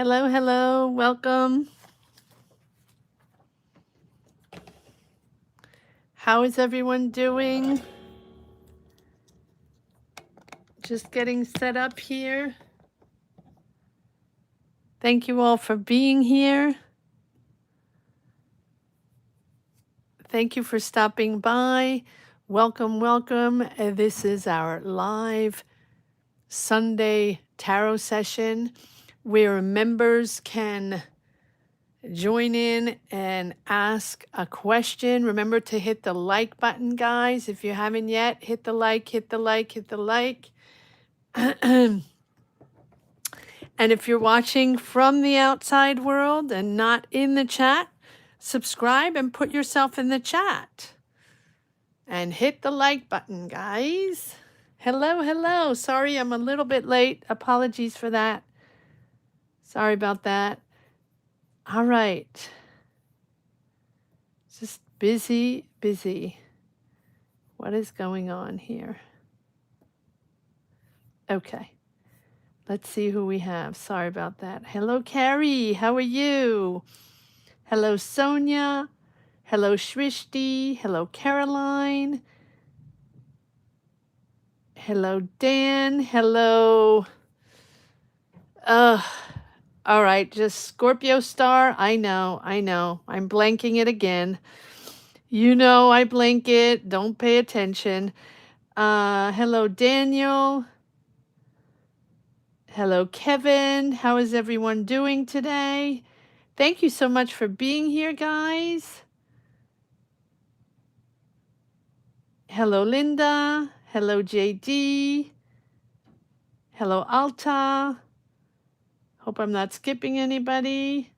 Hello, hello, welcome. How is everyone doing? Just getting set up here. Thank you all for being here. Thank you for stopping by. Welcome, welcome. This is our live Sunday tarot session where members can join in and ask a question. Remember to hit the like button, guys. If you haven't yet, hit the like, hit the like, hit the like. And if you're watching from the outside world and not in the chat, subscribe and put yourself in the chat. And hit the like button, guys. Hello, hello. Sorry, I'm a little bit late. Apologies for that. Sorry about that. All right. Just busy, busy. What is going on here? Okay. Let's see who we have. Sorry about that. Hello, Carrie. How are you? Hello, Sonia. Hello, Shrishti. Hello, Caroline. Hello, Dan. Hello. All right, just Scorpio star. I know. I'm blanking it again. You know I blank it. Don't pay attention. Hello, Daniel. Hello, Kevin. How is everyone doing today? Thank you so much for being here, guys. Hello, Linda. Hello, JD. Hello, Alta. Hope I'm not skipping anybody.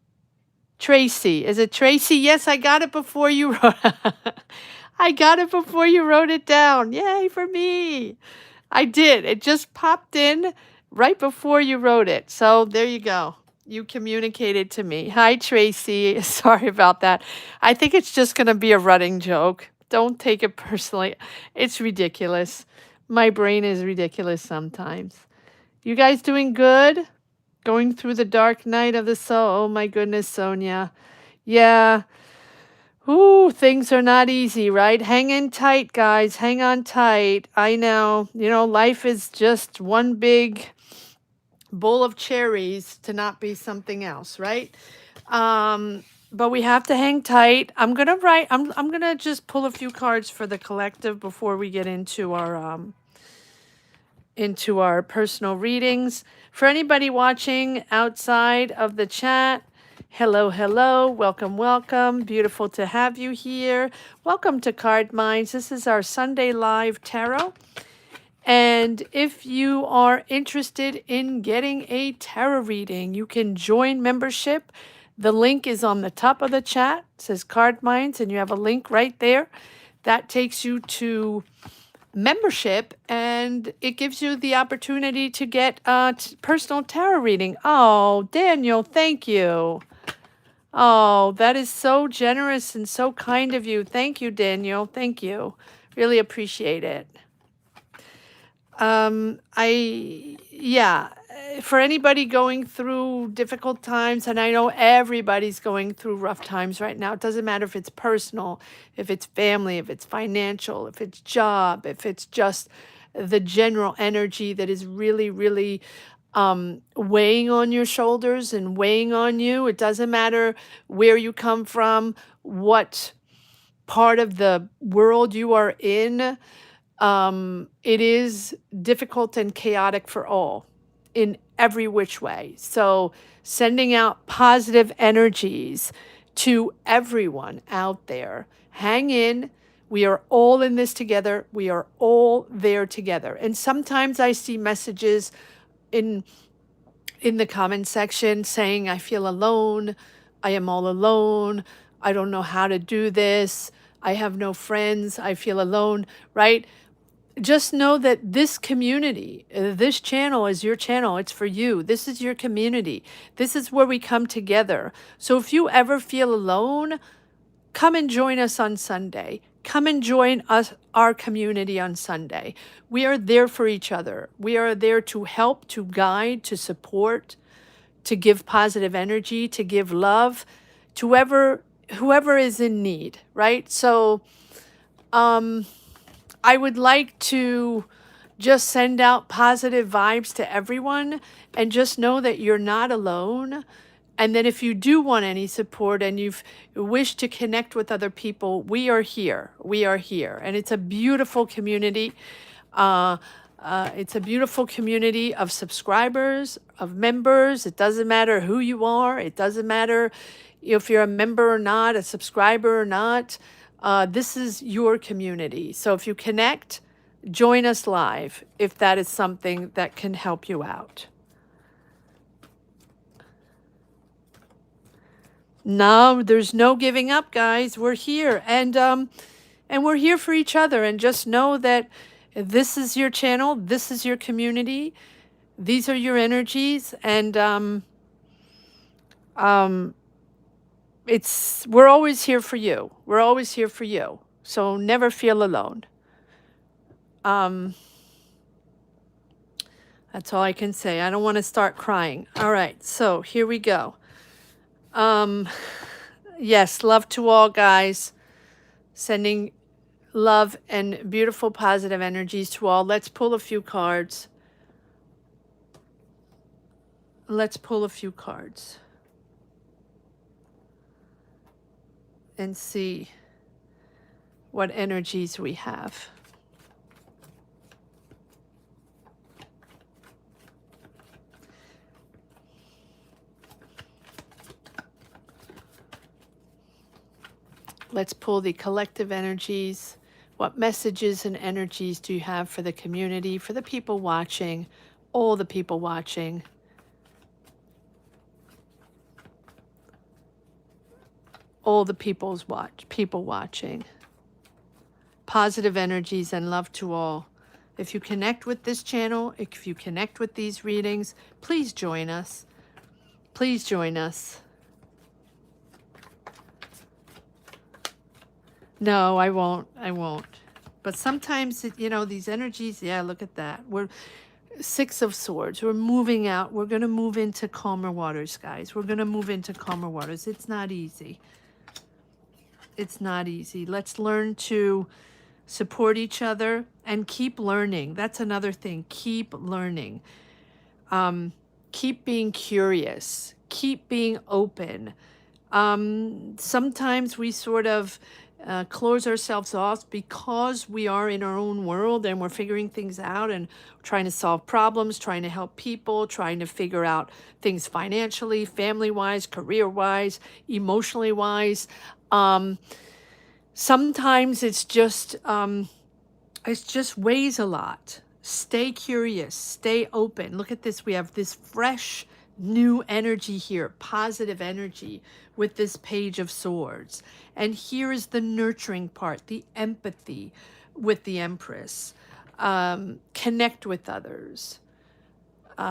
Tracy. Is it Tracy? Yes, I got it before you wrote I got it before you wrote it down. Yay for me. I did. It just popped in right before you wrote it. So there you go. You communicated to me. Hi, Tracy. Sorry about that. I think it's just going to be a running joke. Don't take it personally. It's ridiculous. My brain is ridiculous sometimes. You guys doing good? Going through the dark night of the soul. Oh my goodness, Sonia. Yeah. Ooh, things are not easy, right? Hang in tight, guys. Hang on tight. I know. You know, life is just one big bowl of cherries to not be something else, right? But we have to hang tight. I'm gonna just pull a few cards for the collective before we get into our personal readings. For anybody watching outside of the chat, hello, hello, welcome, welcome. Beautiful to have you here. Welcome to Card Minds. This is our Sunday live tarot. And if you are interested in getting a tarot reading, you can join membership. The link is on the top of the chat. It says Card Minds, and you have a link right there. That takes you to membership, and it gives you the opportunity to get a personal tarot reading. Oh, Daniel, thank you. Oh, that is so generous and so kind of you. Thank you, Daniel. Thank you. Really appreciate it. For anybody going through difficult times, and I know everybody's going through rough times right now. It doesn't matter if it's personal, if it's family, if it's financial, if it's job, if it's just the general energy that is really, really weighing on your shoulders and weighing on you. It doesn't matter where you come from, what part of the world you are in. It is difficult and chaotic for all in every which way. So sending out positive energies to everyone out there. Hang in. We are all in this together. We are all there together. And sometimes I see messages in the comment section saying, I feel alone. I am all alone. I don't know how to do this. I have no friends. I feel alone, right? Just know that this community, this channel is your channel. It's for you. This is your community. This is where we come together. So if you ever feel alone, come and join us on Sunday. Come and join us, our community on Sunday. We are there for each other. We are there to help, to guide, to support, to give positive energy, to give love to whoever is in need, right? So um, I would like to just send out positive vibes to everyone and just know that you're not alone. And then if you do want any support and you wish to connect with other people, we are here. We are here. And it's a beautiful community. Uh, it's a beautiful community of subscribers, of members. It doesn't matter who you are. It doesn't matter if you're a member or not, a subscriber or not. This is your community. So if you connect, join us live if that is something that can help you out. No, there's no giving up, guys. We're here, and we're here for each other. And just know that this is your channel, this is your community, these are your energies, and we're always here for you. We're always here for you. So never feel alone. That's all I can say. I don't want to start crying. All right, so here we go. Yes, love to all, guys. Sending love and beautiful positive energies to all. Let's pull a few cards. Let's pull a few cards and see what energies we have. Let's pull the collective energies. What messages and energies do you have for the community, for the people watching, all the people watching? All the people watching. Positive energies and love to all. If you connect with this channel, if you connect with these readings, please join us. Please join us. No, I won't. I won't. But sometimes, these energies, yeah, look at that. We're Six of Swords. We're moving out. We're going to move into calmer waters, guys. We're going to move into calmer waters. It's not easy. It's not easy. Let's learn to support each other and keep learning. That's another thing. Keep learning. Keep being curious. Keep being open. Sometimes we sort of close ourselves off because we are in our own world and we're figuring things out and trying to solve problems, trying to help people, trying to figure out things financially, family-wise, career-wise, emotionally-wise. Sometimes it's just weighs a lot. Stay curious, stay open. Look at this. We have this fresh new energy here, positive energy with this Page of Swords. And here is the nurturing part, the empathy with the Empress. Connect with others.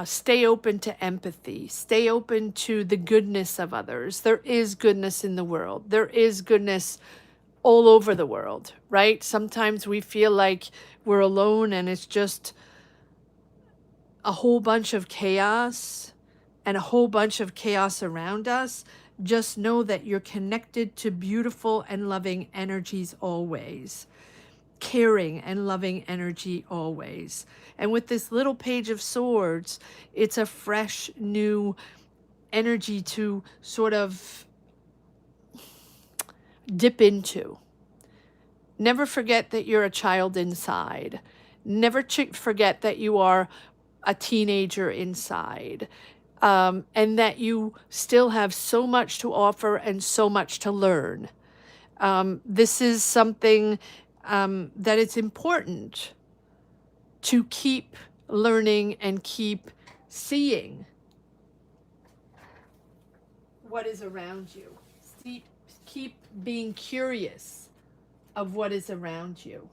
Stay open to empathy. Stay open to the goodness of others. There is goodness in the world. There is goodness all over the world, right? Sometimes we feel like we're alone and it's just a whole bunch of chaos and a whole bunch of chaos around us. Just know that you're connected to beautiful and loving energies always. Caring and loving energy always. And with this little Page of Swords, it's a fresh new energy to sort of dip into. Never forget that you're a child inside. Never forget that you are a teenager inside. And that you still have so much to offer and so much to learn. This is something that it's important to keep learning and keep seeing what is around you. Keep being curious of what is around you.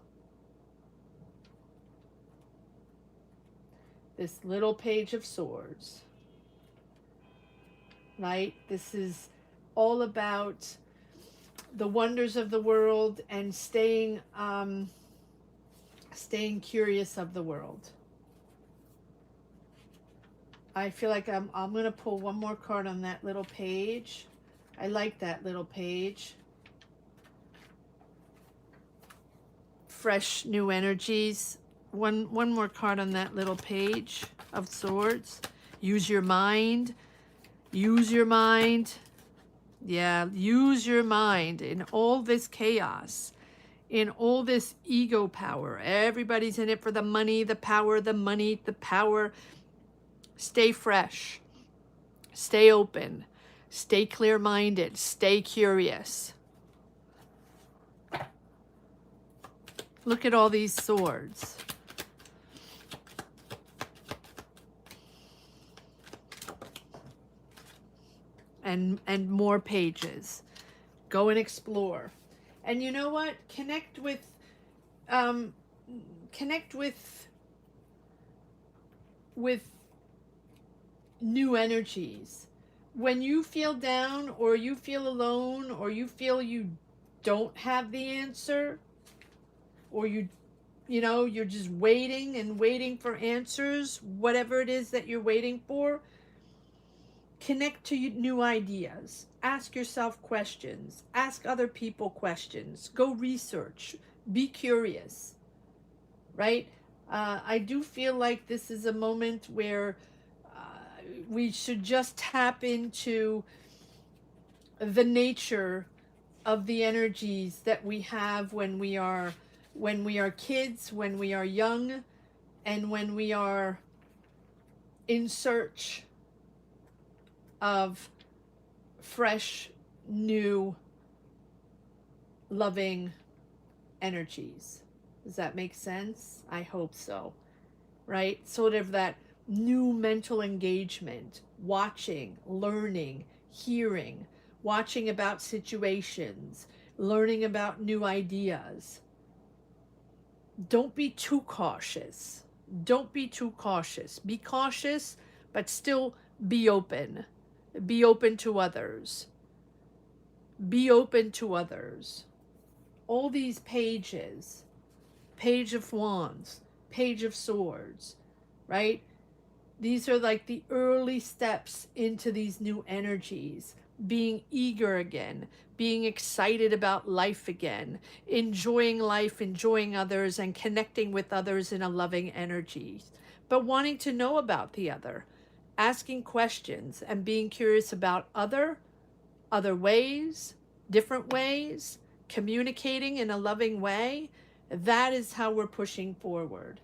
This little Page of Swords. Right? This is all about the wonders of the world and staying curious of the world. I feel like I'm gonna pull one more card on that little page. I like that little page. Fresh new energies. One more card on that little page of swords. Use your mind. Use your mind. Yeah, use your mind in all this chaos, in all this ego power. Everybody's in it for the money, the power, the money, the power. Stay fresh. Stay open. Stay clear-minded. Stay curious. Look at all these swords. And more pages. Go and explore. And you know what? Connect with new energies. When you feel down, or you feel alone, or you feel you don't have the answer, or you're just waiting and waiting for answers, whatever it is that you're waiting for, connect to new ideas. Ask yourself questions. Ask other people questions. Go research. Be curious, right? I do feel like this is a moment where we should just tap into the nature of the energies that we have when we are kids, when we are young, and when we are in search of fresh, new, loving energies. Does that make sense? I hope so. Right? Sort of that new mental engagement, watching, learning, hearing, watching about situations, learning about new ideas. Don't be too cautious. Don't be too cautious. Be cautious, but still be open. Be open to others. Be open to others. All these pages, Page of Wands, Page of Swords, right? These are like the early steps into these new energies. Being eager again, being excited about life again, enjoying life, enjoying others, and connecting with others in a loving energy. But wanting to know about the other, asking questions and being curious about other ways, different ways, communicating in a loving way. That is how we're pushing forward.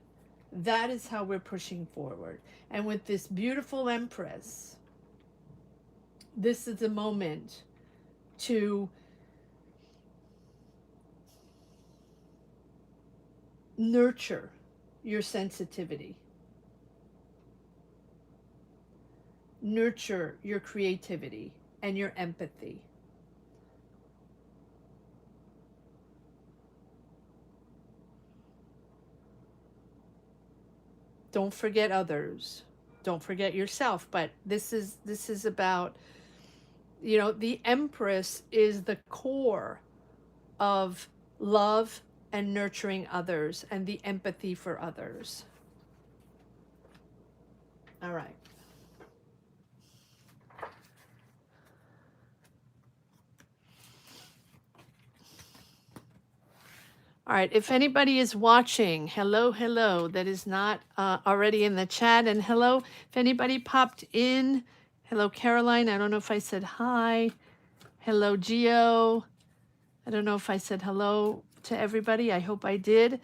That is how we're pushing forward. And with this beautiful Empress, this is the moment to nurture your sensitivity. Nurture your creativity and your empathy. Don't forget others. Don't forget yourself. But this is about, the Empress is the core of love and nurturing others and the empathy for others. All right. All right, if anybody is watching, hello, that is not already in the chat, and hello, if anybody popped in, hello, Caroline, I don't know if I said hi, hello, Gio, I don't know if I said hello to everybody, I hope I did.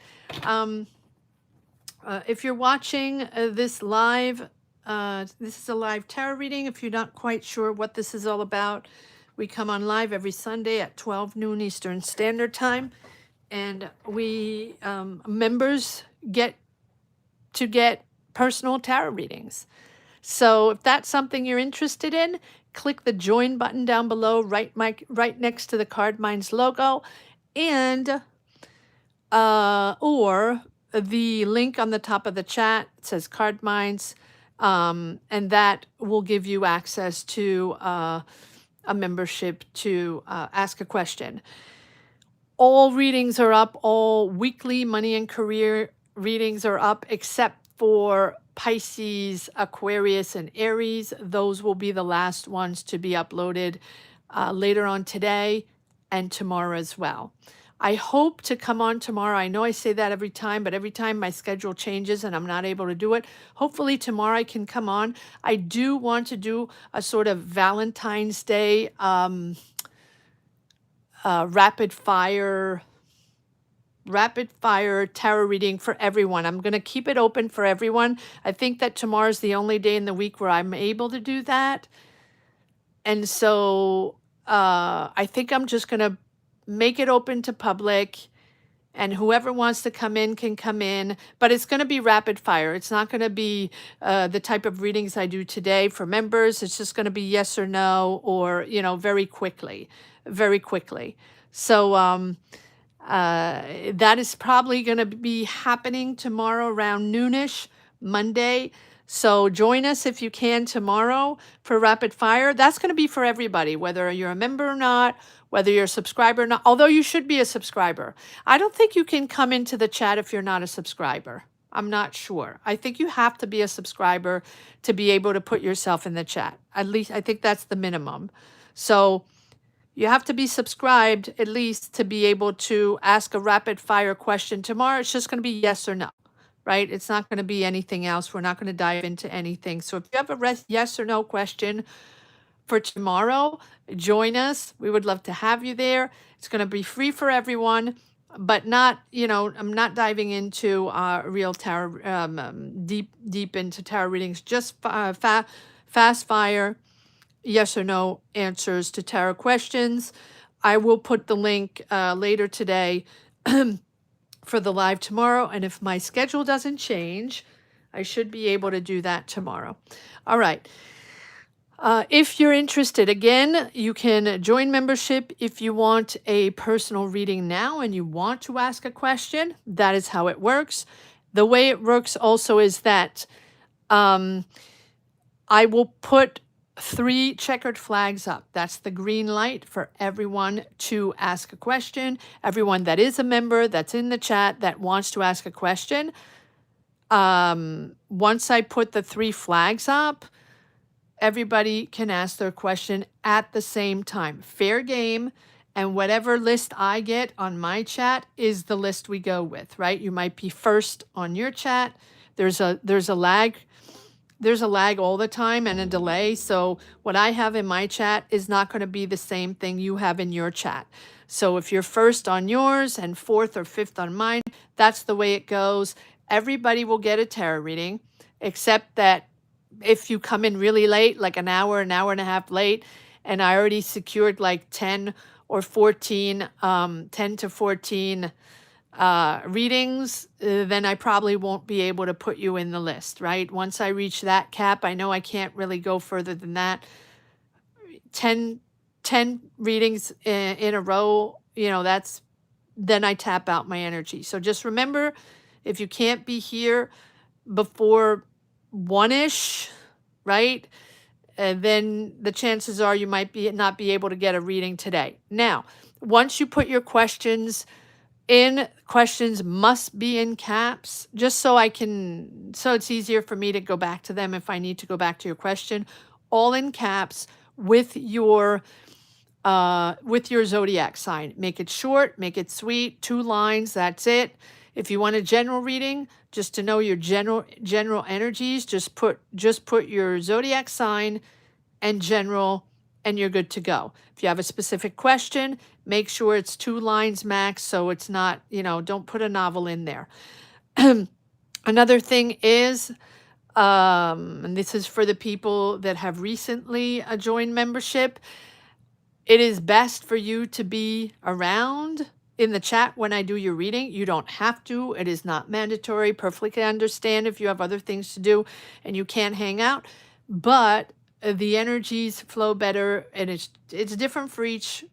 If you're watching this live, this is a live tarot reading. If you're not quite sure what this is all about, we come on live every Sunday at 12 noon Eastern Standard Time. And we members get personal tarot readings. So if that's something you're interested in, click the join button down below, right next to the Card Minds logo, and or the link on the top of the chat. It says Card Minds, and that will give you access to a membership to ask a question. All readings are up. All weekly money and career readings are up, except for Pisces, Aquarius, and Aries. Those will be the last ones to be uploaded later on today and tomorrow as well. I hope to come on tomorrow. I know I say that every time, but every time my schedule changes and I'm not able to do it. Hopefully tomorrow I can come on. I do want to do a sort of Valentine's Day rapid fire tarot reading for everyone. I'm going to keep it open for everyone. I think that tomorrow's the only day in the week where I'm able to do that. And so I think I'm just going to make it open to public, and whoever wants to come in can come in, but it's going to be rapid fire. It's not going to be the type of readings I do today for members. It's just going to be yes or no, or, very quickly, very quickly. So that is probably going to be happening tomorrow around noonish, Monday. So join us if you can tomorrow for rapid fire. That's going to be for everybody, whether you're a member or not, whether you're a subscriber or not, although you should be a subscriber. I don't think you can come into the chat if you're not a subscriber. I'm not sure. I think you have to be a subscriber to be able to put yourself in the chat. At least I think that's the minimum. So you have to be subscribed at least to be able to ask a rapid fire question tomorrow. It's just going to be yes or no, right? It's not going to be anything else. We're not going to dive into anything. So if you have a yes or no question for tomorrow, join us. We would love to have you there. It's going to be free for everyone, but not, I'm not diving into real tarot, deep into tarot readings, just fast fire, yes or no answers to tarot questions. I will put the link later today for the live tomorrow. And if my schedule doesn't change, I should be able to do that tomorrow. All right. If you're interested, again, you can join membership if you want a personal reading now and you want to ask a question. That is how it works. The way it works also is that I will put 3 checkered flags up. That's the green light for everyone to ask a question. Everyone that is a member that's in the chat that wants to ask a question. Once I put the 3 flags up, everybody can ask their question at the same time. Fair game. And whatever list I get on my chat is the list we go with, right? You might be first on your chat. There's a lag. There's a lag all the time and a delay. So what I have in my chat is not going to be the same thing you have in your chat. So if you're first on yours and 4th or 5th on mine, that's the way it goes. Everybody will get a tarot reading, except that if you come in really late, like an hour and a half late, and I already secured like 10 or 14, 10 to 14 readings, then I probably won't be able to put you in the list, right? Once I reach that cap, I know I can't really go further than that. 10 readings in a row, then I tap out my energy. So just remember, if you can't be here before 1-ish, right? And then the chances are you might not be able to get a reading today. Now, once you put your questions in, questions must be in caps, just so it's easier for me to go back to them if I need to go back to your question. All in caps with your zodiac sign. Make it short, make it sweet, 2 lines, that's it. If you want a general reading, just to know your general energies, just put your zodiac sign and general, and you're good to go. If you have a specific question, make sure it's 2 lines max, so it's not, don't put a novel in there. Another thing is, and this is for the people that have recently joined membership, it is best for you to be around in the chat when I do your reading. You don't have to. It is not mandatory. Perfectly understand if you have other things to do and you can't hang out. But the energies flow better, and it's different for each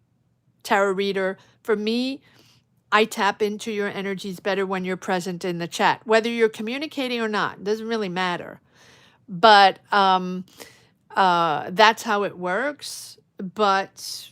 tarot reader. For me, I tap into your energies better when you're present in the chat. Whether you're communicating or not, doesn't really matter. But that's how it works. But,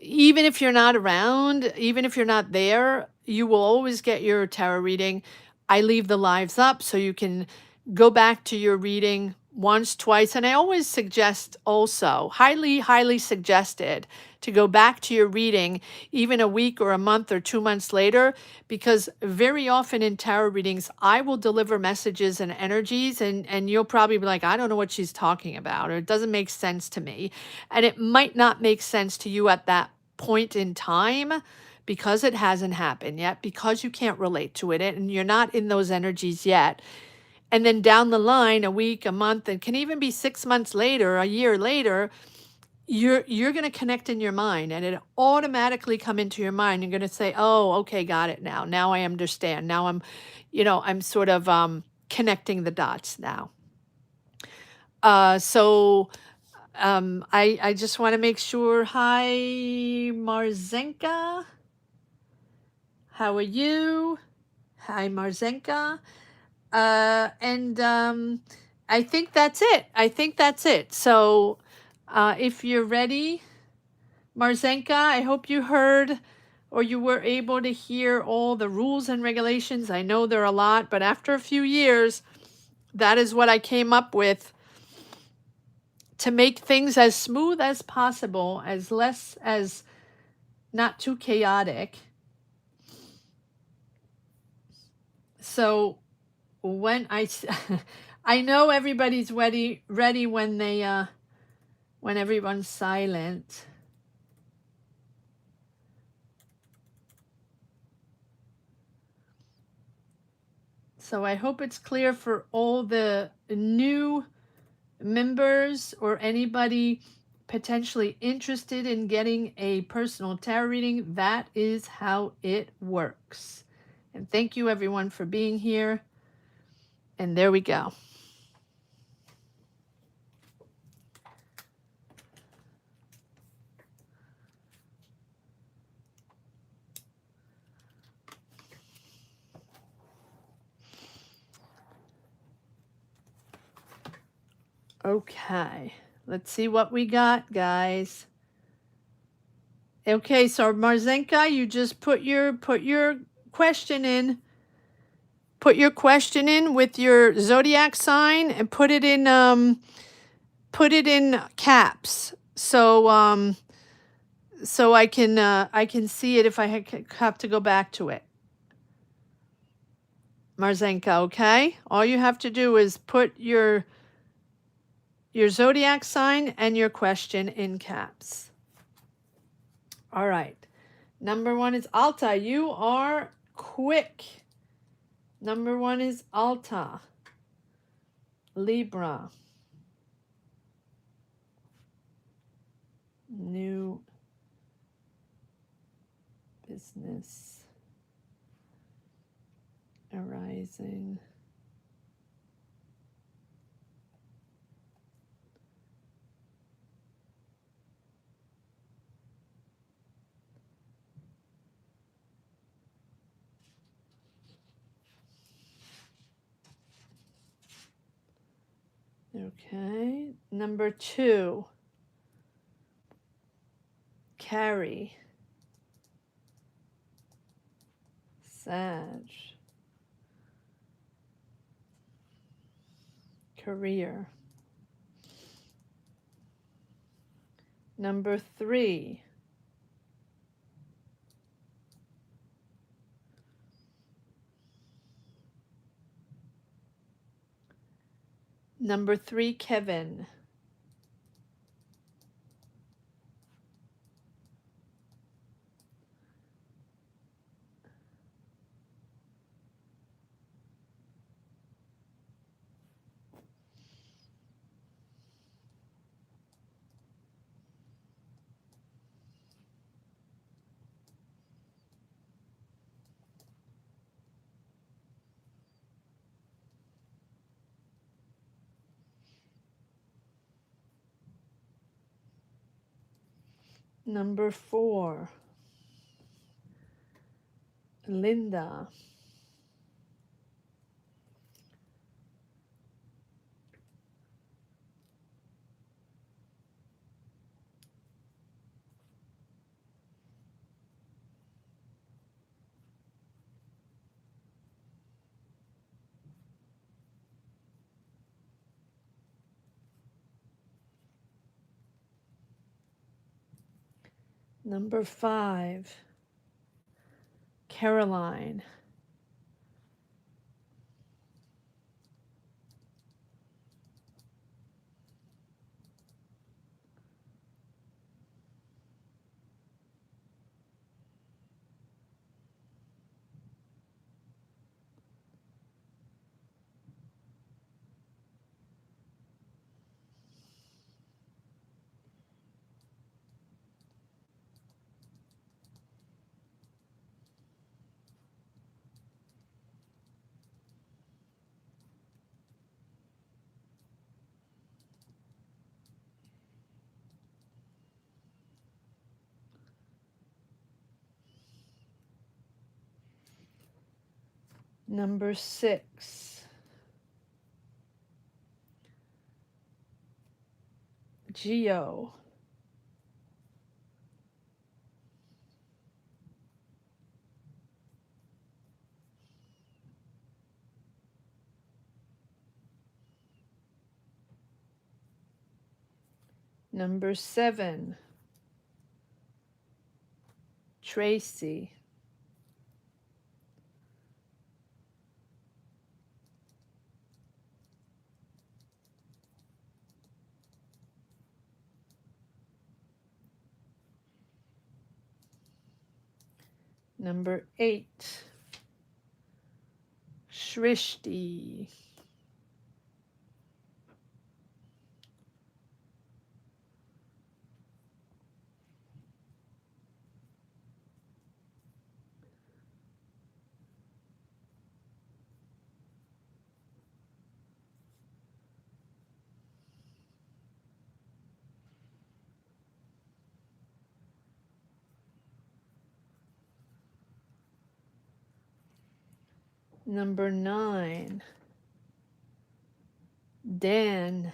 even if you're not around, even if you're not there, you will always get your tarot reading. I leave the lives up so you can go back to your reading once, twice. And I always suggest also, highly, highly suggested, to go back to your reading even a week or a month or 2 months later, because very often in tarot readings, I will deliver messages and energies, and you'll probably be like, I don't know what she's talking about, or it doesn't make sense to me. And it might not make sense to you at that point in time because it hasn't happened yet, because you can't relate to it and you're not in those energies yet. And then down the line, a week, a month, and can even be 6 months later, a year later, you're going to connect in your mind and it automatically come into your mind. You're going to say, oh, okay, got it now. Now I understand. Now I'm sort of connecting the dots now. I just want to make sure. Hi, Marzenka. How are you? Hi, Marzenka. And I think that's it. I think that's it. So if you're ready, Marzenka, I hope you heard or you were able to hear all the rules and regulations. I know there are a lot, but after a few years, that is what I came up with to make things as smooth as possible, as less as not too chaotic. So when I know everybody's ready when they when everyone's silent. So I hope it's clear for all the new members or anybody potentially interested in getting a personal tarot reading. That is how it works. And thank you everyone for being here. And there we go. Okay, let's see what we got, guys. Okay, so Marzenka, you just put your question in. Put your question in with your zodiac sign and put it in caps. So so I can see it if I have to go back to it. Marzenka, okay? All you have to do is put your zodiac sign and your question in caps. All right. Number 1 is Alta. You are quick. Number 1 is Alta. Libra. New business arising. Okay. Number 2. Carry. Sag. Career. Number 3. Number 3, Kevin. Number 4, Linda. Number 5, Caroline. Number 6, Geo. Number 7, Tracy. Number 8, Shrishti. Number 9, Dan.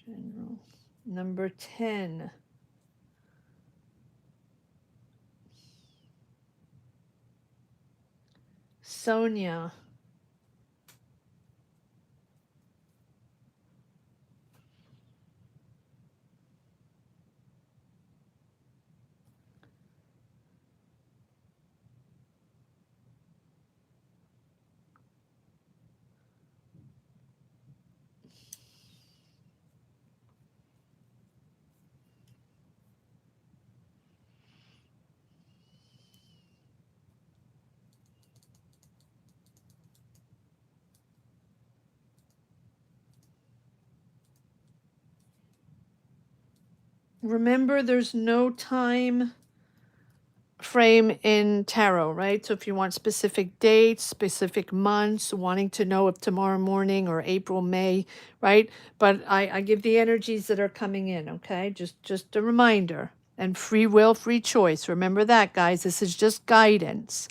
General. Number 10, Sonia. Remember, there's no time frame in tarot, right? So if you want specific dates, specific months, wanting to know if tomorrow morning or April, May, right? But I give the energies that are coming in, okay? Just a reminder. And free will, free choice. Remember that, guys. This is just guidance.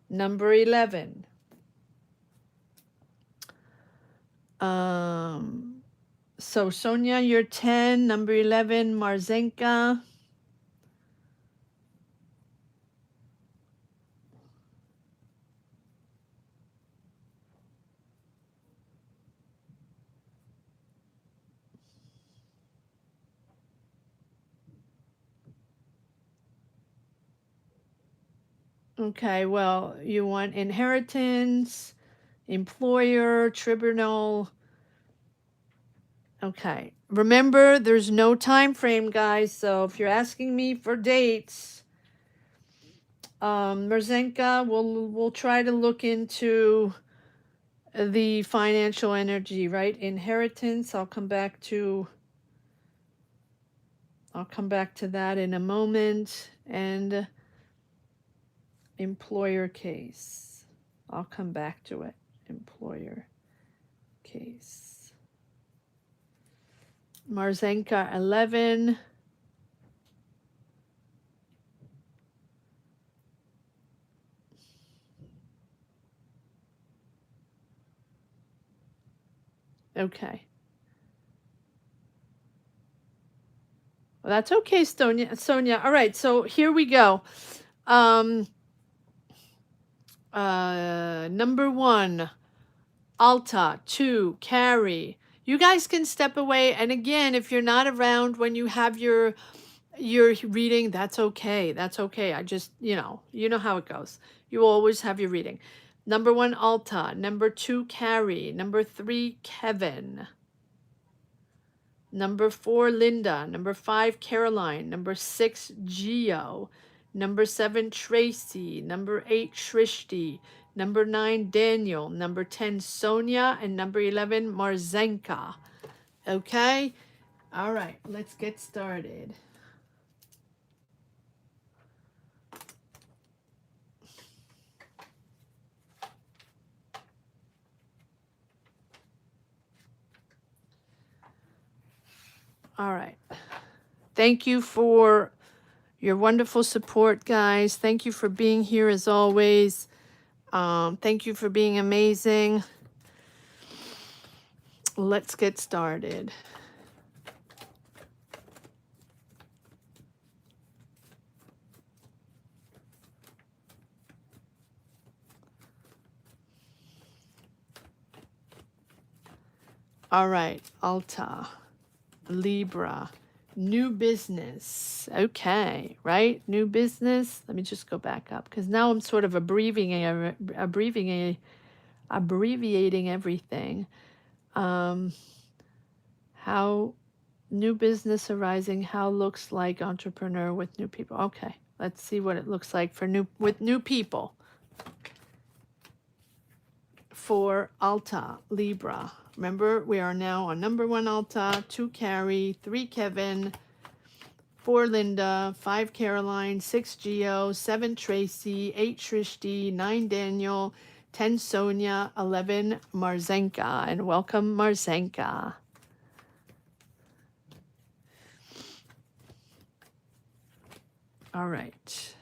Number 11. So Sonia, you're 10. Number 11, Marzenka. Okay, well, you want inheritance, employer, tribunal. Okay. Remember, there's no time frame, guys. So if you're asking me for dates, Merzenka, we'll try to look into the financial energy, right? Inheritance. I'll come back to that in a moment. And employer case. I'll come back to it. Employer case. Marzenka 11. Okay. Well, that's okay, Sonia. All right, so here we go. Number 1, Alta. 2, Carrie. You guys can step away. And again, if you're not around when you have your reading, that's okay. That's okay. I just, you know how it goes. You always have your reading. Number 1, Alta. Number 2, Carrie. Number 3, Kevin. Number 4, Linda. Number 5, Caroline. Number 6, Geo. Number 7, Tracy. Number 8, Shrishti. Number 9, Daniel. Number 10, Sonia. And number 11, Marzenka. Okay? All right, let's get started. All right. Thank you for your wonderful support, guys. Thank you for being here as always. Thank you for being amazing. Let's get started. All right, Alta, Libra, new business. Okay, right? New business. Let me just go back up because now I'm sort of abbreviating everything. How new business arising, how looks like entrepreneur with new people. Okay, let's see what it looks like for new people. For Alta, Libra. Remember, we are now on number 1, Alta, 2, Carrie, 3, Kevin, 4, Linda, 5, Caroline, 6, Geo, 7, Tracy, 8, Shrishti, 9, Daniel, 10, Sonia, 11, Marzenka. And welcome, Marzenka. All right.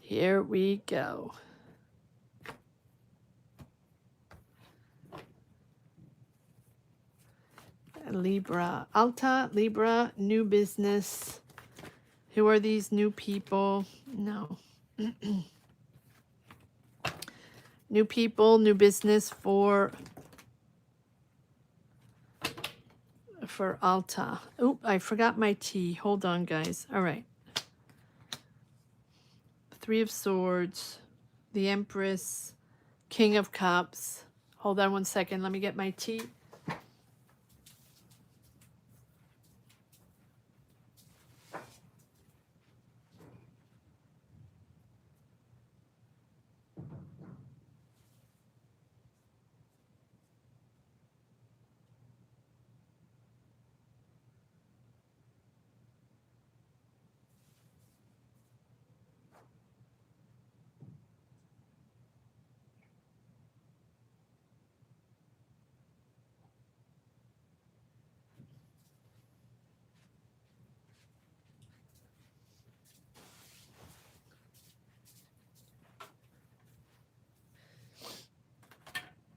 Here we go. Libra, Alta, Libra, new business. Who are these new people? No. New people, new business for Alta. Oop, I forgot my T. Hold on, guys. All right. 3 of Swords, the Empress, King of Cups. Hold on one second. Let me get my tea.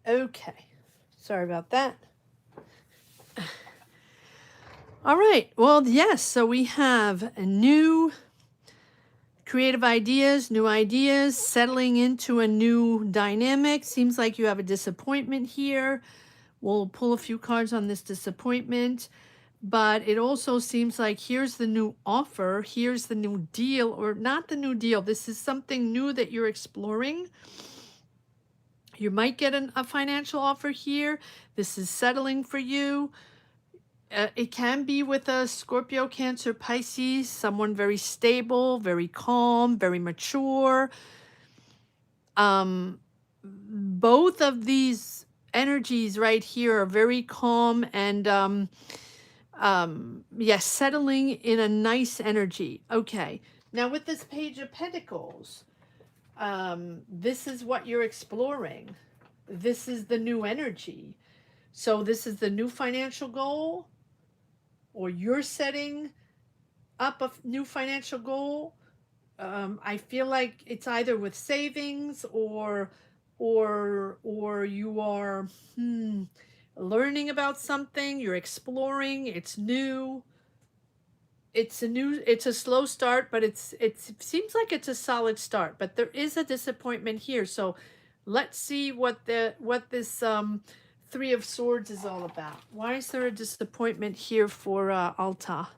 Okay. Sorry about that. All right. Well, yes. So we have a new creative ideas, new ideas, settling into a new dynamic. Seems like you have a disappointment here. We'll pull a few cards on this disappointment. But it also seems like here's the new offer, here's the new deal, or not the new deal. This is something new that you're exploring. You might get a financial offer here. This is settling for you. It can be with a Scorpio, Cancer, Pisces, someone very stable, very calm, very mature. Both of these energies right here are very calm and yes, settling in a nice energy. Okay, now with this Page of Pentacles, this is what you're exploring. This is the new energy. So this is the new financial goal, or you're setting up a new financial goal. I feel like it's either with savings or you are learning about something, you're exploring, it's new. it's a slow start, but it seems like it's a solid start, but there is a disappointment here. So let's see what this Three of Swords is all about. Why is there a disappointment here for Alta?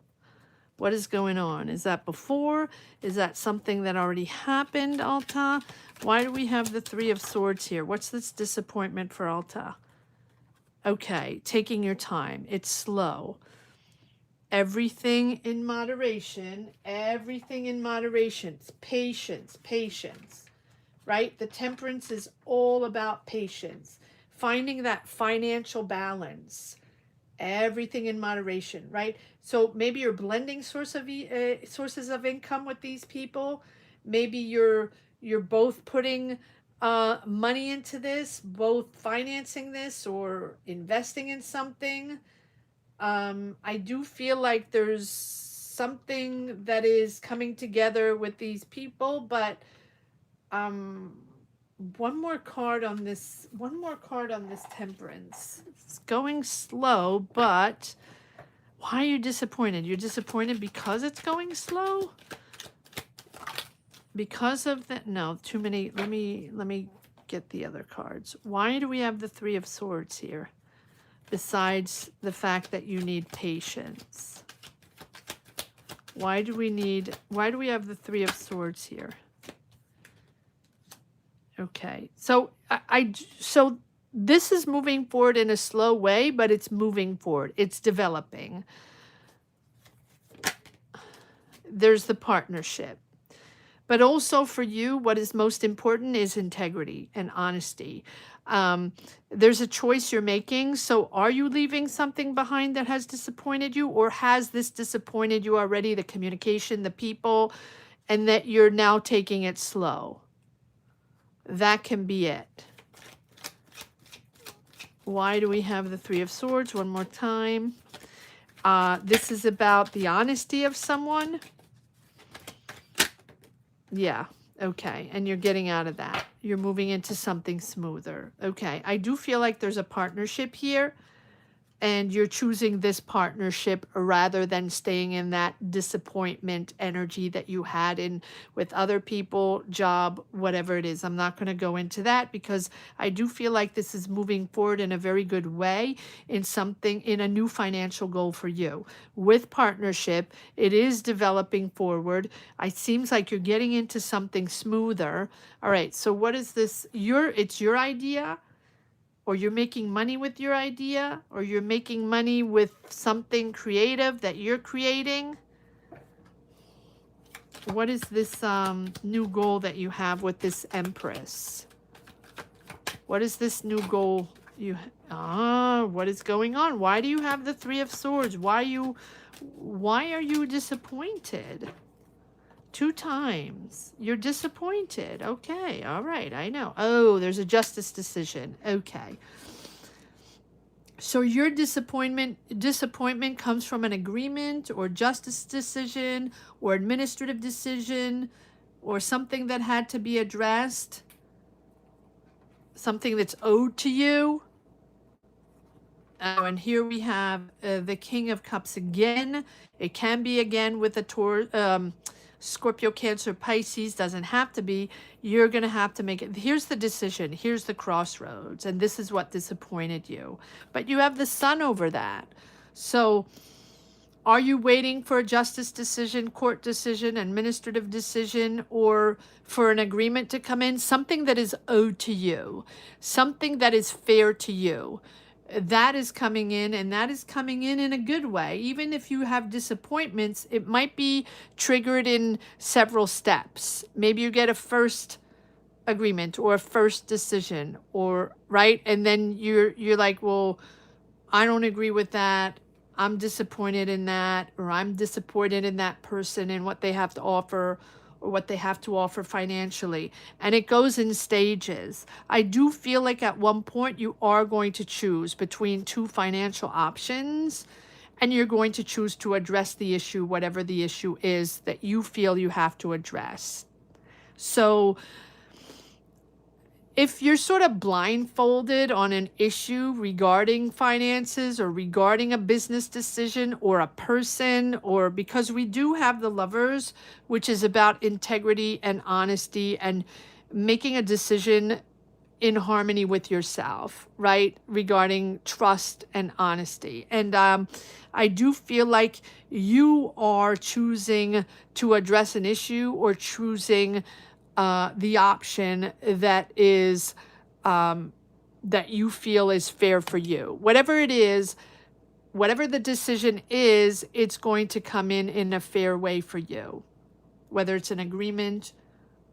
What is going on? Is that before? Is that something that already happened, Alta? Why do we have the Three of Swords here? What's this disappointment for Alta? Okay, taking your time. It's slow. Everything in moderation. Everything in moderation. It's patience, patience, right? The Temperance is all about patience. Finding that financial balance. Everything in moderation, right? So maybe you're blending sources of income with these people. Maybe you're both putting money into this, both financing this or investing in something. I do feel like there's something that is coming together with these people, but one more card on this Temperance. It's going slow, but why are you disappointed? You're disappointed because it's going slow? Because of that? No, too many. Let me get the other cards. Why do we have the Three of Swords here? Besides the fact that you need patience. Why do we have the Three of Swords here? Okay, so so this is moving forward in a slow way, but it's moving forward. It's developing. There's the partnership. But also for you, what is most important is integrity and honesty. There's a choice you're making. So are you leaving something behind that has disappointed you, or has this disappointed you already, the communication, the people, and that you're now taking it slow? That can be it. Why do we have the Three of Swords one more time? This is about the honesty of someone. Yeah, okay, and you're getting out of that. You're moving into something smoother. Okay, I do feel like there's a partnership here, and you're choosing this partnership rather than staying in that disappointment energy that you had in with other people, job, whatever it is. I'm not going to go into that because I do feel like this is moving forward in a very good way in a new financial goal for you. With partnership, it is developing forward. It seems like you're getting into something smoother. All right, so what is this? It's your idea? Or you're making money with your idea, or you're making money with something creative that you're creating. What is this new goal that you have with this Empress? What is this new goal what is going on? Why do you have the Three of Swords? Why are you disappointed? 2 times. You're disappointed. Okay. All right. I know. Oh, there's a justice decision. Okay. So your disappointment comes from an agreement or justice decision or administrative decision or something that had to be addressed. Something that's owed to you. And here we have the King of Cups again. It can be again with a Scorpio, Cancer, Pisces, doesn't have to be. You're going to have to make it. Here's the decision. Here's the crossroads. And this is what disappointed you. But you have the Sun over that. So are you waiting for a justice decision, court decision, administrative decision, or for an agreement to come in? Something that is owed to you. Something that is fair to you. That is coming in, and that is coming in a good way. Even if you have disappointments, it might be triggered in several steps. Maybe you get a first agreement or a first decision, or right, and then you're like, well, I don't agree with that. I'm disappointed in that, or I'm disappointed in that person and what they have to offer, or what they have to offer financially. And it goes in stages. I do feel like at one point you are going to choose between 2 financial options, and you're going to choose to address the issue, whatever the issue is that you feel you have to address. So if you're sort of blindfolded on an issue regarding finances or regarding a business decision or a person, or because we do have the Lovers, which is about integrity and honesty and making a decision in harmony with yourself, right? Regarding trust and honesty. And I do feel like you are choosing to address an issue or choosing the option that is that you feel is fair for you. Whatever it is, whatever the decision is, it's going to come in a fair way for you, whether it's an agreement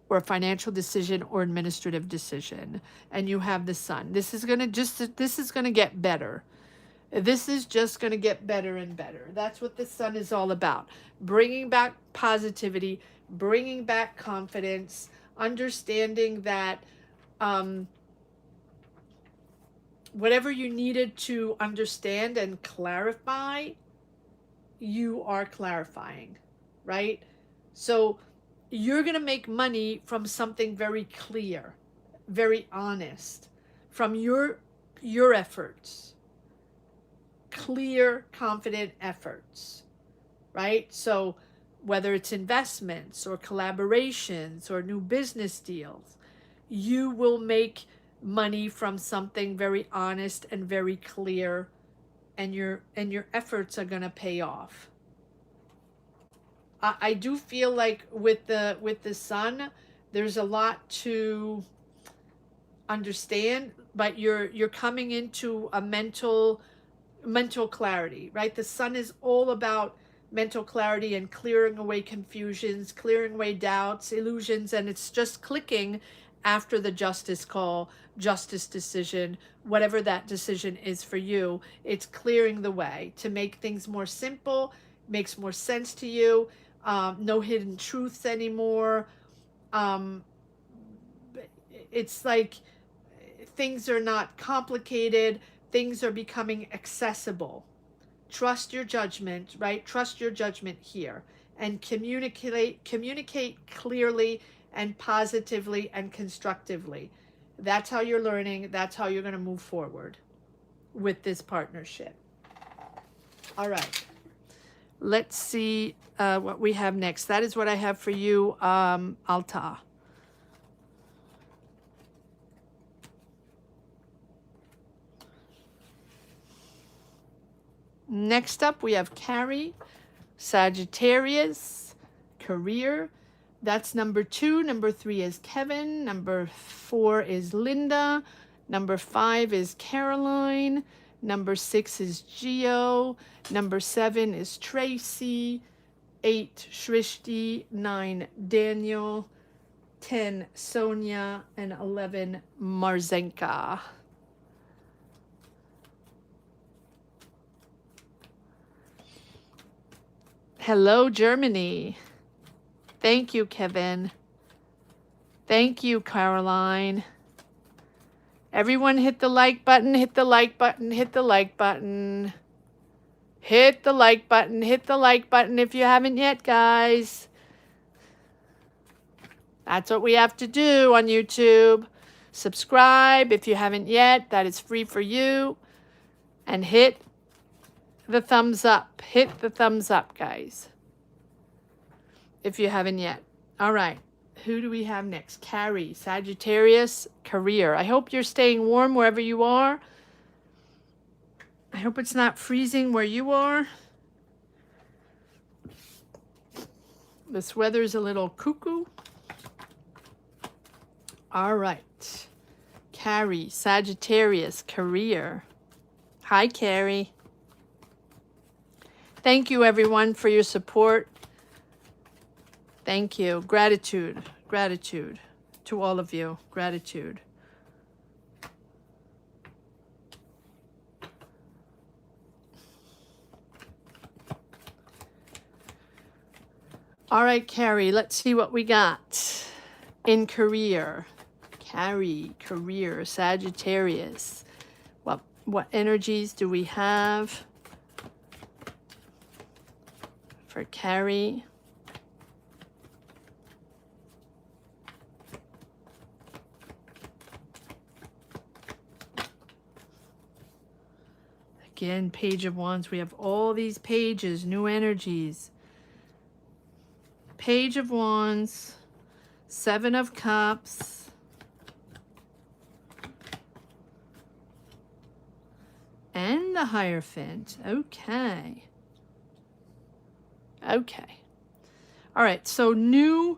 or a financial decision or administrative decision. And you have the Sun. This is going to get better. This is just going to get better and better. That's what the Sun is all about. Bringing back positivity, bringing back confidence, understanding that whatever you needed to understand and clarify, you are clarifying, right? So you're going to make money from something very clear, very honest, from your efforts, clear, confident efforts, right? So whether it's investments or collaborations or new business deals, you will make money from something very honest and very clear, and your efforts are going to pay off. I do feel like with the Sun, there's a lot to understand, but you're coming into a mental clarity, right? The Sun is all about mental clarity and clearing away confusions, clearing away doubts, illusions, and it's just clicking after the justice call, justice decision, whatever that decision is for you. It's clearing the way to make things more simple, makes more sense to you. No hidden truths anymore. It's like things are not complicated. Things are becoming accessible. Trust your judgment, right? Trust your judgment here, and communicate clearly and positively and constructively. That's how you're learning. That's how you're going to move forward with this partnership. All right. Let's see what we have next. That is what I have for you, Alta. Next up, we have Carrie, Sagittarius, career. That's number 2. Number 3 is Kevin. Number 4 is Linda. Number 5 is Caroline. Number 6 is Geo. Number 7 is Tracy. 8, Shrishti. 9, Daniel. 10, Sonia. And 11, Marzenka. Hello, Germany. Thank you, Kevin. Thank you, Caroline. Everyone hit the like button, hit the like button, hit the like button. Hit the like button, hit the like button if you haven't yet, guys. That's what we have to do on YouTube. Subscribe if you haven't yet. That is free for you. And hit the thumbs up. Hit the thumbs up, guys, if you haven't yet. All right. Who do we have next? Carrie, Sagittarius, career. I hope you're staying warm wherever you are. I hope it's not freezing where you are. This weather's a little cuckoo. All right. Carrie, Sagittarius, career. Hi, Carrie. Thank you, everyone, for your support. Thank you. Gratitude. Gratitude to all of you. Gratitude. All right, Carrie, let's see what we got in career. Carrie, career, Sagittarius. What energies do we have for Carrie? Again, Page of Wands. We have all these pages, new energies. Page of Wands, Seven of Cups, and the Hierophant. Okay. Okay. All right, so new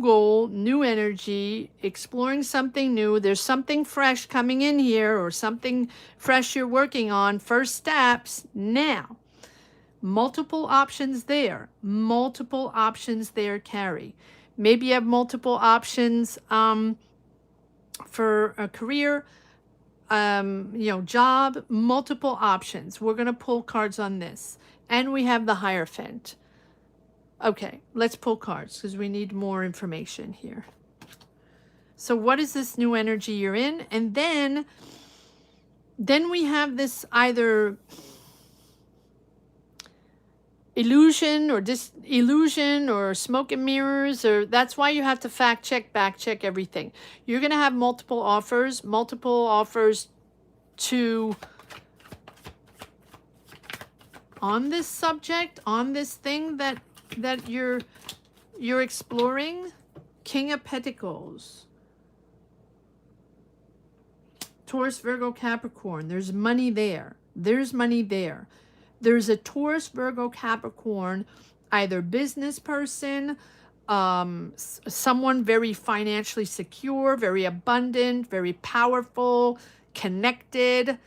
goal, new energy, exploring something new. There's something fresh coming in here, or something fresh you're working on. First steps now. Multiple options there. Multiple options there, Carrie. Maybe you have multiple options for a career, job, multiple options. We're going to pull cards on this. And we have the Hierophant. Okay, let's pull cards because we need more information here. So what is this new energy you're in? And then we have this either illusion or disillusion or smoke and mirrors, or that's why you have to fact check, back check everything. You're going to have multiple offers to on this subject, on this thing that you're exploring. King of Pentacles, Taurus, Virgo, Capricorn. There's money there. There's money there. There's a Taurus, Virgo, Capricorn, either business person, someone very financially secure, very abundant, very powerful, connected,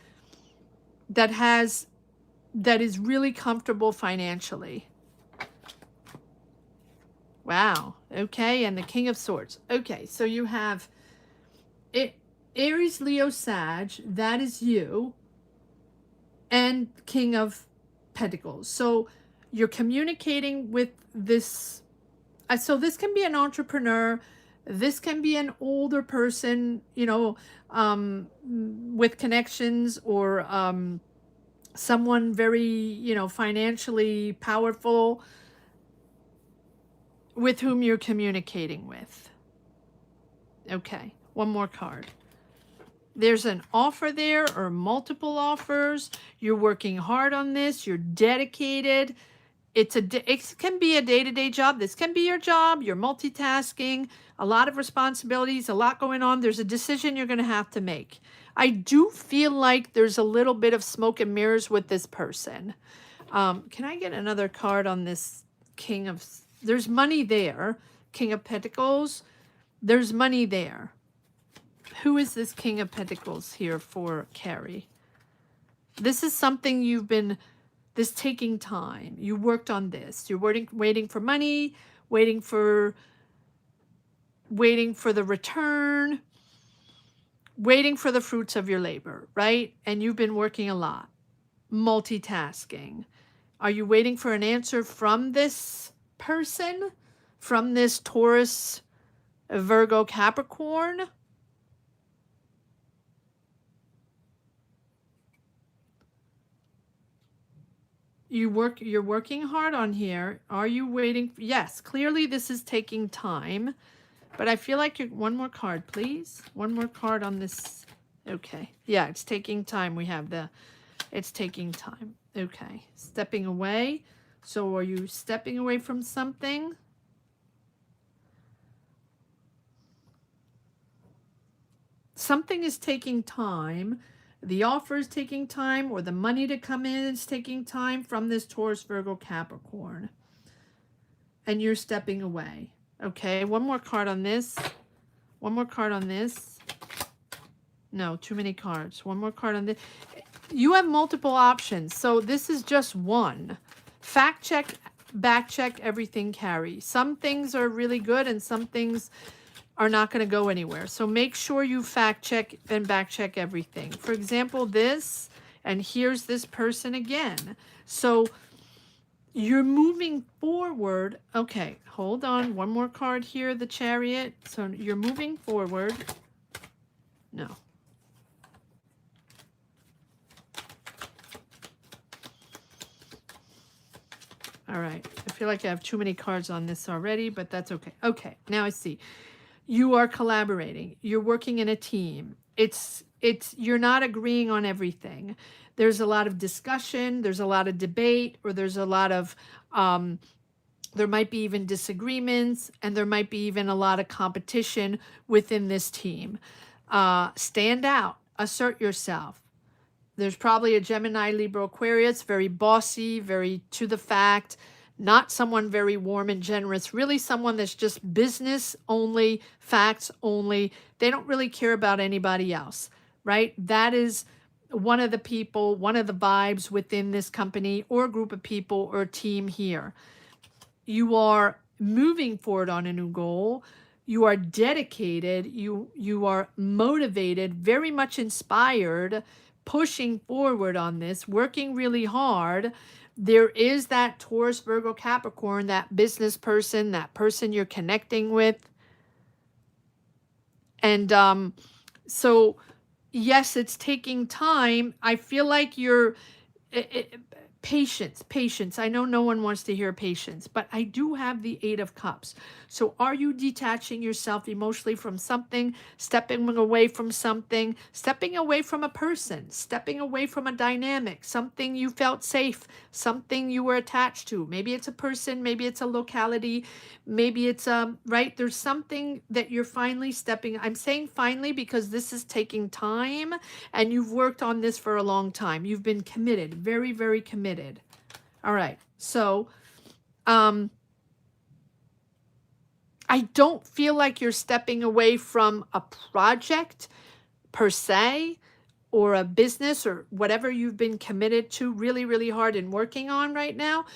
that is really comfortable financially. Wow. Okay, and the King of Swords. Okay, so you have Aries, Leo, Sag. That is you. And King of Pentacles. So you're communicating with this. So this can be an entrepreneur. This can be an older person, with connections, or someone very, financially powerful, with whom you're communicating with. Okay, one more card. There's an offer there, or multiple offers. You're working hard on this. You're dedicated. It can be a day-to-day job. This can be your job. You're multitasking, a lot of responsibilities, a lot going on. There's a decision you're going to have to make. I do feel like there's a little bit of smoke and mirrors with this person. Can I get another card on this King of... There's money there. King of Pentacles. There's money there. Who is this King of Pentacles here for, Carrie? This is something you've been... This taking time. You worked on this. You're waiting for money, waiting for the return, waiting for the fruits of your labor, right? And you've been working a lot. Multitasking. Are you waiting for an answer from this person? From this Taurus, Virgo, Capricorn? You're working hard on here. Are you waiting? Yes, clearly this is taking time. But I feel like one more card, please. One more card on this. Okay. Yeah, it's taking time. We have it's taking time. Okay. Stepping away. So are you stepping away from something? Something is taking time. The offer is taking time, or the money to come in is taking time from this Taurus, Virgo, Capricorn. And you're stepping away. Okay, one more card on this. One more card on this. No, too many cards. One more card on this. You have multiple options, so this is just one. Fact check, back check everything, Carrie. Some things are really good and some things are not going to go anywhere. So make sure you fact check and back check everything. For example, this, and here's this person again. So you're moving forward. Okay, hold on. One more card here, the Chariot. So you're moving forward. No. All right. I feel like I have too many cards on this already, but that's okay. Okay, now I see. You are collaborating. You're working in a team. It's you're not agreeing on everything. There's a lot of discussion, there's a lot of debate, or there's a lot of there might be even disagreements, and there might be even a lot of competition within this team. Stand out, assert yourself. There's probably a Gemini, Libra, Aquarius, very bossy, very to the fact, not someone very warm and generous, really someone that's just business only, facts only. They don't really care about anybody else, right? That is one of the people, one of the vibes within this company or group of people or team here. You are moving forward on a new goal. You are dedicated. You are motivated, very much inspired, pushing forward on this, working really hard. There is that Taurus, Virgo, Capricorn, that business person, that person you're connecting with. And so, yes, it's taking time. I feel like you're patience. I know no one wants to hear patience, but I do have the Eight of Cups. So are you detaching yourself emotionally from something, stepping away from something, stepping away from a person, stepping away from a dynamic, something you felt safe, something you were attached to? Maybe it's a person, maybe it's a locality, maybe it's right, there's something that you're finally stepping. I'm saying finally because this is taking time, and you've worked on this for a long time. You've been committed, very, very committed. All right. So, I don't feel like you're stepping away from a project per se, or a business, or whatever you've been committed to really, really hard and working on right now.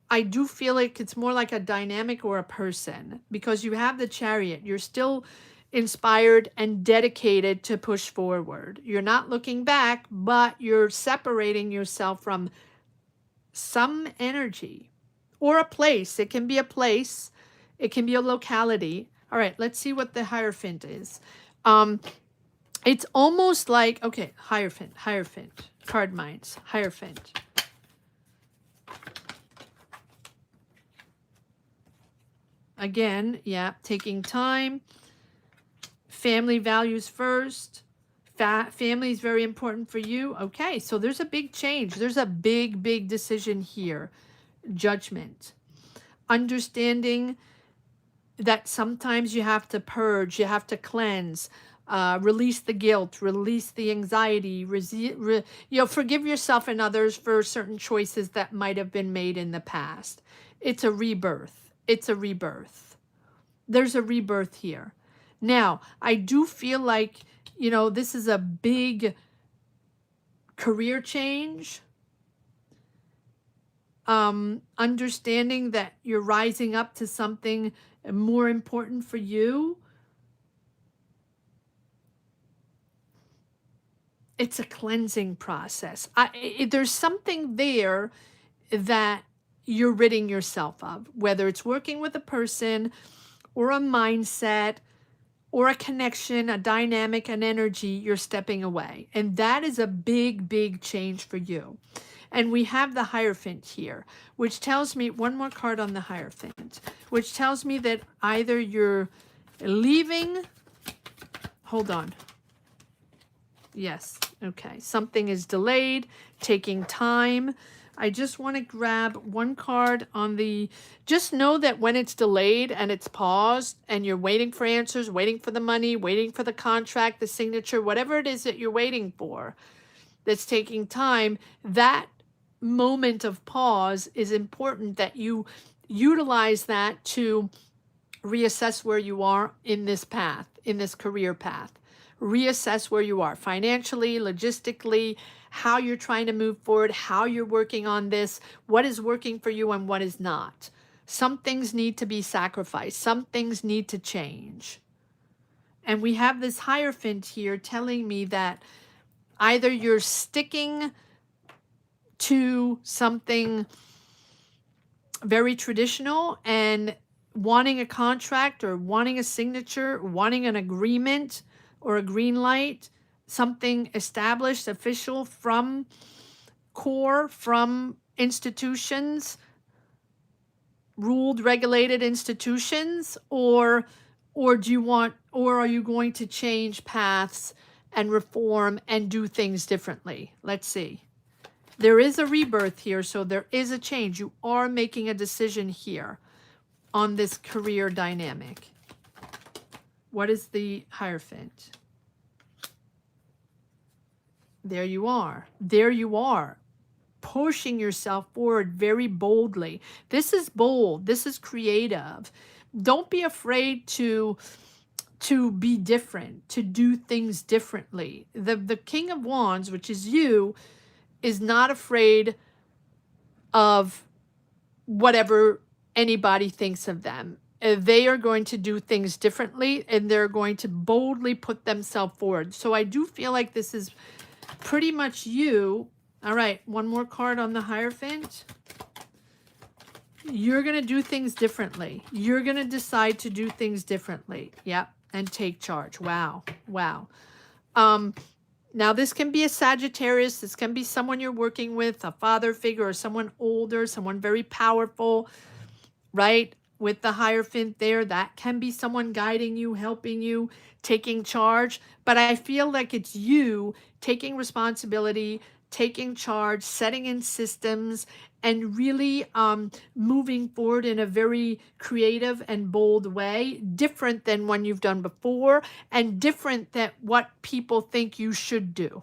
I do feel like it's more like a dynamic or a person, because you have the Chariot. You're still inspired and dedicated to push forward. You're not looking back, but you're separating yourself from some energy or a place. It can be a place, it can be a locality. All right, let's see what the Hierophant is. It's almost like, okay, Hierophant, card minds, Hierophant. Again, yeah, taking time. Family values first. Family is very important for you. Okay, so there's a big change. There's a big, big decision here. Judgment. Understanding that sometimes you have to purge, you have to cleanse, release the guilt, release the anxiety, forgive yourself and others for certain choices that might have been made in the past. It's a rebirth. It's a rebirth. There's a rebirth here. Now, I do feel like, this is a big career change. Understanding that you're rising up to something more important for you. It's a cleansing process. There's something there that you're ridding yourself of, whether it's working with a person or a mindset or a connection, a dynamic, an energy. You're stepping away. And that is a big, big change for you. And we have the Hierophant here, which tells me, one more card on the Hierophant, which tells me that either you're leaving, hold on. Yes, okay. Something is delayed, taking time. I just want to grab one card on the, just know that when it's delayed and it's paused and you're waiting for answers, waiting for the money, waiting for the contract, the signature, whatever it is that you're waiting for that's taking time, that moment of pause is important, that you utilize that to reassess where you are in this path, in this career path. Reassess where you are financially, logistically, how you're trying to move forward, how you're working on this, what is working for you and what is not. Some things need to be sacrificed. Some things need to change. And we have this Hierophant here telling me that either you're sticking to something very traditional and wanting a contract or wanting a signature, wanting an agreement or a green light, something established, official from core, from institutions, ruled, regulated institutions, or do you want, or are you going to change paths and reform and do things differently. Let's see. There is a rebirth here, so there is a change. You are making a decision here on this career dynamic. What is the Hierophant? There you are. There you are. Pushing yourself forward very boldly. This is bold. This is creative. Don't be afraid to be different, to do things differently. The King of Wands, which is you, is not afraid of whatever anybody thinks of them. They are going to do things differently, and they're going to boldly put themselves forward. So I do feel like this is pretty much you. All right, one more card on the Hierophant. You're going to do things differently. You're going to decide to do things differently. Yep, and take charge. Wow, wow. Now, this can be a Sagittarius. This can be someone you're working with, a father figure, or someone older, someone very powerful, right? With the Hierophant there, that can be someone guiding you, helping you, taking charge. But I feel like it's you taking responsibility, taking charge, setting in systems, and really moving forward in a very creative and bold way, different than one you've done before, and different than what people think you should do.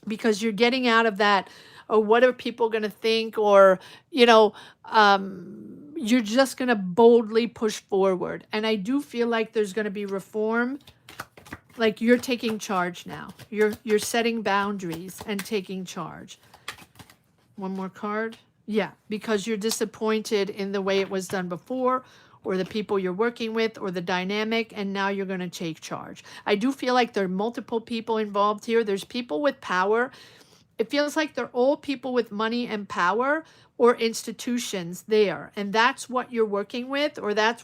Because you're getting out of that, oh, what are people going to think? Or, you know, you're just going to boldly push forward. And I do feel like there's going to be reform. Like you're taking charge now. You're setting boundaries and taking charge. One more card. Yeah, because you're disappointed in the way it was done before, or the people you're working with, or the dynamic, and now you're going to take charge. I do feel like there are multiple people involved here. There's people with power. It feels like they're all people with money and power, or institutions there. And that's what you're working with, or that's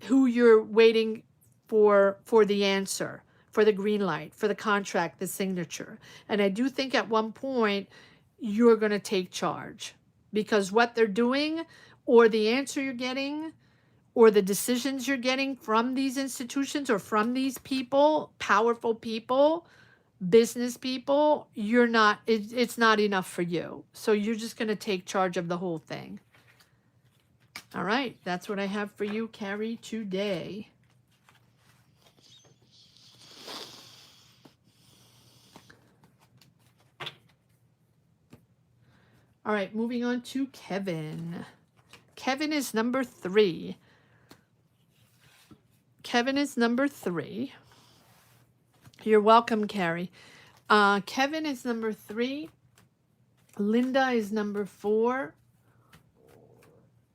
who you're waiting for the answer, for the green light, for the contract, the signature. And I do think at one point you're going to take charge, because what they're doing, or the answer you're getting, or the decisions you're getting from these institutions or from these people, powerful people, business people, it's not enough for you. So you're just going to take charge of the whole thing. All right, that's what I have for you, Carrie, today. All right, moving on to Kevin. Kevin is number 3. Kevin is number 3. You're welcome, Carrie. Kevin is number 3. Linda is number 4.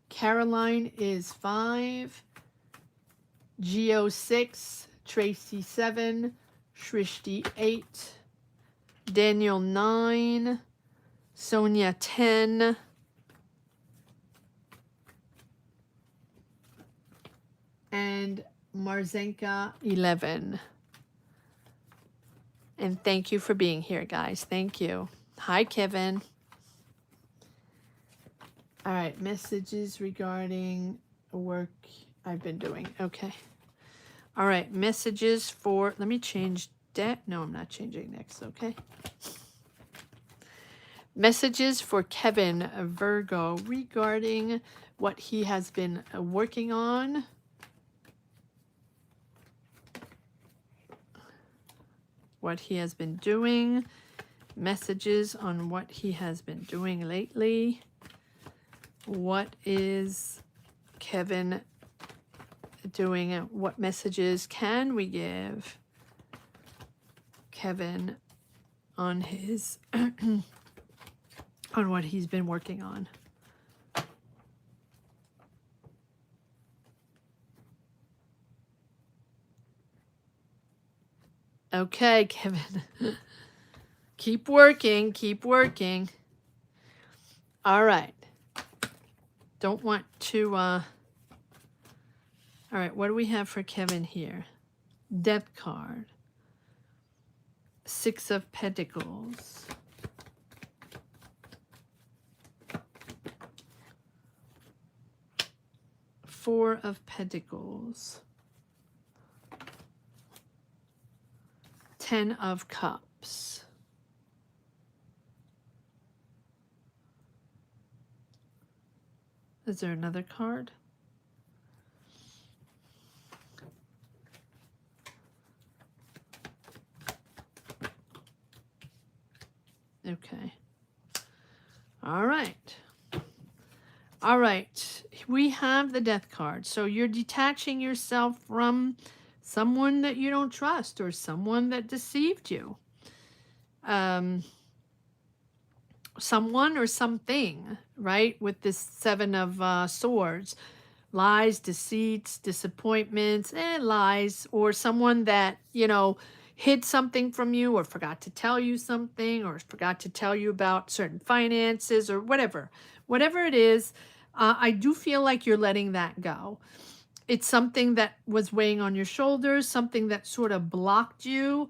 Caroline is 5. Geo 6. Tracy 7. Shrishti 8. Daniel 9. Sonia 10. And Marzenka 11. And thank you for being here, guys. Thank you. Hi, Kevin. All right, messages regarding work I've been doing. Okay. All right, messages for, let me change that. No, I'm not changing next, okay? Messages for Kevin Virgo regarding what he has been working on. What he has been doing. Messages on what he has been doing lately. What is Kevin doing? What messages can we give Kevin on his on what he's been working on? Okay, Kevin. Keep working, keep working. All right. Don't want to, all right, what do we have for Kevin here? Death card. 6 of Pentacles. Four of Pentacles. Ten of Cups. Is there another card? Okay. All right. All right. We have the Death card. So you're detaching yourself from someone that you don't trust or someone that deceived you. Someone or something, right? With this Seven of Swords. Lies, deceits, disappointments, lies, or someone that, you know, hid something from you or forgot to tell you something or forgot to tell you about certain finances or whatever. Whatever it is, I do feel like you're letting that go. It's something that was weighing on your shoulders, something that sort of blocked you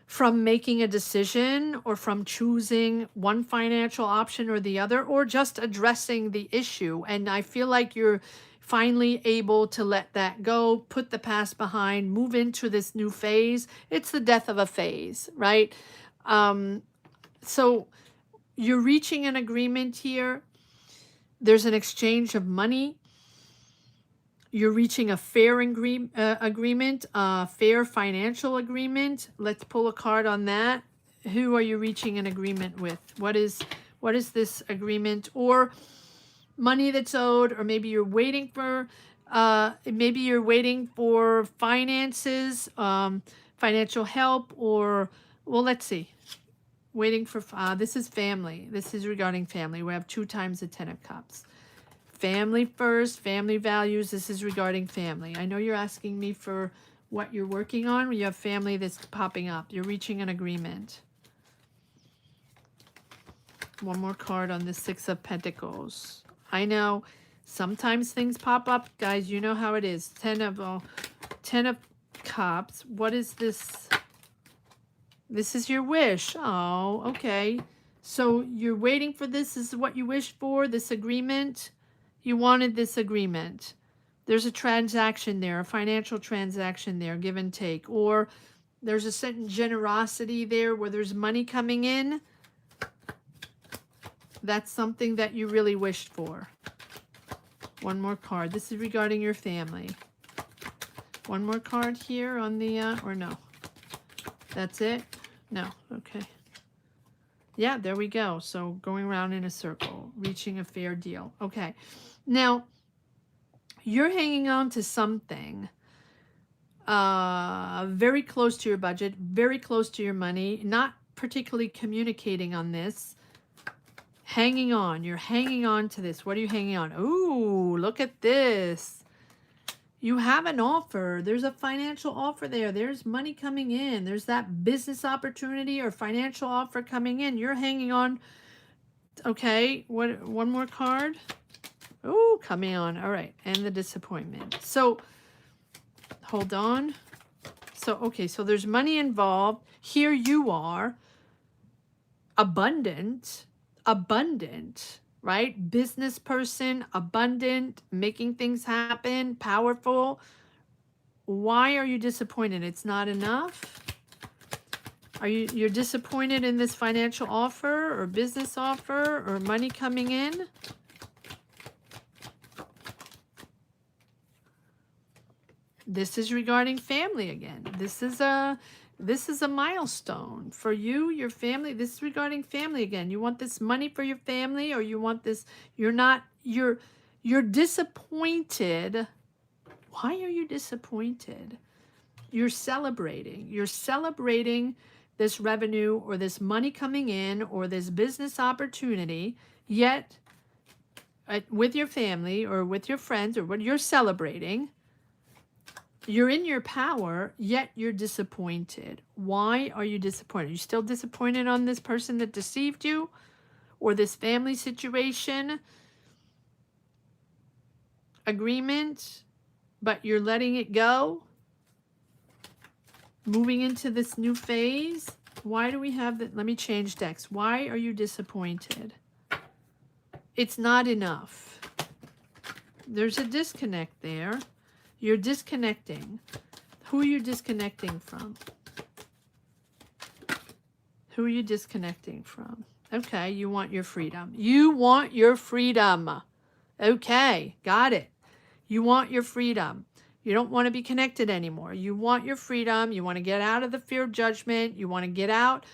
from making a decision or from choosing one financial option or the other, or just addressing the issue. And I feel like you're finally able to let that go, put the past behind, move into this new phase. It's the death of a phase, right? So you're reaching an agreement here. There's an exchange of money. You're reaching a fair agreement, fair financial agreement. Let's pull a card on that. Who are you reaching an agreement with? What is this agreement? Or money that's owed, or maybe you're waiting for finances, financial help, or, well, let's see. Waiting for, this is family. This is regarding family. We have 2 times the Ten of Cups. Family first, family values. This is regarding family. I know you're asking me for what you're working on. When you have family that's popping up, you're reaching an agreement. One more card on the Six of Pentacles. I know sometimes things pop up, guys. You know how it is. Ten of Cups. What is this? This is your wish. Oh, okay. So you're waiting for this. This is what you wished for, this agreement. You wanted this agreement. There's a transaction there, a financial transaction there, give and take. Or there's a certain generosity there where there's money coming in. That's something that you really wished for. One more card. This is regarding your family. One more card here on the, or no. That's it? No, okay. Yeah, there we go. So going around in a circle, reaching a fair deal. Okay. Now, you're hanging on to something very close to your budget, very close to your money, not particularly communicating on this. Hanging on. You're hanging on to this. What are you hanging on? Ooh, look at this. You have an offer. There's a financial offer there. There's money coming in. There's that business opportunity or financial offer coming in. You're hanging on. Okay, one more card. Oh, coming on. All right, and the disappointment. So, hold on. So, okay, so there's money involved. Here you are. Abundant, right? Business person, abundant, making things happen, powerful. Why are you disappointed? It's not enough? You're disappointed in this financial offer or business offer or money coming in? This is regarding family again. This is a milestone for you, your family. This is regarding family again. You want this money for your family, or you want this, you're disappointed. Why are you disappointed? You're celebrating this revenue or this money coming in or this business opportunity, yet with your family or with your friends or what you're celebrating. You're in your power, yet you're disappointed. Why are you disappointed? Are you still disappointed on this person that deceived you? Or this family situation? Agreement, but you're letting it go? Moving into this new phase? Why do we have that? Let me change decks. Why are you disappointed? It's not enough. There's a disconnect there. You're disconnecting. Who are you disconnecting from? Who are you disconnecting from? Okay, you want your freedom. You want your freedom. Okay, got it. You want your freedom. You don't want to be connected anymore. You want your freedom. You want to get out of the fear of judgment. You want to get out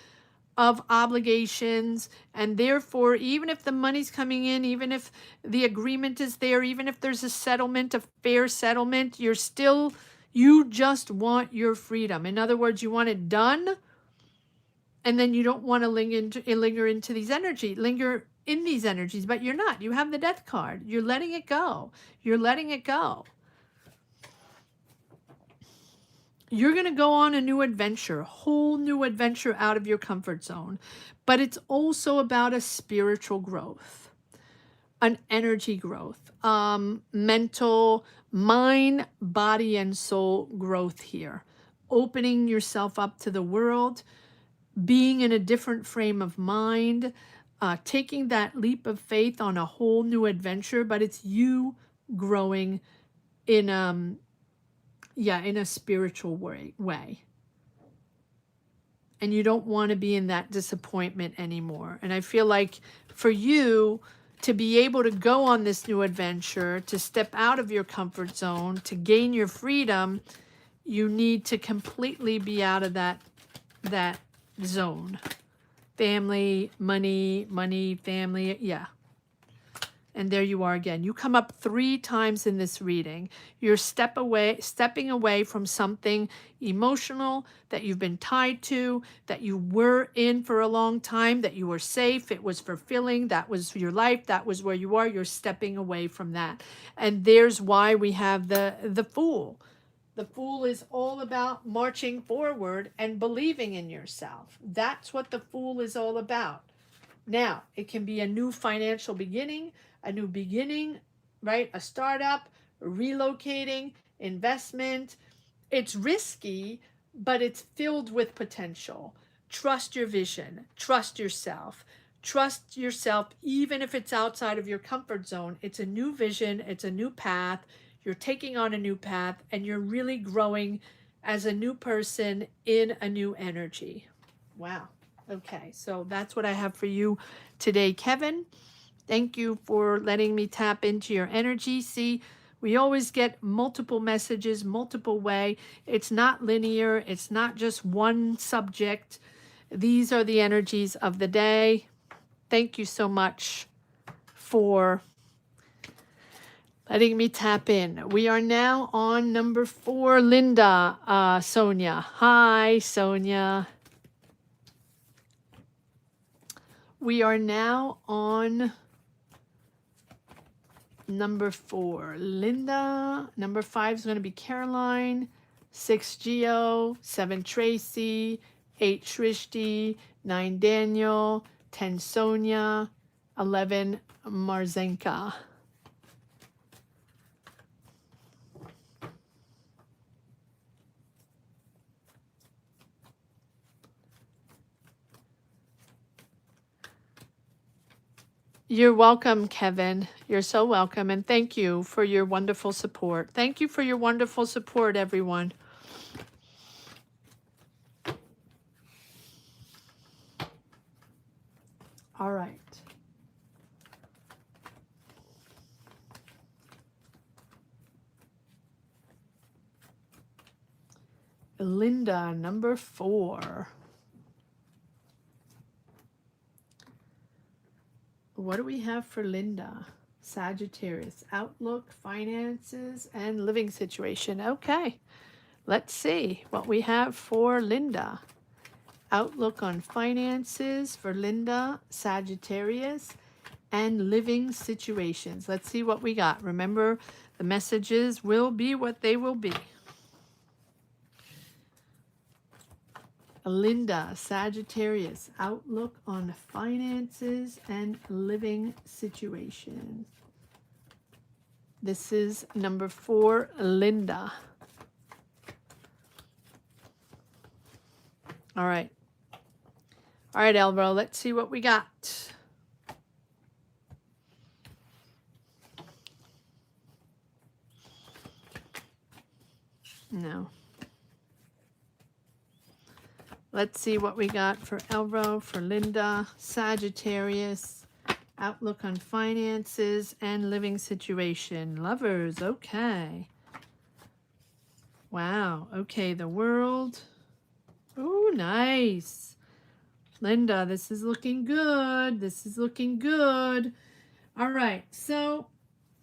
of obligations. And therefore, even if the money's coming in, even if the agreement is there, even if there's a settlement, a fair settlement, you just want your freedom. In other words, you want it done. And then you don't want to linger into linger in these energies, but you're not. You have the death card. You're letting it go. You're letting it go. You're going to go on a new adventure, whole new adventure out of your comfort zone. But it's also about a spiritual growth, an energy growth, mental, mind, body, and soul growth here. Opening yourself up to the world, being in a different frame of mind, taking that leap of faith on a whole new adventure, but it's you growing in a spiritual way. And you don't want to be in that disappointment anymore. And I feel like for you to be able to go on this new adventure, to step out of your comfort zone, to gain your freedom, you need to completely be out of that zone. Family, money, family, yeah. And there you are again. You come up 3 times in this reading. You're stepping away from something emotional that you've been tied to, that you were in for a long time, that you were safe, it was fulfilling, that was your life, that was where you are. You're stepping away from that. And there's why we have the Fool. The Fool is all about marching forward and believing in yourself. That's what the Fool is all about. Now, it can be a new financial beginning, right? A startup, relocating, investment. It's risky, but it's filled with potential. Trust your vision. Trust yourself. Trust yourself, even if it's outside of your comfort zone. It's a new vision. It's a new path. You're taking on a new path, and you're really growing as a new person in a new energy. Wow. Okay, so that's what I have for you today, Kevin. Thank you for letting me tap into your energy. See, we always get multiple messages, multiple way. It's not linear. It's not just one subject. These are the energies of the day. Thank you so much for letting me tap in. We are now on number 4, Linda, Sonia. Hi, Sonia. We are now on number 4, Linda. Number 5 is going to be Caroline. 6, Geo. 7, Tracy. 8, Shrishti. 9, Daniel. 10, Sonia. 11, Marzenka. You're welcome, Kevin. You're so welcome. And thank you for your wonderful support. Thank you for your wonderful support, everyone. All right. Linda, number 4. What do we have for Linda? Sagittarius, outlook, finances, and living situation. Okay, let's see what we have for Linda. Outlook on finances for Linda, Sagittarius, and living situations. Let's see what we got. Remember, the messages will be what they will be. Linda, Sagittarius, outlook on finances and living situations. This is number 4, Linda. All right. All right, Elro, let's see what we got. No. Let's see what we got for Elro, for Linda, Sagittarius, outlook on finances and living situation. Lovers, okay. Wow, okay, the world. Oh, nice. Linda, this is looking good. This is looking good. All right, so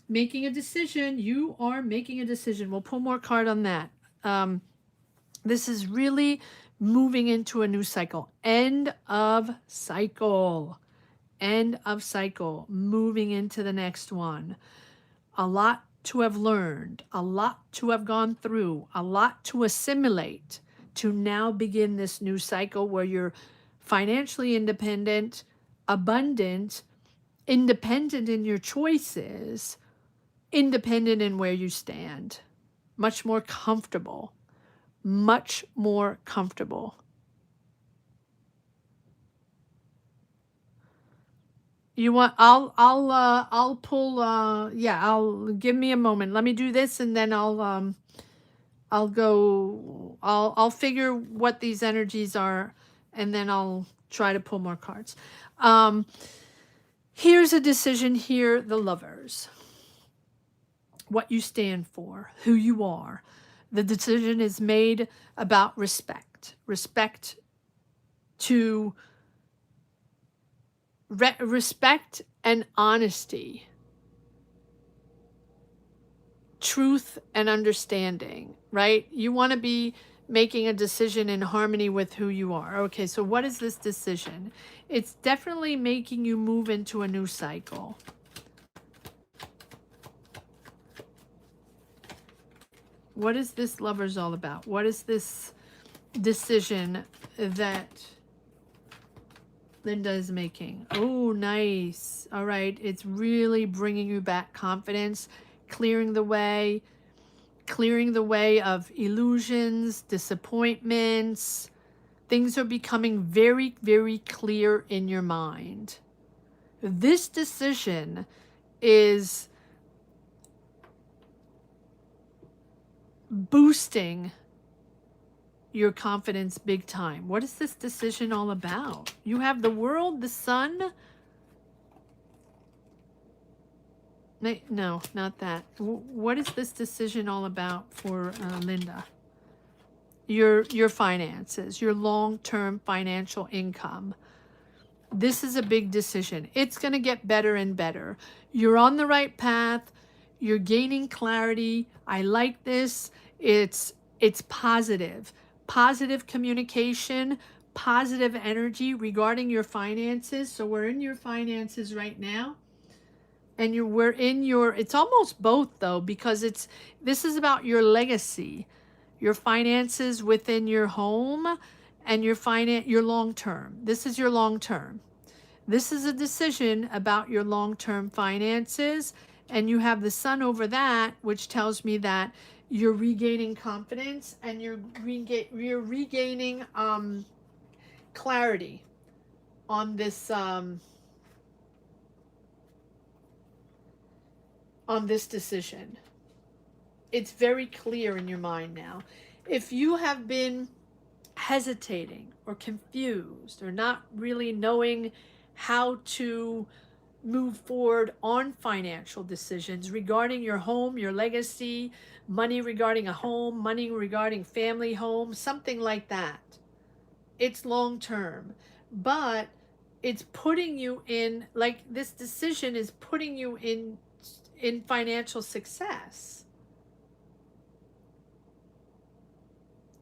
making a decision. You are making a decision. We'll pull more card on that. This is really moving into a new cycle. End of cycle. End of cycle. Moving into the next one. A lot to have learned, a lot to have gone through, a lot to assimilate to now begin this new cycle where you're financially independent, abundant, independent in your choices, independent in where you stand, much more comfortable, much more comfortable. You want, I'll pull, yeah, give me a moment. Let me do this and then I'll go, I'll figure what these energies are and then I'll try to pull more cards. Here's a decision here, the Lovers. What you stand for, who you are. The decision is made about respect. Respect to respect and honesty. Truth and understanding, right? You want to be making a decision in harmony with who you are. Okay, so what is this decision? It's definitely making you move into a new cycle. What is this Lovers all about? What is this decision that Linda is making? Oh, nice. All right, it's really bringing you back confidence, clearing the way of illusions, disappointments. Things are becoming very, very clear in your mind. This decision is boosting your confidence big time. What is this decision all about? You have the World, the Sun. No, not that. What is this decision all about for Linda? Your finances, your long-term financial income. This is a big decision. It's going to get better and better. You're on the right path. You're gaining clarity. I like this. It's positive. Positive communication, positive energy regarding your finances. So we're in your finances right now. And we're in your, it's almost both though, because this is about your legacy, your finances within your home and your long term. This is your long term. This is a decision about your long term finances. And you have the Sun over that, which tells me that you're regaining confidence and you're regaining clarity on this decision. It's very clear in your mind now. If you have been hesitating or confused or not really knowing how to move forward on financial decisions regarding your home, your legacy, money regarding a home, money regarding family home, something like that. It's long term, but it's putting you in, like, this decision is putting you in financial success.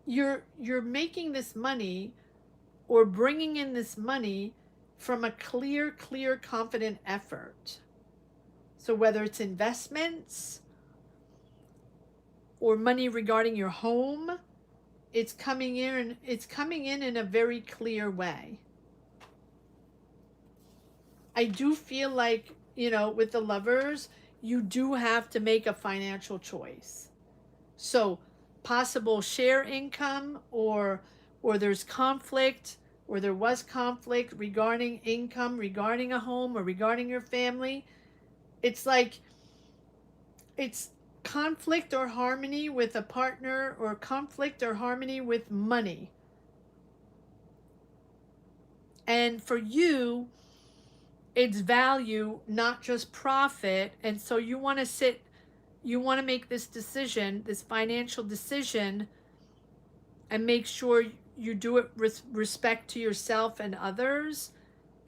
You're making this money or bringing in this money from a clear, confident effort. So whether it's investments or money regarding your home, it's coming in in a very clear way. I do feel like, with the Lovers, you do have to make a financial choice. So possible share income or there's conflict, or there was conflict regarding income, regarding a home, or regarding your family. It's like it's conflict or harmony with a partner, or conflict or harmony with money. And for you, it's value, not just profit. And so you want to you want to make this decision, this financial decision, and make sure you do it with respect to yourself and others,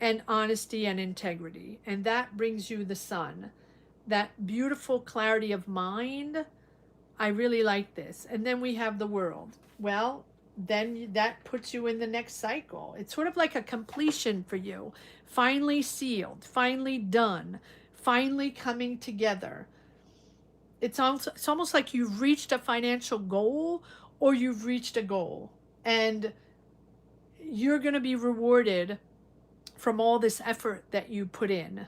and honesty and integrity. And that brings you the sun, that beautiful clarity of mind. I really like this. And then we have the world. Well, then that puts you in the next cycle. It's sort of like a completion for you. Finally sealed, finally done, finally coming together. It's almost like you've reached a financial goal, or you've reached a goal. And you're going to be rewarded from all this effort that you put in.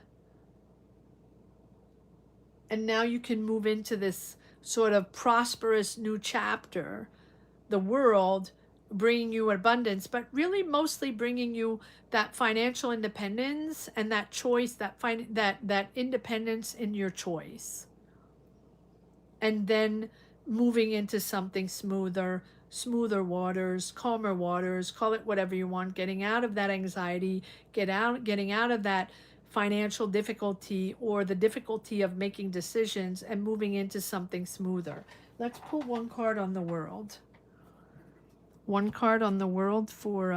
And now you can move into this sort of prosperous new chapter, the world bringing you abundance, but really mostly bringing you that financial independence and that choice, that independence in your choice. And then moving into something smoother waters, calmer waters, call it whatever you want, getting out of that anxiety, getting out of that financial difficulty or the difficulty of making decisions, and moving into something smoother. Let's pull one card on the world. One card on the world for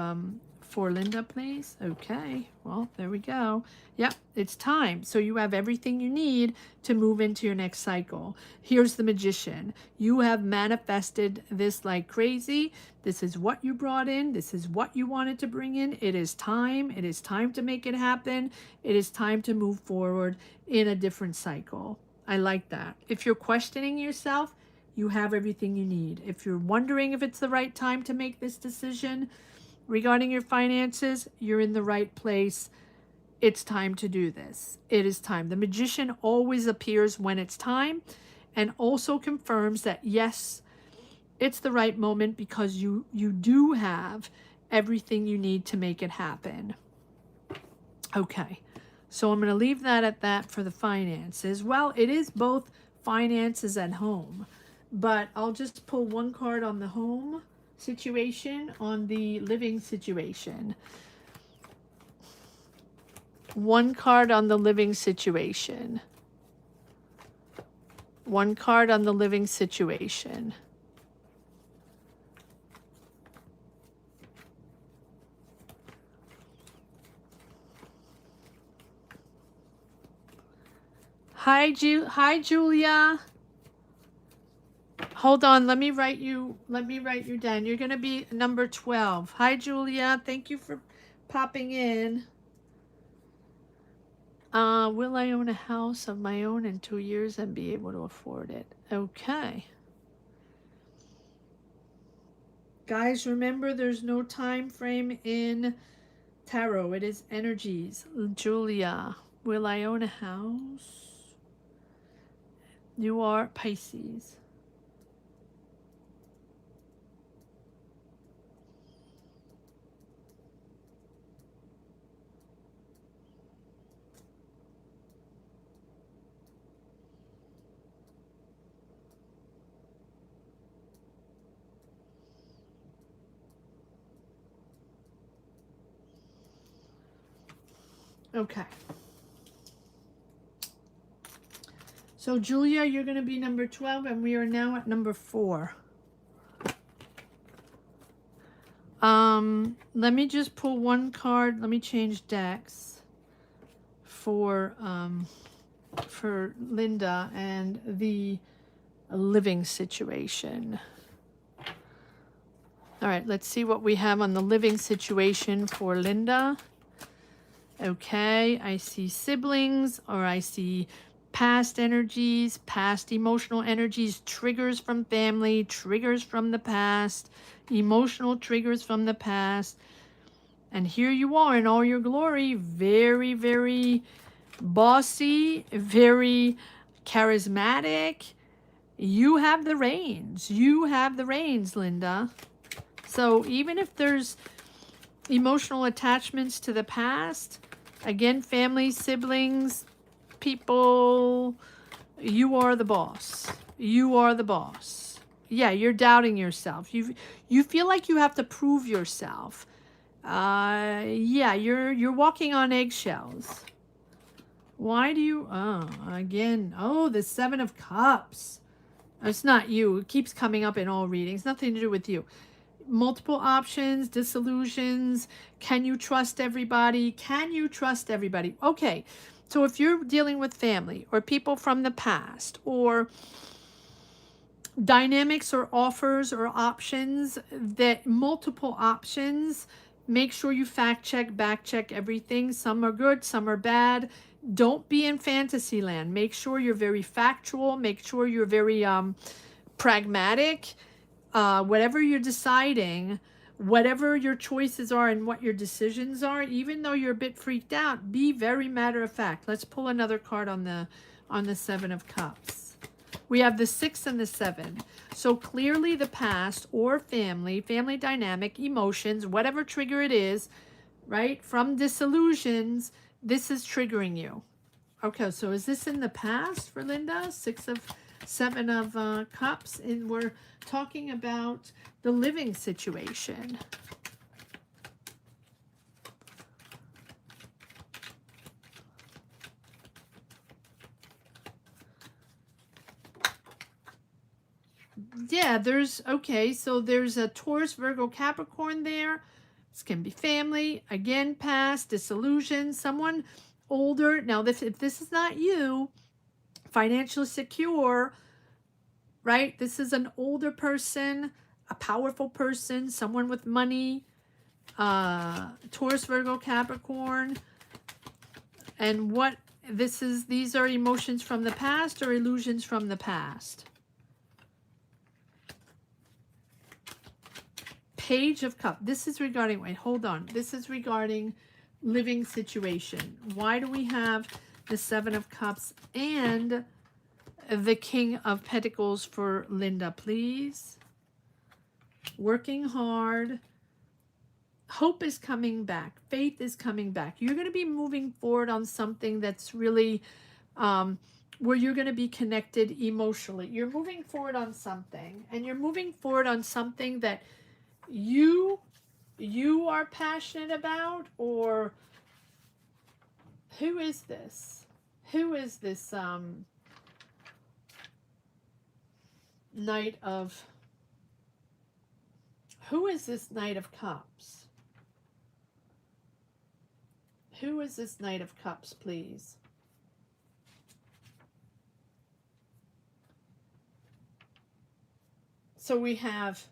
Linda, please. Okay, well, there we go. Yep, it's time. So you have everything you need to move into your next cycle. Here's the Magician. You have manifested this like crazy. This is what you brought in. This is what you wanted to bring in. It is time. It is time to make it happen. It is time to move forward in a different cycle. I like that. If you're questioning yourself, you have everything you need. If you're wondering if it's the right time to make this decision regarding your finances, you're in the right place. It's time to do this. It is time. The Magician always appears when it's time, and also confirms that yes, it's the right moment, because you do have everything you need to make it happen. Okay, so I'm going to leave that at that for the finances. Well, it is both finances and home, but I'll just pull one card on the home situation, on the living situation. One card on the living situation. One card on the living situation. Hi, Julia. Hold on, let me write you down. You're going to be number 12. Hi, Julia. Thank you for popping in. Will I own a house of my own in 2 years and be able to afford it? Okay. Guys, remember there's no time frame in tarot. It is energies. Julia, will I own a house? You are Pisces. Okay. So Julia, you're going to be number 12, and we are now at number 4. Let me just pull one card. Let me change decks for Linda and the living situation. All right, let's see what we have on the living situation for Linda. Okay, I see siblings, or I see past energies, past emotional energies, triggers from family, triggers from the past, emotional triggers from the past. And here you are in all your glory, very, very bossy, very charismatic. You have the reins. You have the reins, Linda. So even if there's emotional attachments to the past, again, family, siblings, people, you are the boss. You are the boss. Yeah, you're doubting yourself. You feel like you have to prove yourself. Yeah, you're walking on eggshells. Why do you, again, oh, the Seven of Cups. It's not you. It keeps coming up in all readings. Nothing to do with you. Multiple options, disillusions. Can you trust everybody? Can you trust everybody? Okay. So if you're dealing with family or people from the past or dynamics or offers or options, that multiple options, make sure you fact check, back check everything. Some are good, some are bad. Don't be in fantasy land. Make sure you're very factual. Make sure you're very pragmatic. Whatever you're deciding, whatever your choices are and what your decisions are, even though you're a bit freaked out, be very matter of fact. Let's pull another card on the Seven of Cups. We have the 6 and the 7. So clearly the past or family dynamic, emotions, whatever trigger it is, right? From disillusions, this is triggering you. Okay, so is this in the past for Linda? 7 of Cups, and we're talking about the living situation. Yeah, okay, so there's a Taurus, Virgo, Capricorn there. This can be family, again, past, disillusion, someone older. Now, if this is not you, financially secure, right? This is an older person, a powerful person, someone with money, Taurus, Virgo, Capricorn. And what these are emotions from the past or illusions from the past. Page of Cups. This is regarding, wait, hold on. This is regarding living situation. Why do we have the 7 of Cups and the King of Pentacles for Linda, please? Working hard. Hope is coming back. Faith is coming back. You're going to be moving forward on something that's really where you're going to be connected emotionally. You're moving forward on something, and you're moving forward on something that you are passionate about. Or who is this? Who is this Knight of Knight of Cups? Who is this Knight of Cups, please? So we have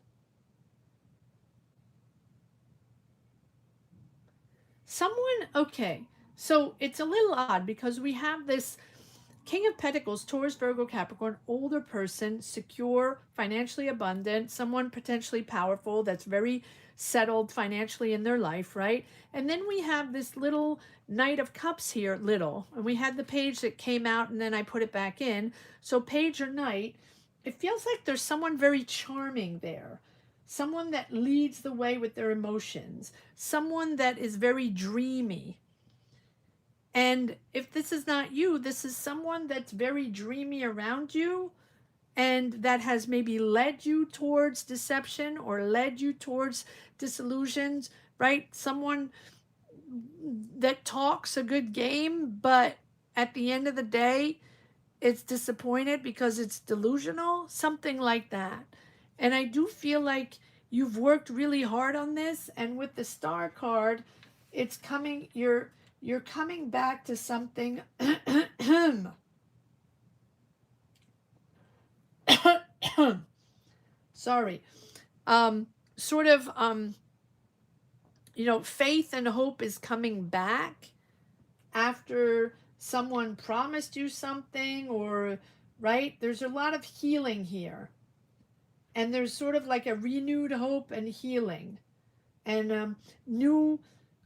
someone, okay, so it's a little odd because we have this King of Pentacles, Taurus, Virgo, Capricorn, older person, secure, financially abundant, someone potentially powerful that's very settled financially in their life, right? And then we have this little Knight of Cups here, little, and we had the page that came out and then I put it back in. So page or knight, it feels like there's someone very charming there. Someone that leads the way with their emotions. Someone that is very dreamy. And if this is not you, this is someone that's very dreamy around you and that has maybe led you towards deception or led you towards disillusions, right? Someone that talks a good game, but at the end of the day, it's disappointed because it's delusional, something like that. And I do feel like you've worked really hard on this, and with the Star card, it's coming, you're coming back to something sorry, sort of faith and hope is coming back after someone promised you something, or right, there's a lot of healing here, and there's sort of like a renewed hope and healing and new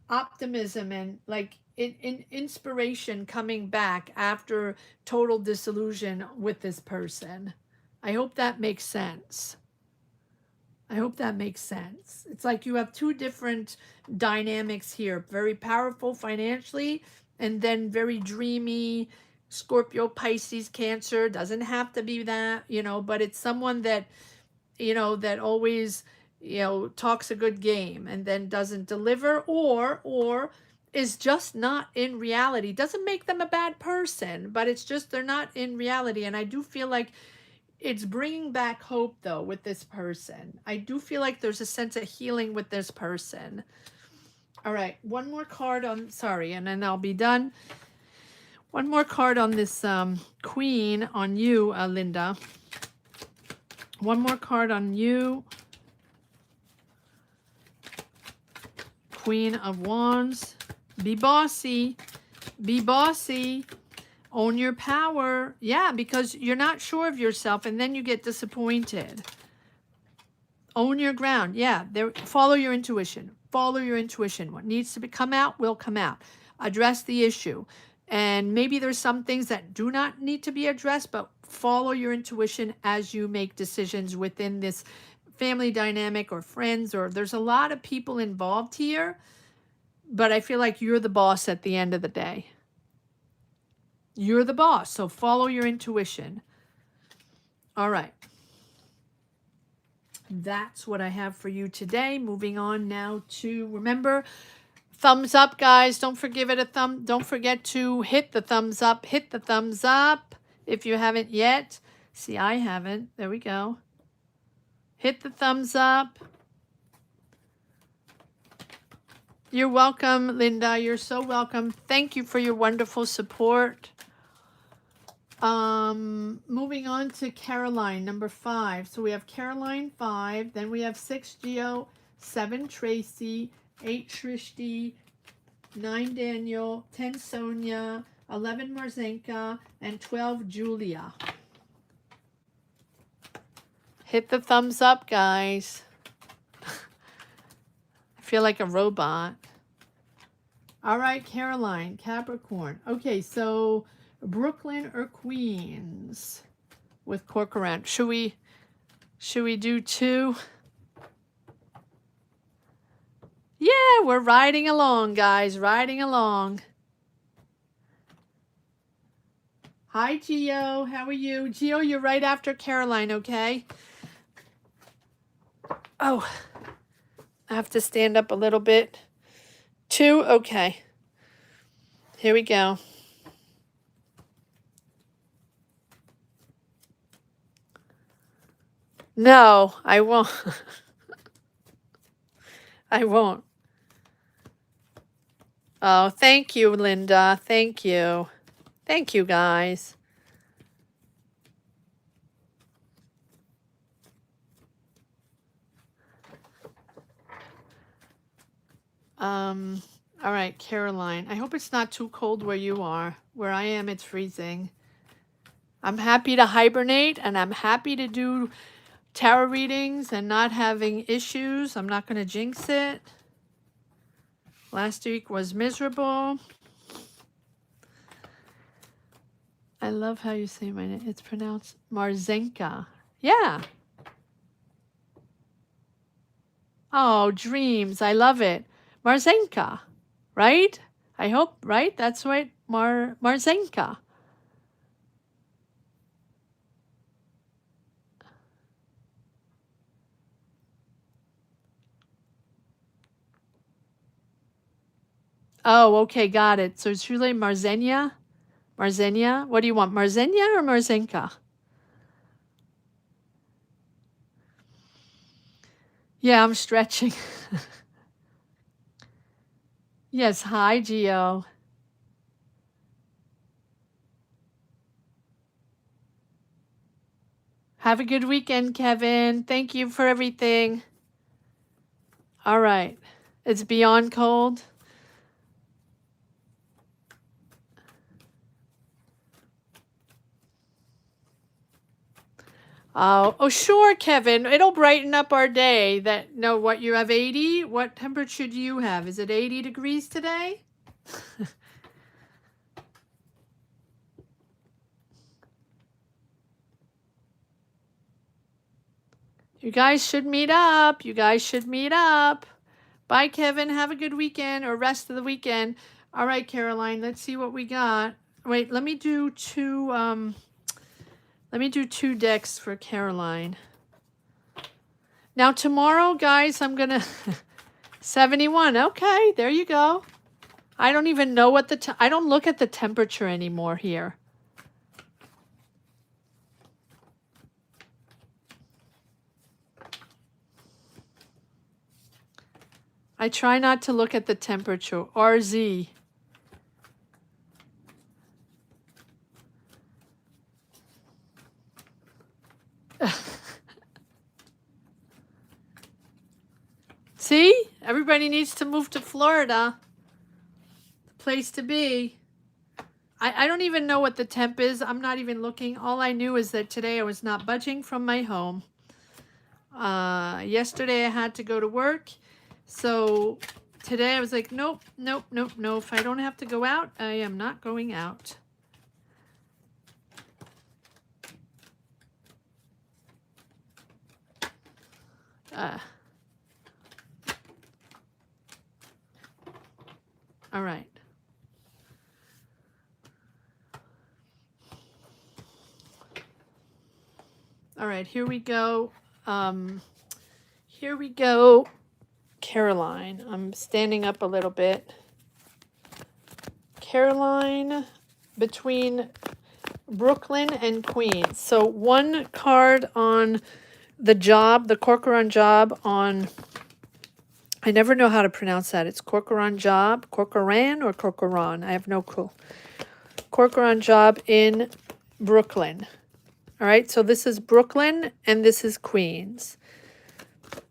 optimism and like inspiration coming back after total disillusion with this person. I hope that makes sense. I hope that makes sense. It's like you have two different dynamics here, very powerful financially and then very dreamy. Scorpio, Pisces, Cancer, doesn't have to be that, but it's someone that that always talks a good game and then doesn't deliver, or is just not in reality. Doesn't make them a bad person, but it's just they're not in reality. And I do feel like it's bringing back hope, though, with this person. I do feel like there's a sense of healing with this person. All right, one more card on, sorry, and then I'll be done. One more card on this Queen on you, Linda. One more card on you. Queen of Wands. Be bossy. Be bossy. Own your power. Yeah, because you're not sure of yourself and then you get disappointed. Own your ground. Yeah, follow your intuition. Follow your intuition. What needs to come out will come out. Address the issue. And maybe there's some things that do not need to be addressed, but follow your intuition as you make decisions within this family dynamic or friends, or there's a lot of people involved here, but I feel like you're the boss at the end of the day. You're the boss, so follow your intuition. All right. That's what I have for you today. Moving on now to, remember, thumbs up, guys. Don't forget to hit the thumbs up. Hit the thumbs up if you haven't yet. See, I haven't. There we go. Hit the thumbs up. You're welcome, Linda. You're so welcome. Thank you for your wonderful support. Moving on to Caroline, number 5. So we have Caroline 5, then we have 6 Geo, 7 Tracy, 8 Shrishti, 9 Daniel, 10 Sonia, 11 Marzenka, and 12 Julia. Hit the thumbs up, guys. I feel like a robot. All right, Caroline, Capricorn. Okay, so Brooklyn or Queens with Corcoran. Should we do 2? Yeah, we're riding along, guys, riding along. Hi, Gio. How are you? Gio, you're right after Caroline, okay? Oh, I have to stand up a little bit. 2, okay. Here we go. No, I won't. I won't. Oh, thank you, Linda. Thank you. Thank you, guys. All right, Caroline. I hope it's not too cold where you are. Where I am, it's freezing. I'm happy to hibernate, and I'm happy to do tarot readings and not having issues. I'm not going to jinx it. Last week was miserable. I love how you say my name. It's pronounced Marzenka. Yeah. Oh, dreams. I love it. Marzenka, right? I hope, right? That's right. Marzenka. Oh, okay, got it. So it's really Marzenia? Marzenia? What do you want, Marzenia or Marzenka? Yeah, I'm stretching. Yes, hi, Gio. Have a good weekend, Kevin. Thank you for everything. All right. It's beyond cold. Oh, sure, Kevin. It'll brighten up our day. What you have 80? What temperature do you have? Is it 80 degrees today? You guys should meet up. You guys should meet up. Bye, Kevin. Have a good weekend or rest of the weekend. All right, Caroline, let's see what we got. Wait, let me do 2 decks for Caroline. Now tomorrow, guys, I'm going to 71. Okay, there you go. I don't even know what I don't look at the temperature anymore here. I try not to look at the temperature. RZ. See? Everybody needs to move to Florida. The place to be. I don't even know what the temp is. I'm not even looking. All I knew is that today I was not budging from my home. Yesterday I had to go to work. So today I was like, nope, nope, nope, no. If I don't have to go out, I am not going out. All right. All right, here we go. Here we go. Caroline, I'm standing up a little bit. Caroline between Brooklyn and Queens. So one card on the job, the Corcoran job on, I never know how to pronounce that. It's Corcoran job, Corcoran or Corcoran? I have no clue. Corcoran job in Brooklyn. All right, so this is Brooklyn and this is Queens.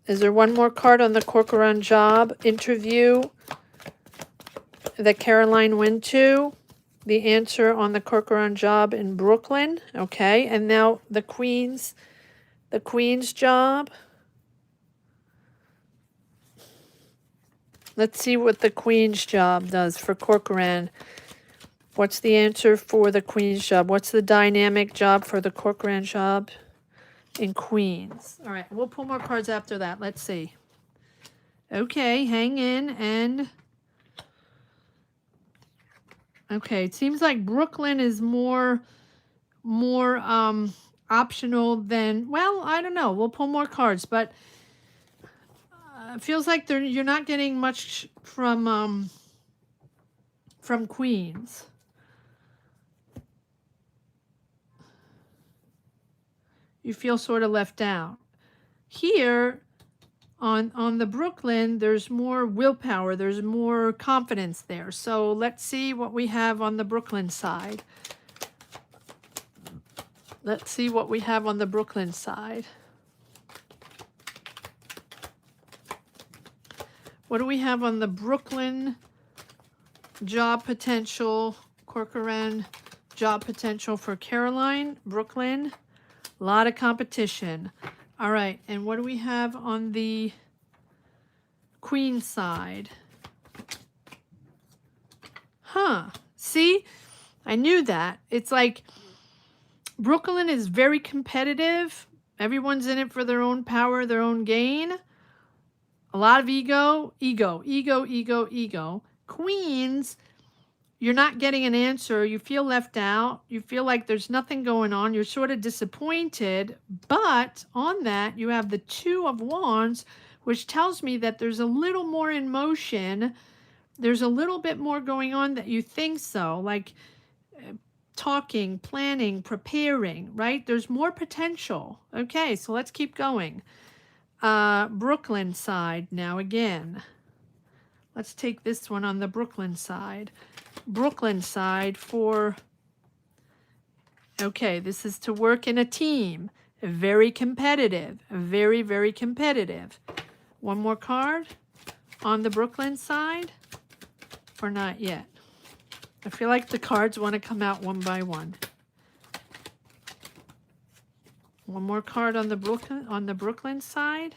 Is there one more card on the Corcoran job interview that Caroline went to? The answer on the Corcoran job in Brooklyn. Okay, and now the Queens job. Let's see what the Queen's job does for Corcoran. What's the answer for the Queen's job? What's the dynamic job for the Corcoran job in Queens? All right, we'll pull more cards after that. Let's see. Okay, hang in and... Okay, it seems like Brooklyn is more optional than... Well, I don't know. We'll pull more cards, but... it feels like you're not getting much from Queens. You feel sort of left out. Here on the Brooklyn, there's more willpower, there's more confidence there. So let's see what we have on the Brooklyn side. Let's see what we have on the Brooklyn side. What do we have on the Brooklyn job potential? Corcoran job potential for Caroline, Brooklyn. A lot of competition. All right, and what do we have on the Queen side? Huh, see? I knew that. It's like Brooklyn is very competitive. Everyone's in it for their own power, their own gain. A lot of ego. Queens, you're not getting an answer. You feel left out. You feel like there's nothing going on. You're sort of disappointed. But on that, you have the Two of Wands, which tells me that there's a little more in motion. There's a little bit more going on that you think so. Like talking, planning, preparing, right? There's more potential. Okay, so let's keep going. Brooklyn side now again. Let's take this one on the Brooklyn side. Brooklyn side for, okay, this is to work in a team. Very competitive. Very, very competitive. One more card on the Brooklyn side or not yet? I feel like the cards want to come out one by one. One more card on the Brooklyn side.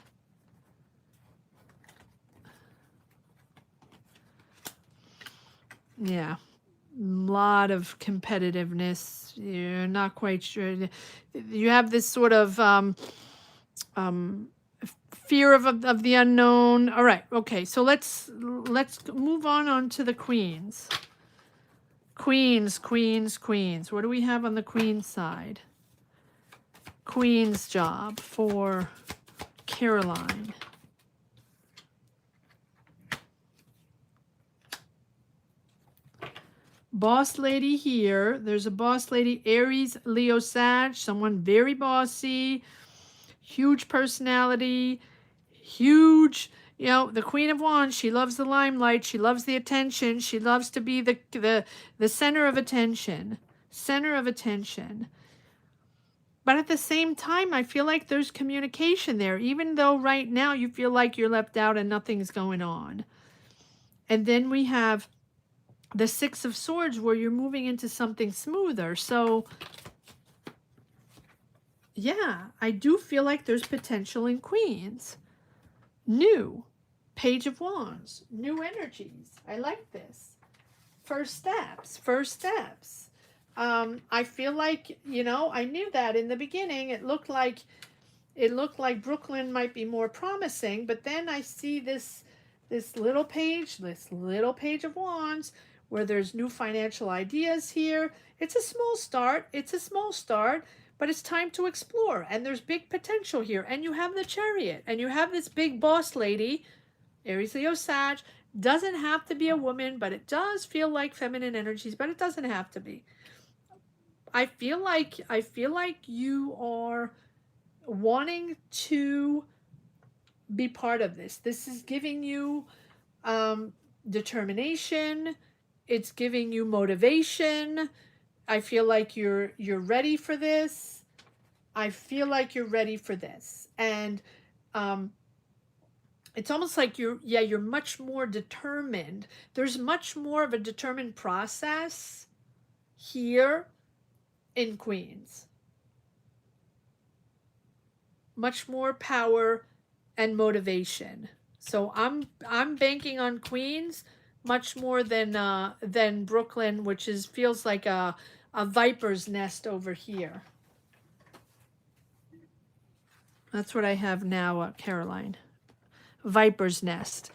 Yeah, a lot of competitiveness. You're not quite sure. You have this sort of fear of the unknown. All right, okay. So let's move on to the Queens. Queens. What do we have on the Queen side? Queen's job for Caroline. Boss lady here. There's a boss lady, Aries, Leo, Sag, someone very bossy, huge personality, huge, you know, the Queen of Wands. She loves the limelight. She loves the attention. She loves to be the center of attention. Center of attention. But at the same time, I feel like there's communication there, even though right now you feel like you're left out and nothing's going on. And then we have the Six of Swords, where you're moving into something smoother. So yeah, I do feel like there's potential in Queens. New. Page of Wands. New energies. I like this. First steps. First steps. I feel like, you know, I knew that in the beginning. It looked like Brooklyn might be more promising, but then I see this little page of Wands, where there's new financial ideas here. It's a small start. It's a small start, but it's time to explore. And there's big potential here. And you have the Chariot. And you have this big boss lady, Aries, Leo, Sag. Doesn't have to be a woman, but it does feel like feminine energies, but it doesn't have to be. I feel like you are wanting to be part of this. This is giving you determination. It's giving you motivation. I feel like you're ready for this. I feel like you're ready for this. And it's almost like you're much more determined. There's much more of a determined process here in Queens. Much more power and motivation. So I'm banking on Queens much more than Brooklyn, which feels like a viper's nest over here. That's what I have now, Caroline. Viper's nest.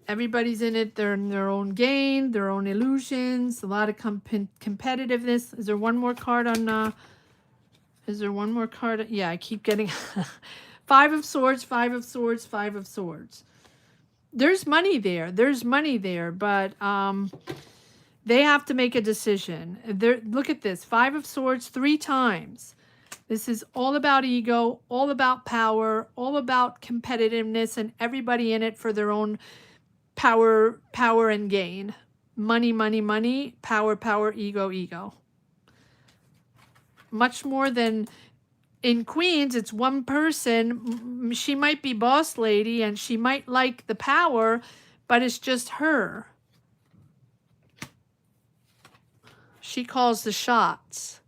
Everybody's in it. They're in their own game, their own illusions, a lot of competitiveness. Is there one more card on... Is there one more card? Yeah, I keep getting... Five of Swords, Five of Swords, Five of Swords. There's money there. There's money there, but they have to make a decision. Look at this. Five of Swords 3 times. This is all about ego, all about power, all about competitiveness, and everybody in it for their own power and gain. Money, money, money, power, power, ego, ego. Much more than... In Queens, it's one person. She might be boss lady and she might like the power, but it's just her. She calls the shots.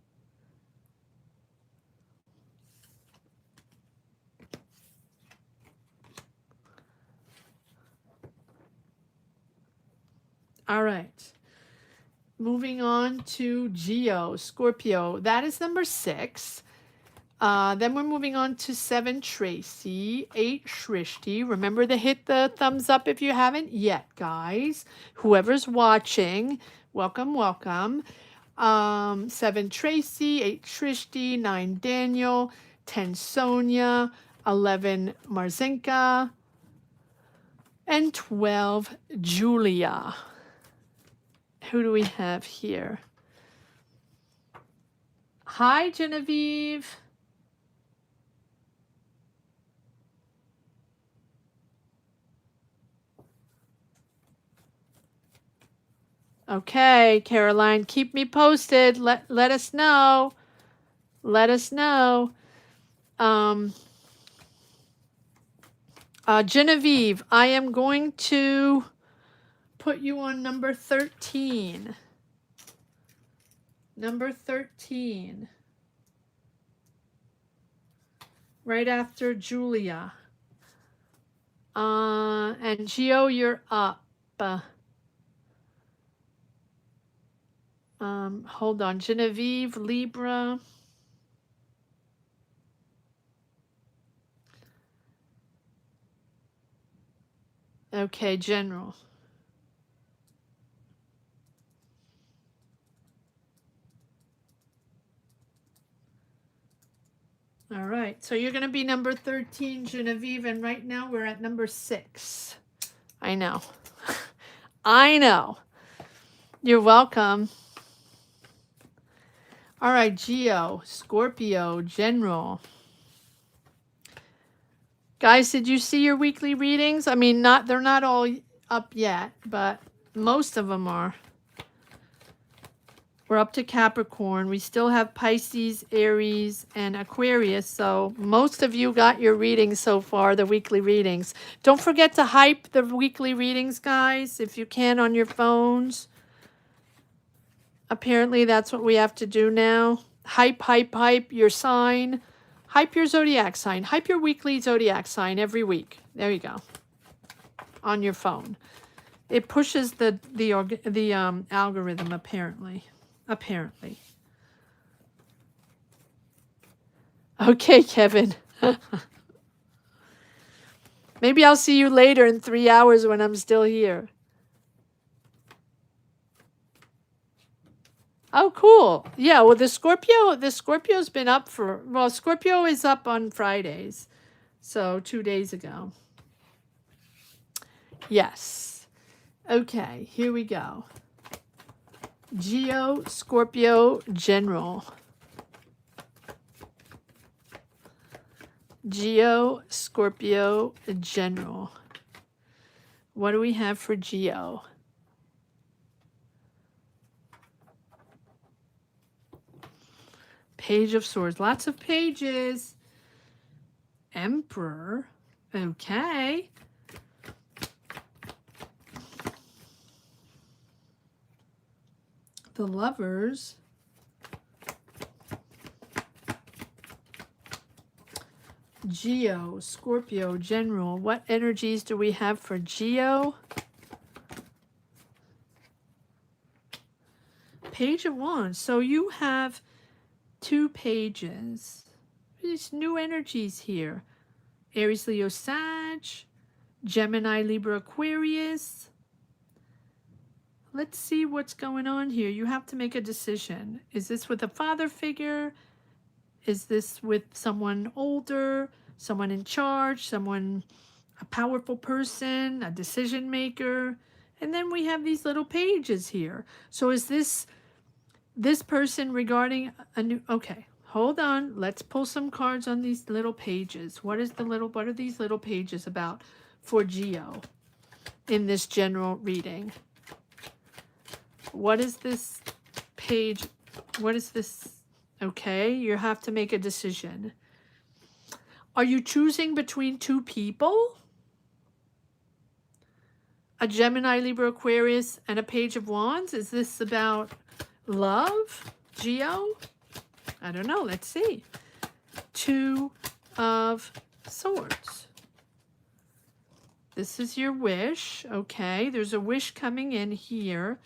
All right. Moving on to Geo, Scorpio. That is number 6. Then we're moving on to 7, Tracy, 8, Shrishti. Remember to hit the thumbs up if you haven't yet, guys. Whoever's watching, welcome, welcome. 7, Tracy, 8, Shrishti, 9, Daniel, 10, Sonia, 11, Marzenka, and 12, Julia. Who do we have here? Hi, Genevieve. Okay, Caroline, keep me posted. Let us know. Let us know. Genevieve, I am going to put you on number 13. Number 13. Right after Julia. And Geo, you're up. Hold on. Genevieve, Libra. Okay, General. All right. So you're going to be number 13, Genevieve. And right now we're at number 6. I know. I know. You're welcome. All right, Geo, Scorpio, General. Guys, did you see your weekly readings? I mean, they're not all up yet, but most of them are. We're up to Capricorn. We still have Pisces, Aries, and Aquarius. So most of you got your readings so far, the weekly readings. Don't forget to hype the weekly readings, guys, if you can on your phones. Apparently that's what we have to do now. Hype, hype, hype your sign. Hype your zodiac sign. Hype your weekly zodiac sign every week. There you go. On your phone. It pushes the algorithm, apparently. Apparently. Okay, Kevin. Maybe I'll see you later in 3 hours when I'm still here. Oh, cool. Yeah, well, the Scorpio's been up for, well, Scorpio is up on Fridays. So 2 days ago. Yes. Okay, here we go. Geo, Scorpio, General. Geo, Scorpio, General. What do we have for Geo? Page of Swords. Lots of pages. Emperor. Okay. The Lovers. Geo, Scorpio, General. What energies do we have for Geo? Page of Wands. So you have 2 pages. There's new energies here. Aries, Leo, Sag. Gemini, Libra, Aquarius. Let's see what's going on here. You have to make a decision. Is this with a father figure? Is this with someone older, someone in charge, a powerful person, a decision maker? And then we have these little pages here. So is this person regarding a new, okay, hold on. Let's pull some cards on these little pages. What are these little pages about for Geo in this general reading? What is this page? What is this? Okay, you have to make a decision. Are you choosing between 2 people? A Gemini, Libra, Aquarius, and a Page of Wands? Is this about love, Geo? I don't know. Let's see. 2 of Swords. This is your wish. Okay, there's a wish coming in here.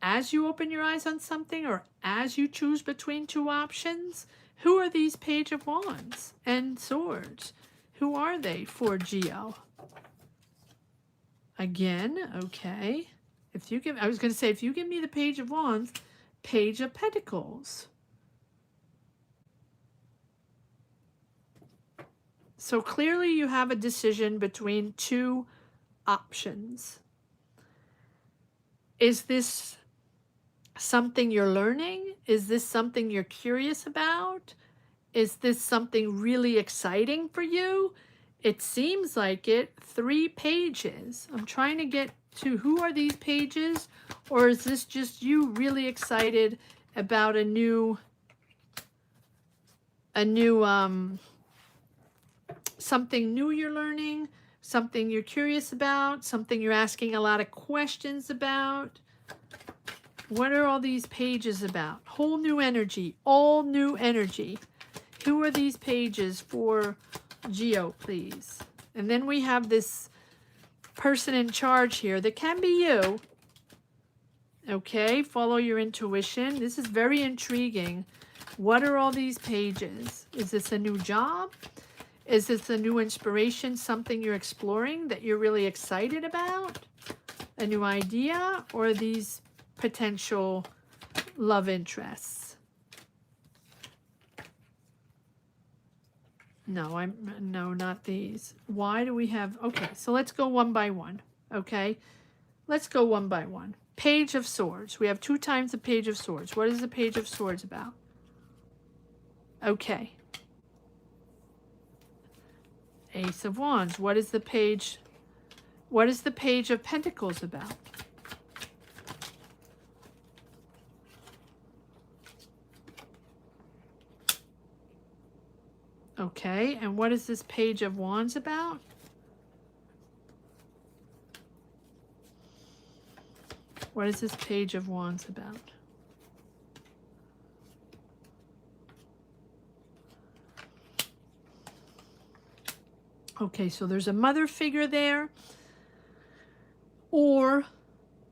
As you open your eyes on something, or as you choose between 2 options, who are these Page of Wands and Swords? Who are they for Geo? Again, okay. I was going to say, if you give me the Page of Wands, Page of Pentacles. So clearly you have a decision between 2 options. Is this something you're learning? Is this something you're curious about? Is this something really exciting for you? It seems like it. 3 pages. I'm trying to get to who are these pages, or is this just you really excited about a new something new you're learning, something you're curious about, something you're asking a lot of questions about? What are all these pages about? Whole new energy, all new energy. Who are these pages for Geo, please? And then we have this person in charge here that can be you. Okay, follow your intuition. This is very intriguing. What are all these pages? Is this a new job? Is this a new inspiration, something you're exploring that you're really excited about? A new idea? Or these potential love interests? No, no, not these. Why do we have, okay, so let's go one by one, okay? Let's go one by one. Page of Swords. We have 2 times the Page of Swords. What is the Page of Swords about? Okay. Ace of Wands. What is the Page of Pentacles about? Okay, and what is this Page of Wands about? What is this Page of Wands about? Okay, so there's a mother figure there, or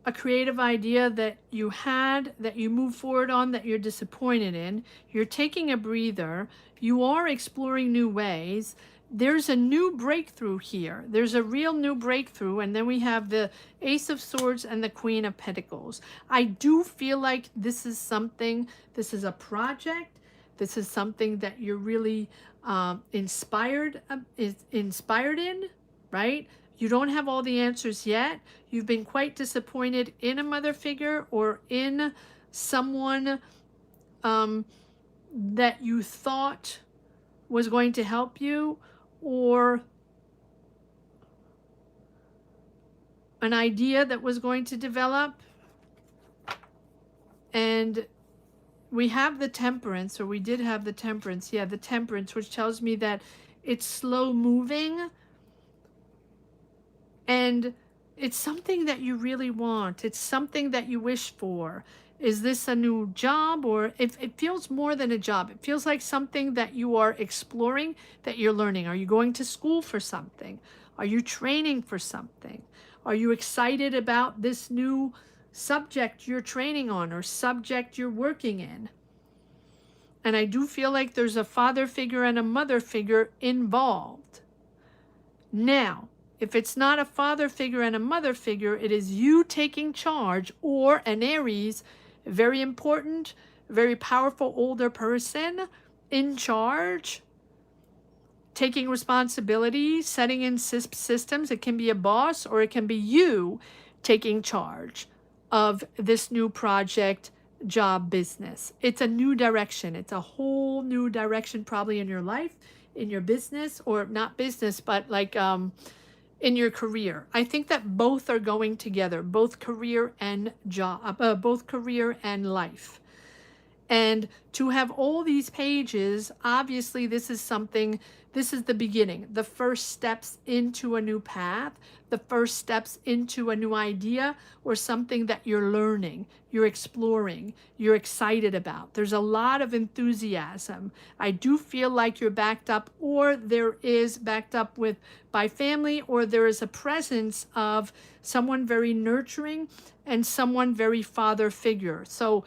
a creative idea that you had, that you move forward on, that you're disappointed in. You're taking a breather. You are exploring new ways. There's a new breakthrough here. There's a real new breakthrough. And then we have the Ace of Swords and the Queen of Pentacles. I do feel like this is something, this is a project. This is something that you're really inspired in, right? You don't have all the answers yet. You've been quite disappointed in a mother figure or in someone that you thought was going to help you, or an idea that was going to develop. And we have the Temperance, or we did have the Temperance. Yeah, the Temperance, which tells me that it's slow moving. And it's something that you really want. It's something that you wish for. Is this a new job? Or it feels more than a job. It feels like something that you are exploring, that you're learning. Are you going to school for something? Are you training for something? Are you excited about this new subject you're training on, or subject you're working in? And I do feel like there's a father figure and a mother figure involved. Now, if it's not a father figure and a mother figure, it is you taking charge, or an Aries, very important, very powerful older person in charge, taking responsibility, setting in systems. It can be a boss, or it can be you taking charge of this new project, job, business. It's a new direction. It's a whole new direction, probably in your life, in your business, or not business, but like in your career. I think that both are going together, both career and job, both career and life. And to have all these pages, obviously this is something, this is the beginning, the first steps into a new path, the first steps into a new idea, or something that you're learning, you're exploring, you're excited about. There's a lot of enthusiasm. I do feel like you're backed up, or there is backed up with by family, or there is a presence of someone very nurturing and someone very father figure. So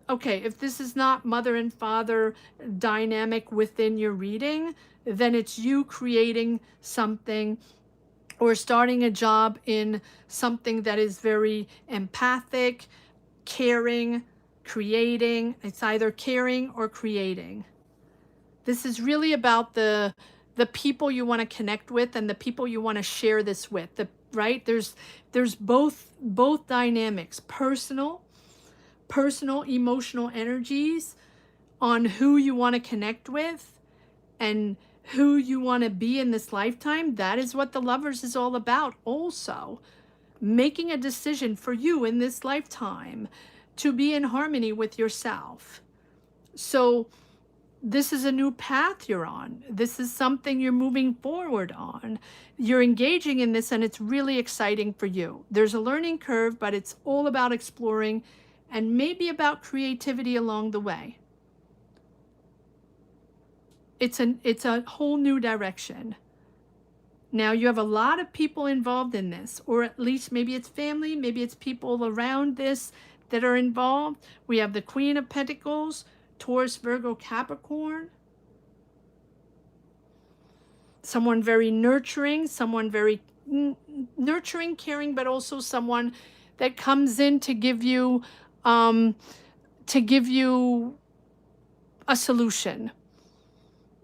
okay, if this is not mother and father dynamic within your reading, then it's you creating something, or starting a job in something that is very empathic, caring, creating. It's either caring or creating. This is really about the people you want to connect with and the people you want to share this with. Right? There's both dynamics, personal emotional energies on who you want to connect with and who you want to be in this lifetime. That is what the Lovers is all about. Also, making a decision for you in this lifetime to be in harmony with yourself. So this is a new path you're on. This is something you're moving forward on. You're engaging in this, and it's really exciting for you. There's a learning curve, but it's all about exploring, and maybe about creativity along the way. It's a whole new direction. Now you have a lot of people involved in this, or at least maybe it's family, maybe it's people around this that are involved. We have the Queen of Pentacles, Taurus, Virgo, Capricorn. Someone very nurturing, someone very nurturing, caring, but also someone that comes in to give you a solution.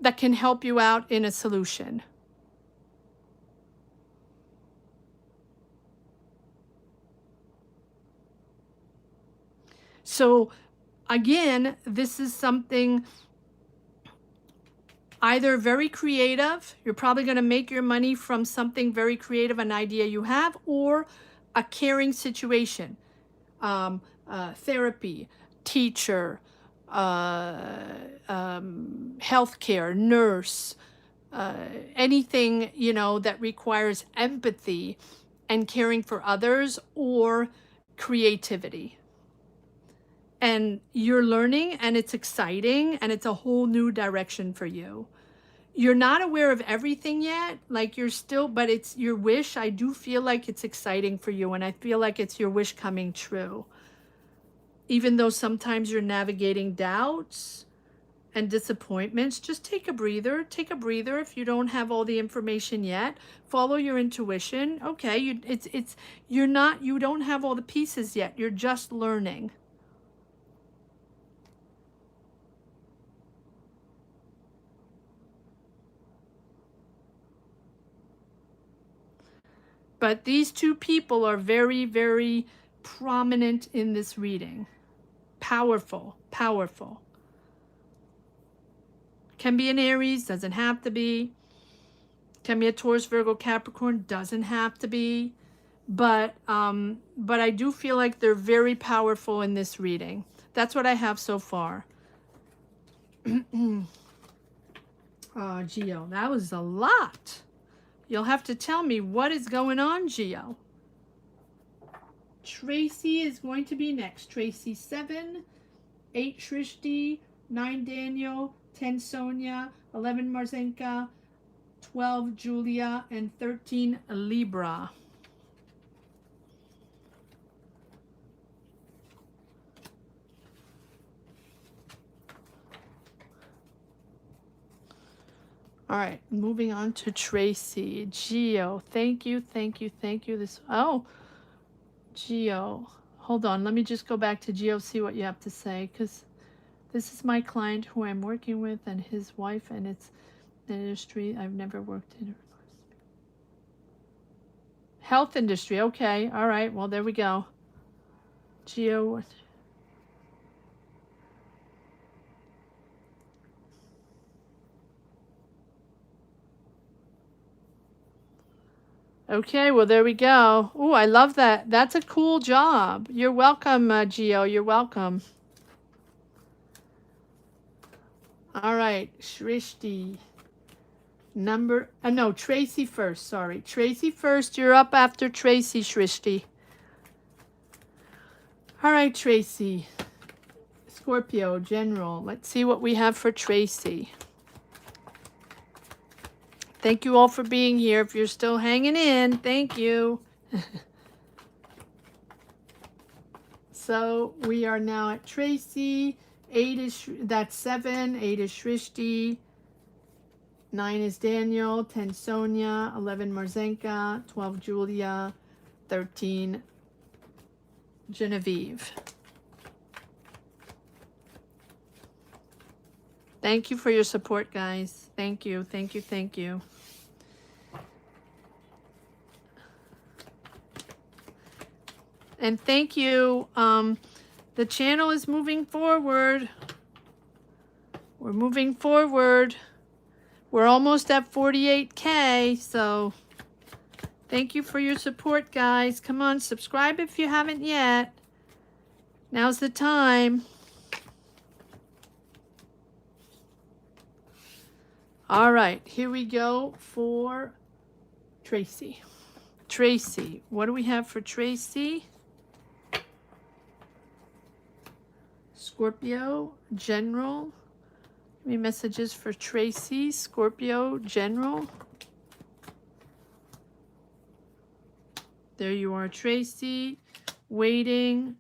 that can help you out in a solution. So again, this is something either very creative, you're probably going to make your money from something very creative, an idea you have, or a caring situation, therapy, teacher, healthcare, nurse, anything, you know, that requires empathy and caring for others, or creativity. And you're learning, and it's exciting, and it's a whole new direction for you. You're not aware of everything yet, like you're still, but it's your wish. I do feel like it's exciting for you, and I feel like it's your wish coming true. Even though sometimes you're navigating doubts and disappointments, just take a breather. Take a breather. If you don't have all the information yet, follow your intuition. Okay, you don't have all the pieces yet. You're just learning. But these two people are very, very prominent in this reading. Powerful, powerful. Can be an Aries, doesn't have to be. Can be a Taurus, Virgo, Capricorn, doesn't have to be. But I do feel like they're very powerful in this reading. That's what I have so far. Geo, that was a lot. You'll have to tell me what is going on, Geo. Tracy is going to be next. Tracy 7, 8 Shrishti, 9 Daniel, 10 Sonia, 11 Marzenka, 12 Julia, and 13 Libra. All right, moving on to Tracy. Geo, thank you, thank you, thank you. Geo, hold on. Let me just go back to Geo, see what you have to say, because this is my client who I'm working with and his wife, and it's an industry I've never worked in. Health industry, okay. All right, well, there we go. Geo. Okay, well, there we go. Oh, I love that. That's a cool job. You're welcome, Geo. You're welcome. All right, Shrishti. No, Tracy first. Sorry. Tracy first. You're up after Tracy, Shrishti. All right, Tracy. Scorpio, General. Let's see what we have for Tracy. Thank you all for being here. If you're still hanging in, thank you. So we are now at Tracy. 8 is, that's 7. 8 is Shrishti. 9 is Daniel. 10 Sonia. 11 Marzenka. 12 Julia. 13 Genevieve. Thank you for your support, guys. Thank you, thank you, thank you. And thank you. The channel is moving forward. We're moving forward. We're almost at 48K, so thank you for your support, guys. Come on, subscribe if you haven't yet. Now's the time. All right, here we go for Tracy. Tracy, what do we have for Tracy? Scorpio, General. Give me messages for Tracy, Scorpio, General. There you are, Tracy. Waiting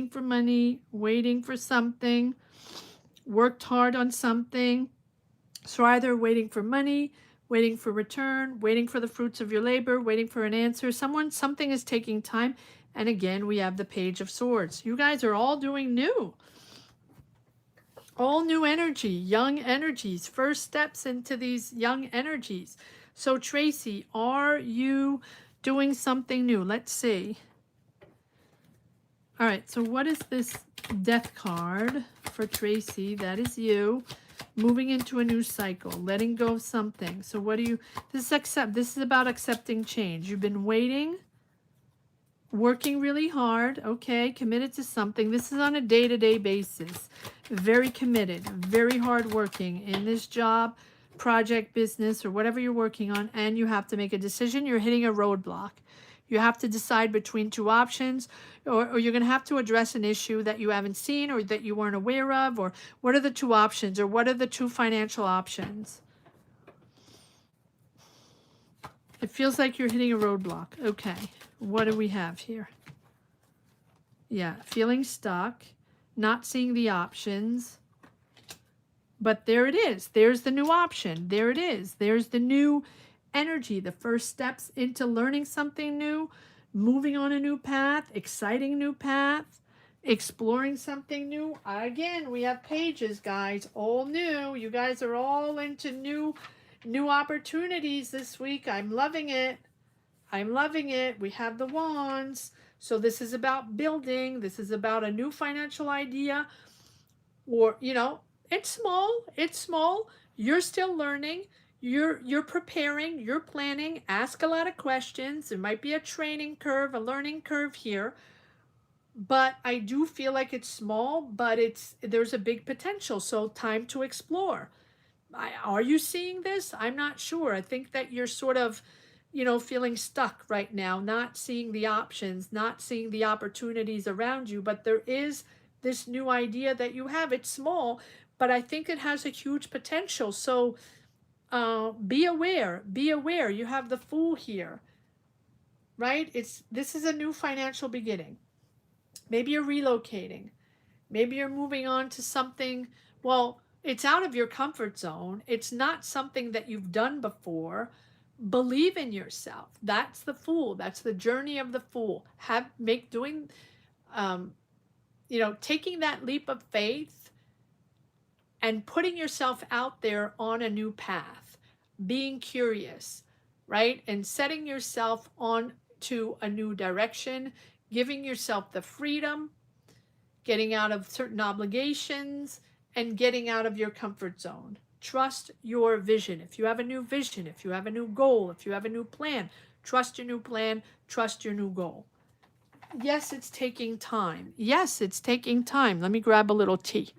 for money, waiting for something. Worked hard on something. So either waiting for money, waiting for return, waiting for the fruits of your labor, waiting for an answer. Something is taking time. And again, we have the Page of Swords. You guys are all doing new. All new energy, young energies, first steps into these young energies. So Tracy, are you doing something new? Let's see. All right, so what is this death card for Tracy? That is you moving into a new cycle, letting go of something. So what do you, this is about accepting change. You've been waiting, working really hard, okay, committed to something. This is on a day-to-day basis. Very committed, very hardworking in this job, project, business, or whatever you're working on, and you have to make a decision. You're hitting a roadblock. You have to decide between two options, or you're going to have to address an issue that you haven't seen or that you weren't aware of, or what are the two options, or what are the two financial options? It feels like you're hitting a roadblock. Okay, what do we have here? Yeah, feeling stuck, not seeing the options. But there it is. There's the new option. There it is. There's the new energy, the first steps into learning something new, moving on a new path, exciting new path, exploring something new. Again, we have pages, guys, all new. You guys are all into new opportunities this week. I'm loving it. I'm loving it. We have the wands. So this is about building. This is about a new financial idea, or, you know, it's small. It's small. You're still learning. You're preparing, you're planning, ask a lot of questions. There might be a training curve, a learning curve here. But I do feel like it's small, but there's a big potential. So time to explore. Are you seeing this? I'm not sure. I think that you're sort of, you know, feeling stuck right now, not seeing the options, not seeing the opportunities around you. But there is this new idea that you have. It's small, but I think it has a huge potential. So be aware. Be aware. You have the Fool here, right? This is a new financial beginning. Maybe you're relocating. Maybe you're moving on to something. Well, it's out of your comfort zone. It's not something that you've done before. Believe in yourself. That's the Fool. That's the journey of the Fool. Taking that leap of faith and putting yourself out there on a new path, being curious, right? And setting yourself on to a new direction, giving yourself the freedom, getting out of certain obligations, and getting out of your comfort zone. Trust your vision. If you have a new vision, if you have a new goal, if you have a new plan, trust your new plan, trust your new goal. Yes, it's taking time. Yes, it's taking time. Let me grab a little tea.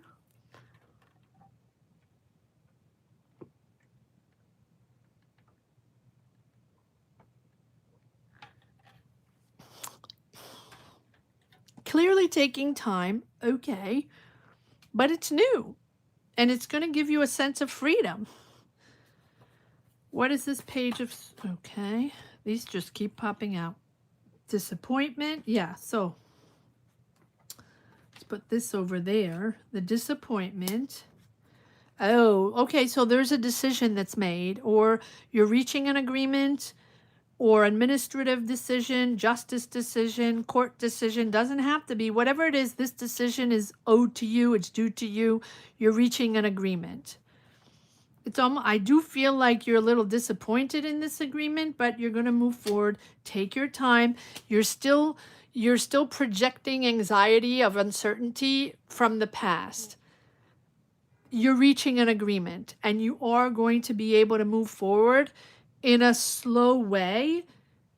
Clearly taking time, okay, but it's new, and it's going to give you a sense of freedom. What is this page of, okay, these just keep popping out. Disappointment, yeah, so let's put this over there, the disappointment. Oh, okay, so there's a decision that's made, or you're reaching an agreement, or administrative decision, justice decision, court decision, doesn't have to be. Whatever it is, this decision is owed to you, it's due to you, you're reaching an agreement. I do feel like you're a little disappointed in this agreement, but you're going to move forward. Take your time. You're still projecting anxiety of uncertainty from the past. You're reaching an agreement, and you are going to be able to move forward in a slow way,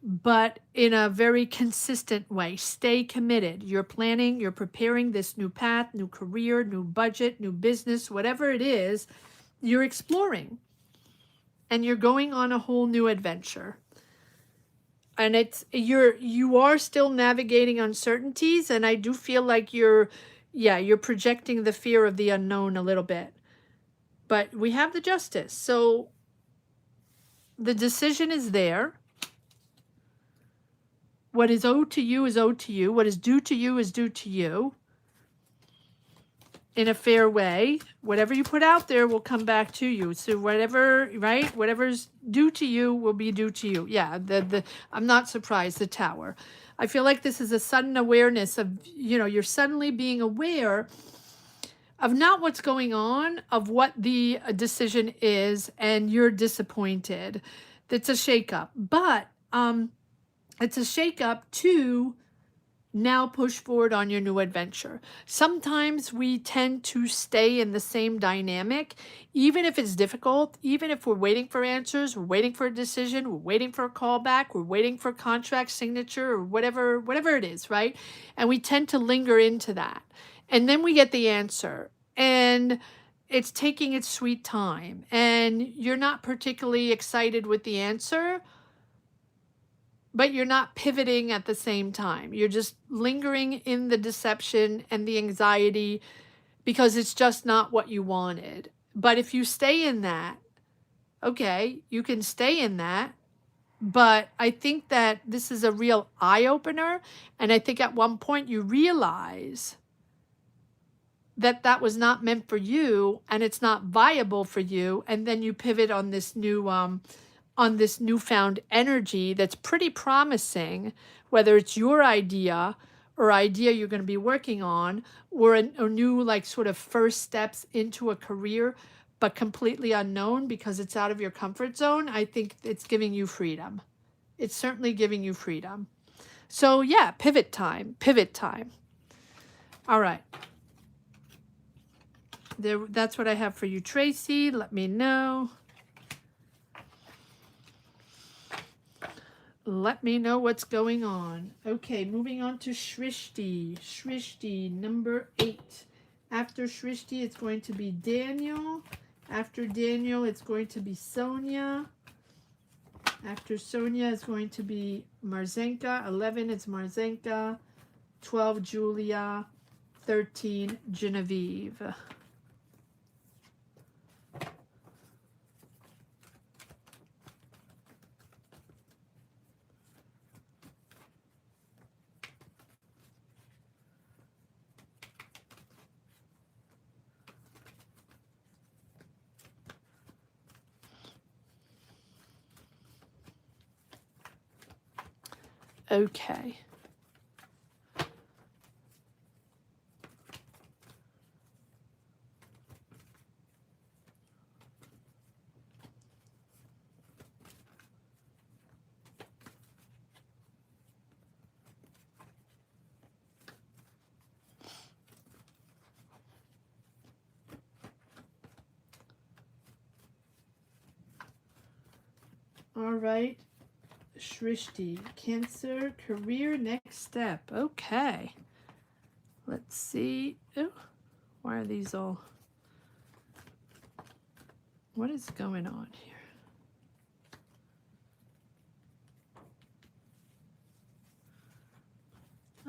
but in a very consistent way. Stay committed. You're planning, you're preparing this new path, new career, new budget, new business, whatever it is, you're exploring. And you're going on a whole new adventure. And you are still navigating uncertainties, and I do feel like you're projecting the fear of the unknown a little bit. But we have the Justice. So the decision is there. What is owed to you is owed to you. What is due to you is due to you. In a fair way. Whatever you put out there will come back to you. So whatever's due to you will be due to you. Yeah, I'm not surprised, the Tower. I feel like this is a sudden awareness of, you're suddenly being aware of not what's going on, of what the decision is, and you're disappointed. That's a shakeup. But it's a shakeup to now push forward on your new adventure. Sometimes we tend to stay in the same dynamic, even if it's difficult, even if we're waiting for answers, we're waiting for a decision, we're waiting for a callback, we're waiting for contract signature or whatever it is, right? And we tend to linger into that. And then we get the answer. And it's taking its sweet time. And you're not particularly excited with the answer, but you're not pivoting at the same time. You're just lingering in the deception and the anxiety because it's just not what you wanted. But if you stay in that, okay, you can stay in that. But I think that this is a real eye opener. And I think at one point you realize that that was not meant for you and it's not viable for you. And then you pivot on this newfound energy that's pretty promising, whether it's your idea or idea you're going to be working on, or a new like sort of first steps into a career, but completely unknown because it's out of your comfort zone. I think it's giving you freedom. It's certainly giving you freedom. So yeah, pivot time, pivot time. All right. That's what I have for you, Tracy. Let me know. Let me know what's going on. Okay, moving on to Shrishti. Shrishti, number 8. After Shrishti, it's going to be Daniel. After Daniel, it's going to be Sonia. After Sonia, it's going to be Marzenka. 11 is Marzenka. 12, Julia. 13, Genevieve. Okay. All right. Shrishti, Cancer, career, next step. Okay. Let's see. Oh, why are these all... What is going on here?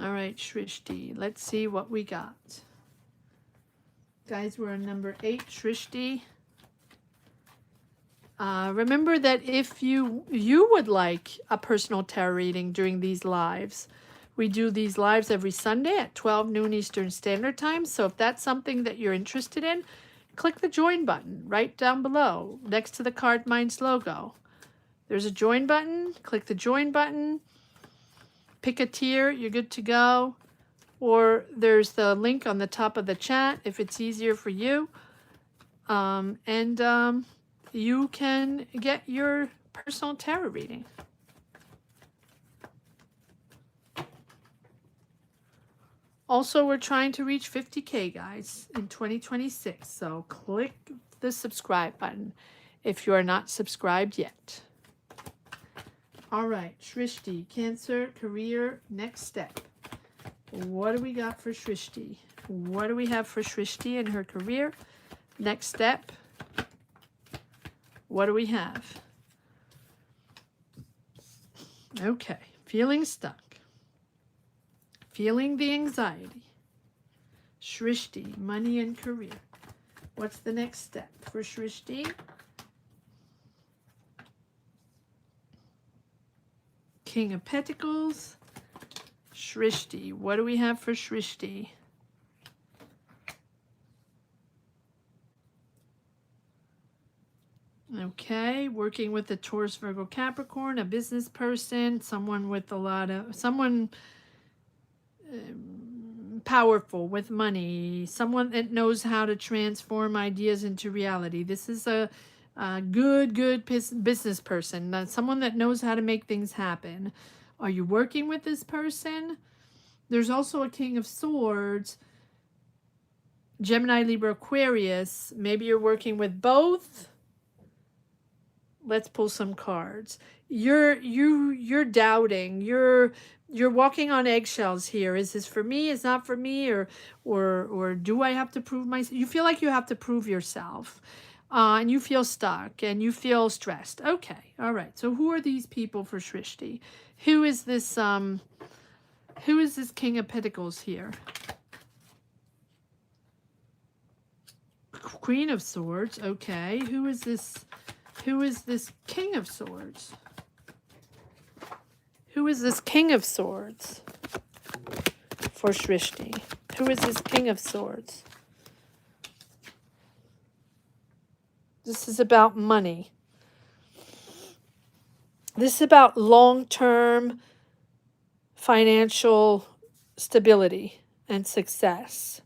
All right, Shrishti. Let's see what we got. Guys, we're on number 8, Shrishti. Remember that if you would like a personal tarot reading during these lives, we do these lives every Sunday at 12 noon Eastern Standard Time. So if that's something that you're interested in, click the join button right down below next to the Card Minds logo. There's a join button. Click the join button. Pick a tier. You're good to go. Or there's the link on the top of the chat if it's easier for you. You can get your personal tarot reading. Also, we're trying to reach 50K, guys, in 2026. So click the subscribe button if you are not subscribed yet. All right, Shrishti, Cancer, career, next step. What do we got for Shrishti? What do we have for Shrishti in her career? Next step. What do we have? Okay, feeling stuck. Feeling the anxiety. Shrishti, money and career. What's the next step for Shrishti? King of Pentacles. Shrishti, what do we have for Shrishti? Okay, working with the Taurus, Virgo, Capricorn, a business person, someone with a lot of, powerful with money, someone that knows how to transform ideas into reality. This is a good business person, someone that knows how to make things happen. Are you working with this person? There's also a King of Swords, Gemini, Libra, Aquarius. Maybe you're working with both. Let's pull some cards. You're doubting. You're walking on eggshells here. Is this for me? Is not for me? Or do I have to prove myself? You feel like you have to prove yourself. And you feel stuck and you feel stressed. Okay. All right. So who are these people for Shrishti? Who is this King of Pentacles here? Queen of Swords. Okay. Who is this King of Swords? Who is this King of Swords for Shrishti? Who is this King of Swords? This is about money. This is about long-term financial stability and success.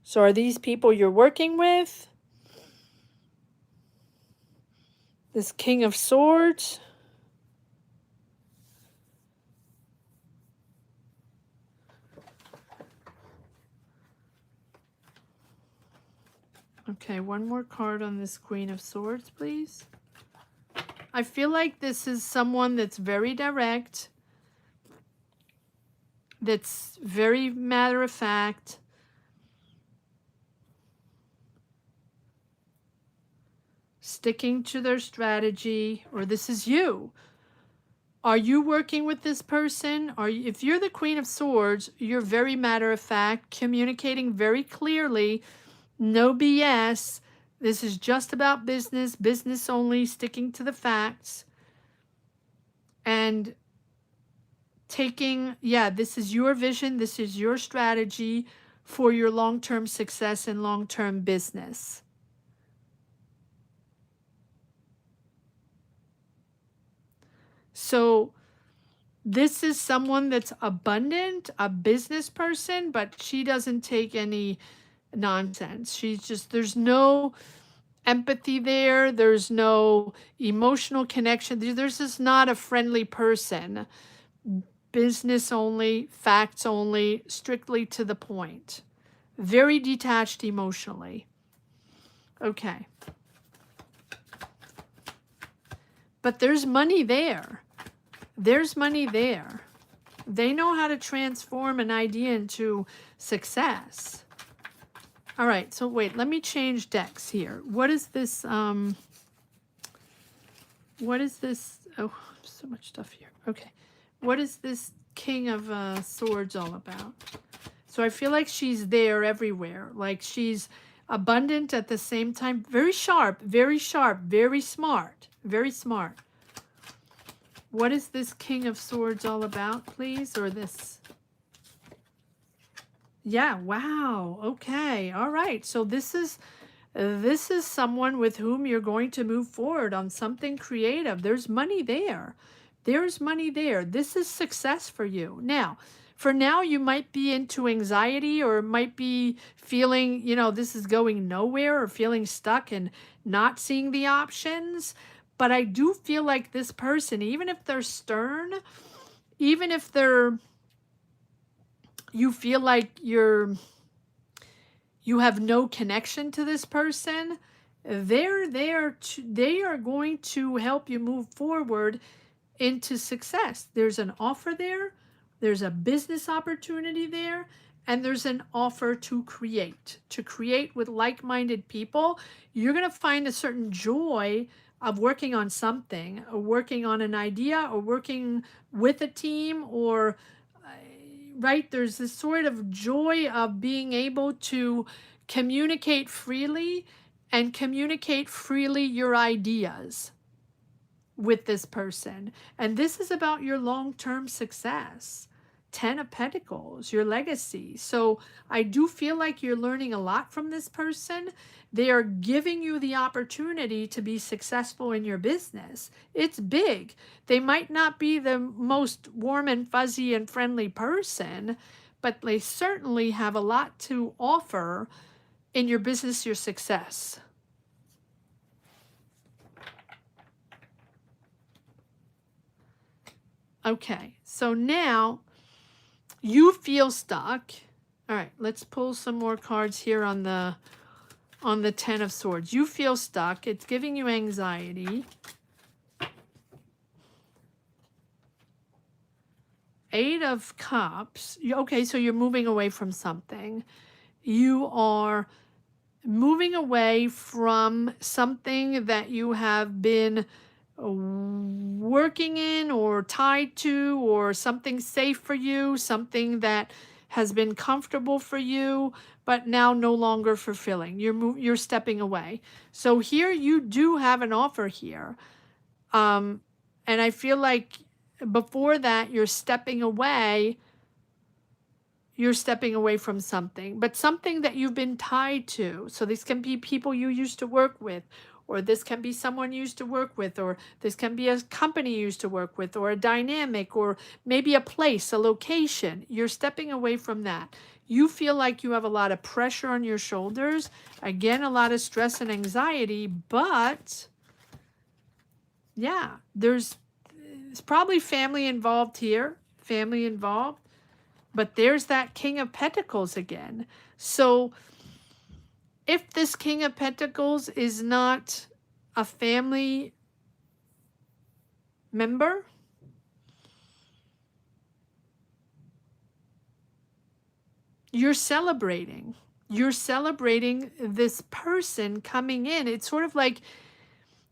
So are these people you're working with? This King of Swords? Okay, one more card on this Queen of Swords, please. I feel like this is someone that's very direct, that's very matter-of-fact, sticking to their strategy, or this is you. Are you working with this person? If you're the Queen of Swords, you're very matter-of-fact, communicating very clearly, no BS. This is just about business, business only, sticking to the facts. And taking, this is your vision, this is your strategy for your long-term success and long-term business. So this is someone that's abundant, a business person, but she doesn't take any nonsense. She's just, there's no empathy there. There's no emotional connection. There's just not a friendly person. Business only, facts only, strictly to the point. Very detached emotionally. Okay. But there's money there. There's money there. They know how to transform an idea into success. All right, so wait, let me change decks here. What is this? What is this? Oh, so much stuff here. Okay. What is this King of Swords all about? So I feel like she's there everywhere. Like she's abundant at the same time. Very sharp, very smart, very smart. What is this King of Swords all about, please? Or this... Yeah, wow. Okay. All right. So this is someone with whom you're going to move forward on something creative. There's money there. There's money there. This is success for you. Now, for now, you might be into anxiety or might be feeling, this is going nowhere or feeling stuck and not seeing the options. But I do feel like this person, even if they're stern, even if you feel like you have no connection to this person, they are going to help you move forward into success. There's an offer there, there's a business opportunity there, and there's an offer to create with like-minded people. You're going to find a certain joy of working on something, or working on an idea, or working with a team, or right, there's this sort of joy of being able to communicate freely and communicate freely your ideas with this person. And this is about your long-term success. 10 of Pentacles, your legacy. So I do feel like you're learning a lot from this person. They are giving you the opportunity to be successful in your business. It's big. They might not be the most warm and fuzzy and friendly person, but they certainly have a lot to offer in your business, your success. Okay, so now you feel stuck. All right, let's pull some more cards here on the Ten of Swords. You feel stuck. It's giving you anxiety. Eight of Cups. Okay, so you're moving away from something. You are moving away from something that you have been working in or tied to, or something safe for you, something that has been comfortable for you, but now no longer fulfilling. You're stepping away. So here you do have an offer here. And I feel like before that you're stepping away from something, but something that you've been tied to. So this can be people you used to work with, or this can be someone you used to work with, or this can be a company you used to work with, or a dynamic, or maybe a place, a location. You're stepping away from that. You feel like you have a lot of pressure on your shoulders. Again, a lot of stress and anxiety, but yeah, there's probably family involved here, but there's that King of Pentacles again. So if this King of Pentacles is not a family member, you're celebrating. You're celebrating this person coming in. It's sort of like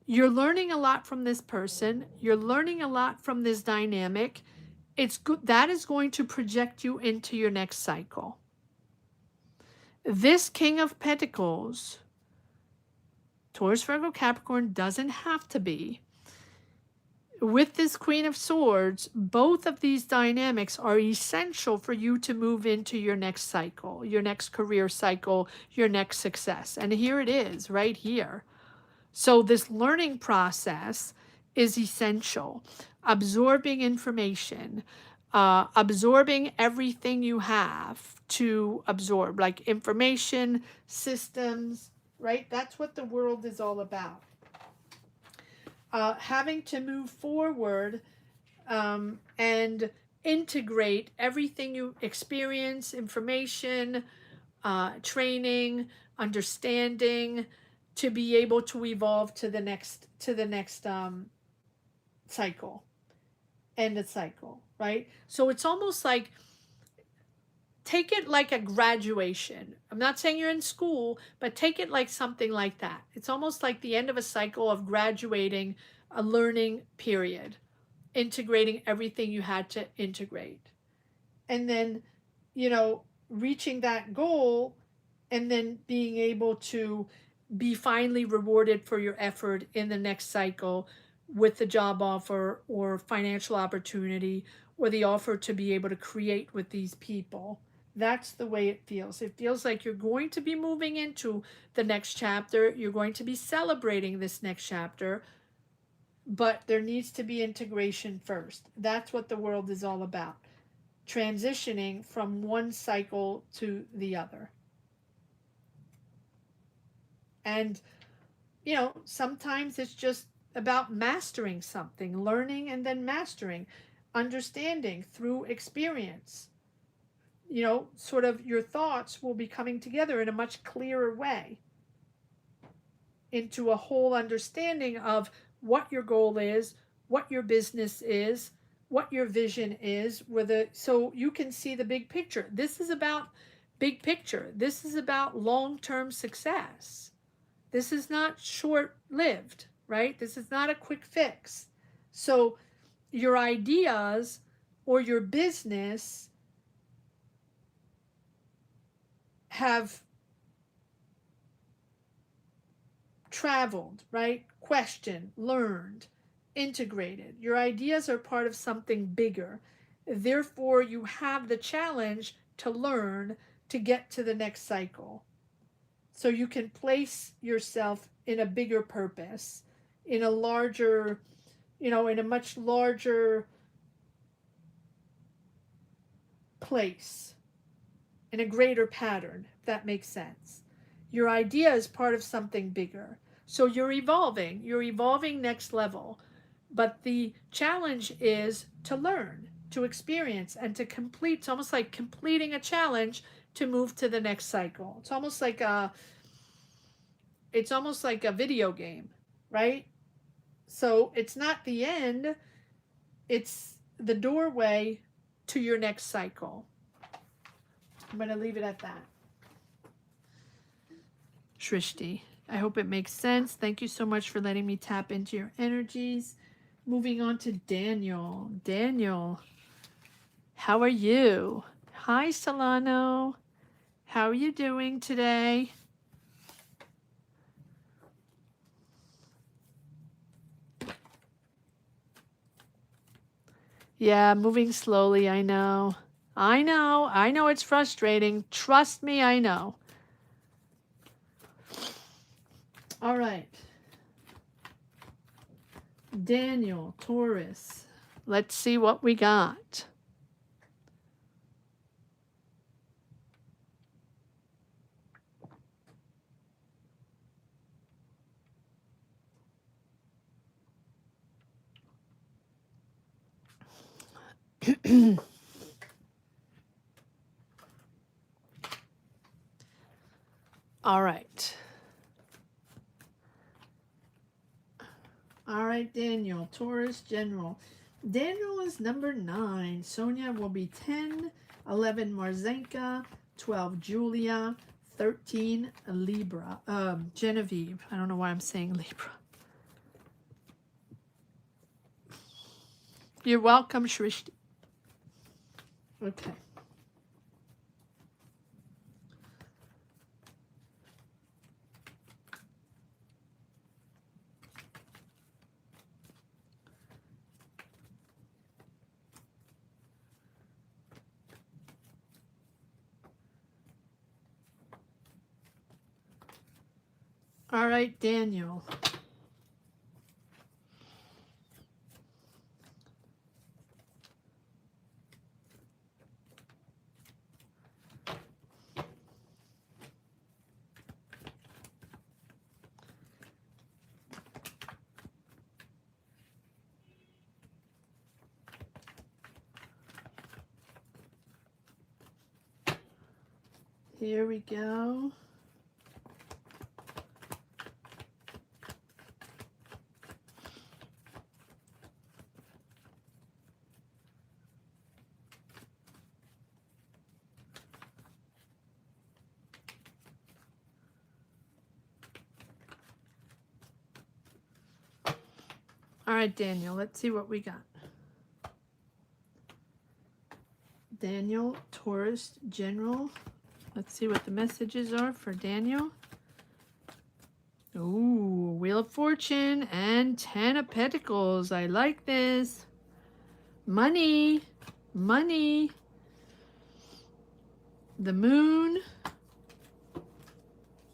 you're learning a lot from this person. You're learning a lot from this dynamic. It's good. That is going to project you into your next cycle. This King of Pentacles, Taurus, Virgo, Capricorn, doesn't have to be. With this Queen of Swords, both of these dynamics are essential for you to move into your next cycle, your next career cycle, your next success. And here it is, right here. So this learning process is essential. Absorbing information, absorbing everything you have to absorb, like information, systems, right? That's what the world is all about. Having to move forward and integrate everything you experience, information, training, understanding, to be able to evolve to the next cycle, end of cycle, right? So it's almost like, take it like a graduation. I'm not saying you're in school, but take it like something like that. It's almost like the end of a cycle of graduating, a learning period, integrating everything you had to integrate. And then, reaching that goal, and then being able to be finally rewarded for your effort in the next cycle with the job offer or financial opportunity, or the offer to be able to create with these people. That's the way it feels. It feels like you're going to be moving into the next chapter. You're going to be celebrating this next chapter, but there needs to be integration first. That's what the world is all about. Transitioning from one cycle to the other. And, sometimes it's just about mastering something, learning and then mastering, understanding through experience. Sort of your thoughts will be coming together in a much clearer way into a whole understanding of what your goal is, what your business is, what your vision is, so you can see the big picture. This is about big picture. This is about long-term success. This is not short-lived, right? This is not a quick fix. So your ideas or your business have traveled, right? Questioned, learned, integrated. Your ideas are part of something bigger. Therefore, you have the challenge to learn to get to the next cycle. So you can place yourself in a bigger purpose, in a larger, in a much larger place. in a greater pattern, if that makes sense. Your idea is part of something bigger. So you're evolving next level. But the challenge is to learn, to experience, and to complete. It's almost like completing a challenge to move to the next cycle. It's almost like a video game, right? So it's not the end, it's the doorway to your next cycle. I'm going to leave it at that. Shrishti, I hope it makes sense. Thank you so much for letting me tap into your energies. Moving on to Daniel. Daniel, how are you? Hi, Solano. How are you doing today? Yeah, moving slowly, I know. I know it's frustrating. Trust me, I know. All right. Daniel, Taurus. Let's see what we got. All right. All right, Daniel, Taurus General. Daniel is number 9. Sonia will be 10. 11, Marzenka. 12, Julia. 13, Libra. Genevieve. I don't know why I'm saying Libra. You're welcome, Shrishti. Okay. All right, Daniel. Here we go. All right, Daniel, let's see what we got. Daniel, Taurus, General. Let's see what the messages are for Daniel. Ooh, Wheel of Fortune and 10 of Pentacles. I like this. Money. Money. The Moon.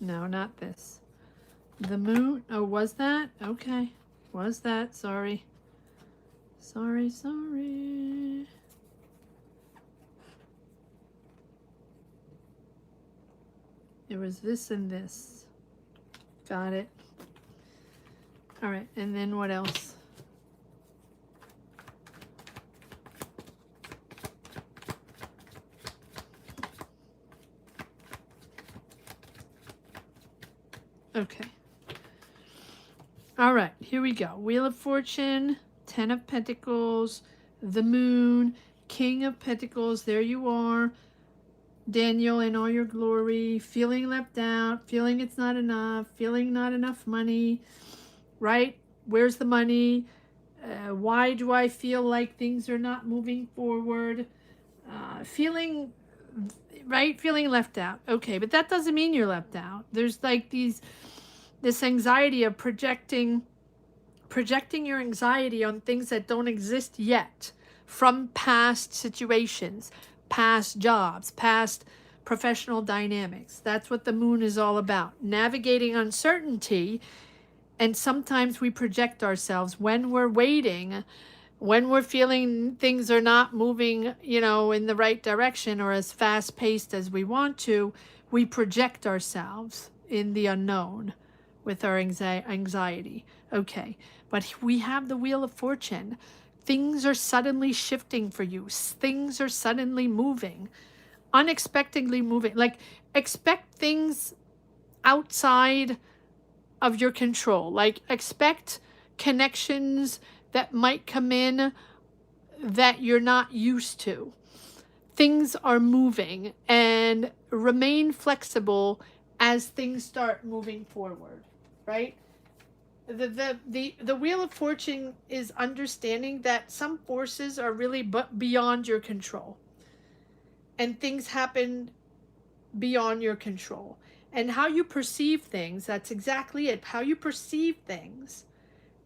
No, not this. The Moon. Oh, was that? Okay. Was that? Sorry. Sorry. It was this and this. Got it. All right, and then what else? Okay. All right, here we go. Wheel of Fortune, 10 of Pentacles, the Moon, King of Pentacles. There you are. Daniel in all your glory, feeling left out, feeling it's not enough, feeling not enough money, right? Where's the money? Why do I feel like things are not moving forward? Feeling, right? Feeling left out. Okay, but that doesn't mean you're left out. There's like this anxiety of projecting your anxiety on things that don't exist yet from past situations, past jobs, past professional dynamics. That's what the Moon is all about. Navigating uncertainty. And sometimes we project ourselves when we're waiting When we're feeling things are not moving, in the right direction or as fast paced as we want to, we project ourselves in the unknown with our anxiety. Okay, but we have the Wheel of Fortune. Things are suddenly shifting for you, things are suddenly moving, unexpectedly moving. Like, expect things outside of your control. Like, expect connections that might come in that you're not used to. Things are moving, and remain flexible as things start moving forward, right? The Wheel of Fortune is understanding that some forces are really beyond your control, and things happen beyond your control. And how you perceive things, that's exactly it. How you perceive things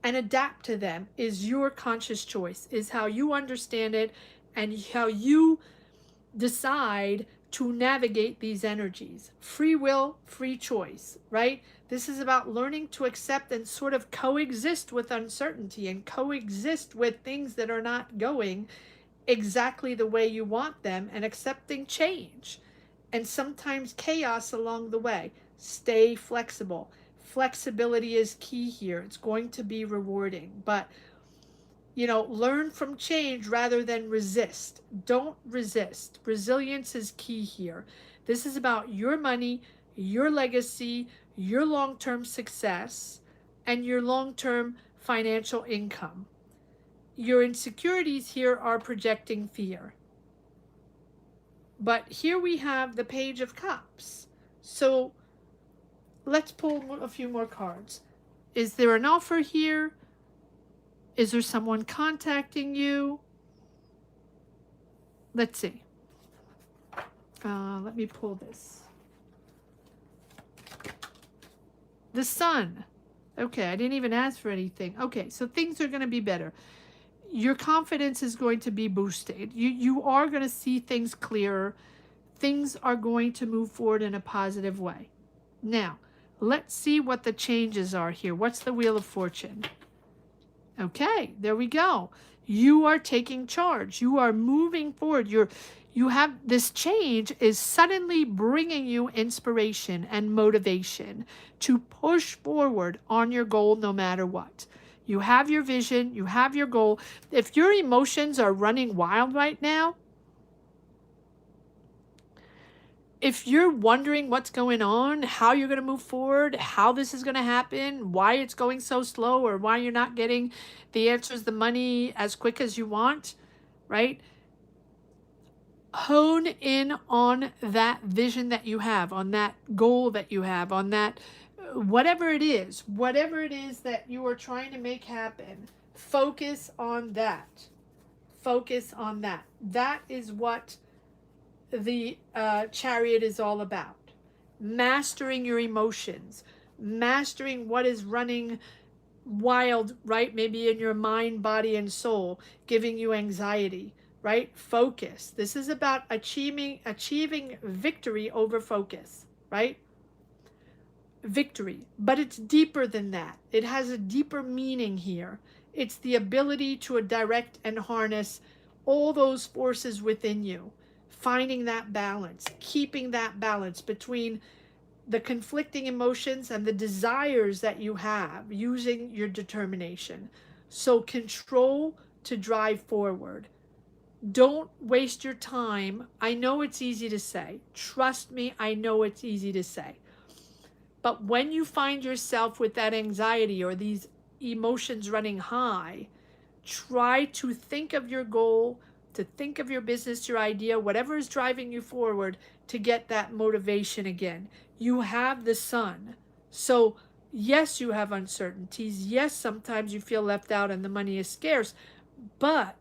and adapt to them is your conscious choice, is how you understand it and how you decide to navigate these energies. Free will, free choice, right? This is about learning to accept and sort of coexist with uncertainty and coexist with things that are not going exactly the way you want them, and accepting change and sometimes chaos along the way. Stay flexible. Flexibility is key here. It's going to be rewarding, but learn from change rather than resist. Don't resist. Resilience is key here. This is about your money, your legacy, your long term success, and your long term financial income. Your insecurities here are projecting fear. But here we have the Page of Cups. So let's pull a few more cards. Is there an offer here? Is there someone contacting you? Let's see. Let me pull this. The Sun. Okay, I didn't even ask for anything. Okay, so things are going to be better. Your confidence is going to be boosted. You are going to see things clearer. Things are going to move forward in a positive way. Now, let's see what the changes are here. What's the Wheel of Fortune? Okay, there we go. You are taking charge. You are moving forward. You have this change is suddenly bringing you inspiration and motivation to push forward on your goal no matter what. You have your vision, you have your goal. If your emotions are running wild right now, if you're wondering what's going on, how you're going to move forward, how this is going to happen, why it's going so slow, or why you're not getting the answers, the money as quick as you want, right? Hone in on that vision that you have, on that goal that you have, on that whatever it is that you are trying to make happen. Focus on that. Focus on that. That is what the Chariot is all about. Mastering your emotions, mastering what is running wild, right? Maybe in your mind, body, and soul, giving you anxiety, right? Focus. This is about achieving victory over focus, right? Victory. But it's deeper than that. It has a deeper meaning here. It's the ability to direct and harness all those forces within you, finding that balance, keeping that balance between the conflicting emotions and the desires that you have, using your determination. So control to drive forward. Don't waste your time. I know it's easy to say. Trust me, I know it's easy to say. But when you find yourself with that anxiety or these emotions running high, try to think of your goal, to think of your business, your idea, whatever is driving you forward, to get that motivation again. You have the Sun. So yes, you have uncertainties. Yes, sometimes you feel left out and the money is scarce, but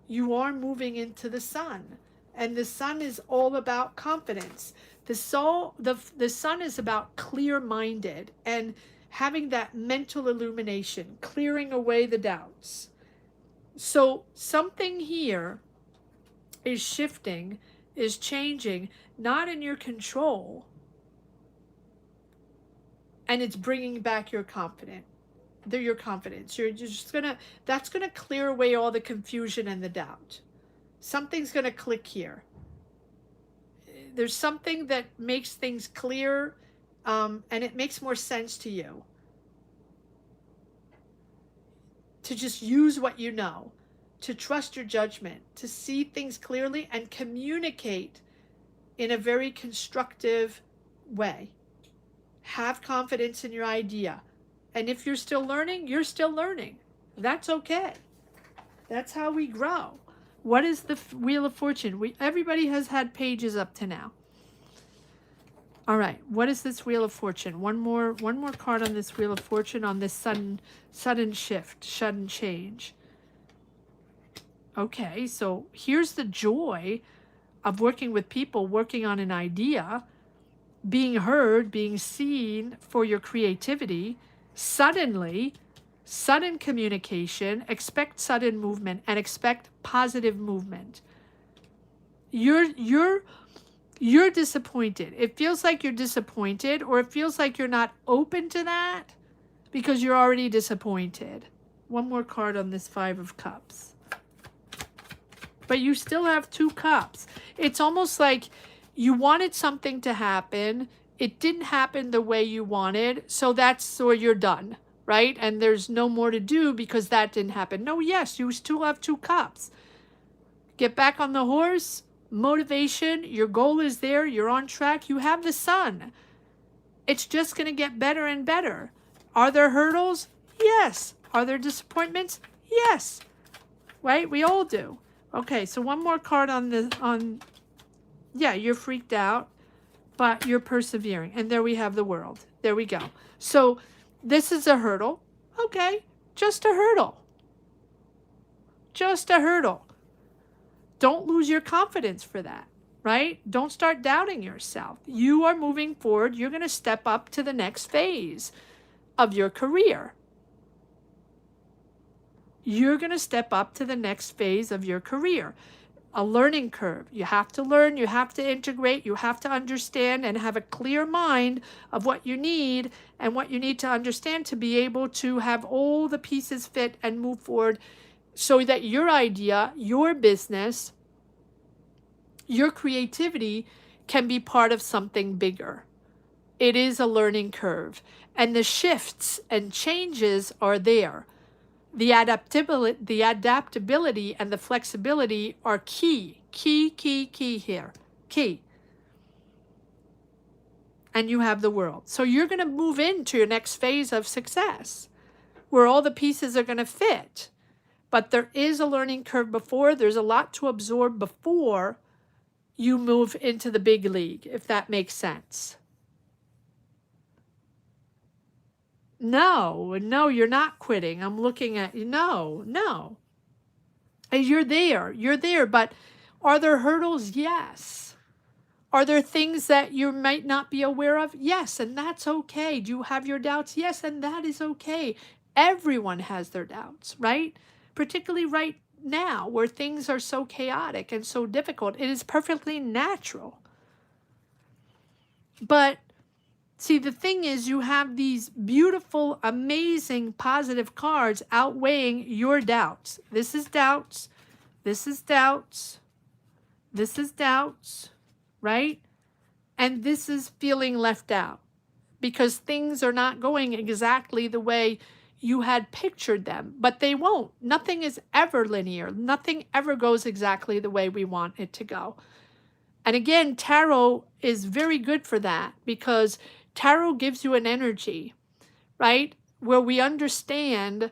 you are moving into the Sun. And the Sun is all about confidence. The Sun is about clear-minded and having that mental illumination, clearing away the doubts. So something here is shifting, is changing, not in your control, and it's bringing back your confidence. They're your confidence. You're just gonna, that's gonna clear away all the confusion and the doubt. Something's gonna click here. There's something that makes things clear, and it makes more sense to you to just use what you know, to trust your judgment, to see things clearly and communicate in a very constructive way. Have confidence in your idea. And if you're still learning, you're still learning. That's okay. That's how we grow. What is the Wheel of Fortune? Everybody has had pages up to now. All right, what is this Wheel of Fortune? One more card on this Wheel of Fortune, on this sudden shift, sudden change. Okay, so here's the joy of working with people, working on an idea, being heard, being seen for your creativity. Suddenly, sudden communication, expect sudden movement, and expect positive movement. You're disappointed. It feels like you're disappointed, or it feels like you're not open to that because you're already disappointed. One more card on this Five of Cups. But you still have 2 cups. It's almost like you wanted something to happen. It didn't happen the way you wanted. So that's where you're done, right? And there's no more to do because that didn't happen. No, yes, you still have 2 cups. Get back on the horse. Motivation. Your goal is there. You're on track. You have the sun. It's just going to get better and better. Are there hurdles? Yes. Are there disappointments? Yes. Right? We all do. Okay, so one more card yeah, you're freaked out, but you're persevering. And there we have the World. There we go. So this is a hurdle. Okay, just a hurdle. Just a hurdle. Don't lose your confidence for that, right? Don't start doubting yourself. You are moving forward. You're going to step up to the next phase of your career. You're going to step up to the next phase of your career. A learning curve. You have to learn, you have to integrate, you have to understand and have a clear mind of what you need and what you need to understand to be able to have all the pieces fit and move forward so that your idea, your business, your creativity can be part of something bigger. It is a learning curve, and the shifts and changes are there. The adaptability and the flexibility are key here. Key. And you have the World. So you're going to move into your next phase of success where all the pieces are going to fit. But there is a learning curve before. There's a lot to absorb before you move into the big league, if that makes sense. No, you're not quitting. I'm looking at you. No. And you're there, but are there hurdles? Yes. Are there things that you might not be aware of? Yes, and that's okay. Do you have your doubts? Yes, and that is okay. Everyone has their doubts, right? Particularly right now where things are so chaotic and so difficult. It is perfectly natural. But see, the thing is, you have these beautiful, amazing, positive cards outweighing your doubts. This is doubts. This is doubts. This is doubts, right? And this is feeling left out because things are not going exactly the way you had pictured them, but they won't. Nothing is ever linear. Nothing ever goes exactly the way we want it to go. And again, tarot is very good for that because tarot gives you an energy, right? Where we understand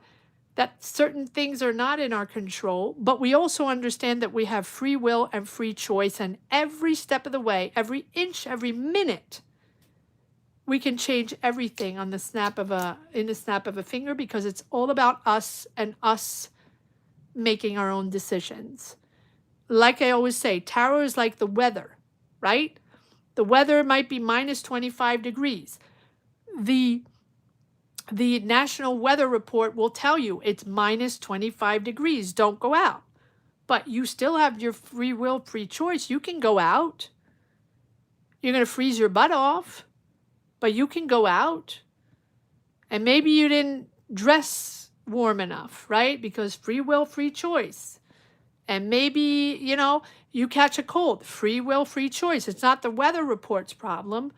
that certain things are not in our control, but we also understand that we have free will and free choice, and every step of the way, every inch, every minute, we can change everything in the snap of a finger because it's all about us and us making our own decisions. Like I always say, tarot is like the weather, right? The weather might be minus 25 degrees. The National Weather Report will tell you it's minus 25 degrees. Don't go out. But you still have your free will, free choice. You can go out. You're going to freeze your butt off, but you can go out. And maybe you didn't dress warm enough, right? Because free will, free choice. And maybe, you know, you catch a cold. Free will, free choice. It's not the weather report's problem.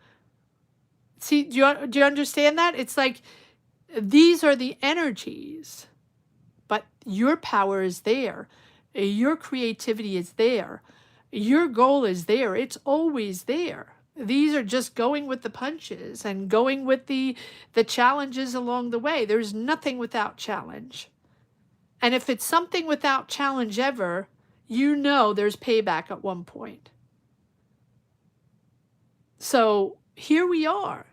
See, do you understand that? It's like these are the energies, but your power is there. Your creativity is there. Your goal is there. It's always there. These are just going with the punches and going with the challenges along the way. There's nothing without challenge. And if it's something without challenge ever, you know there's payback at one point. So here we are.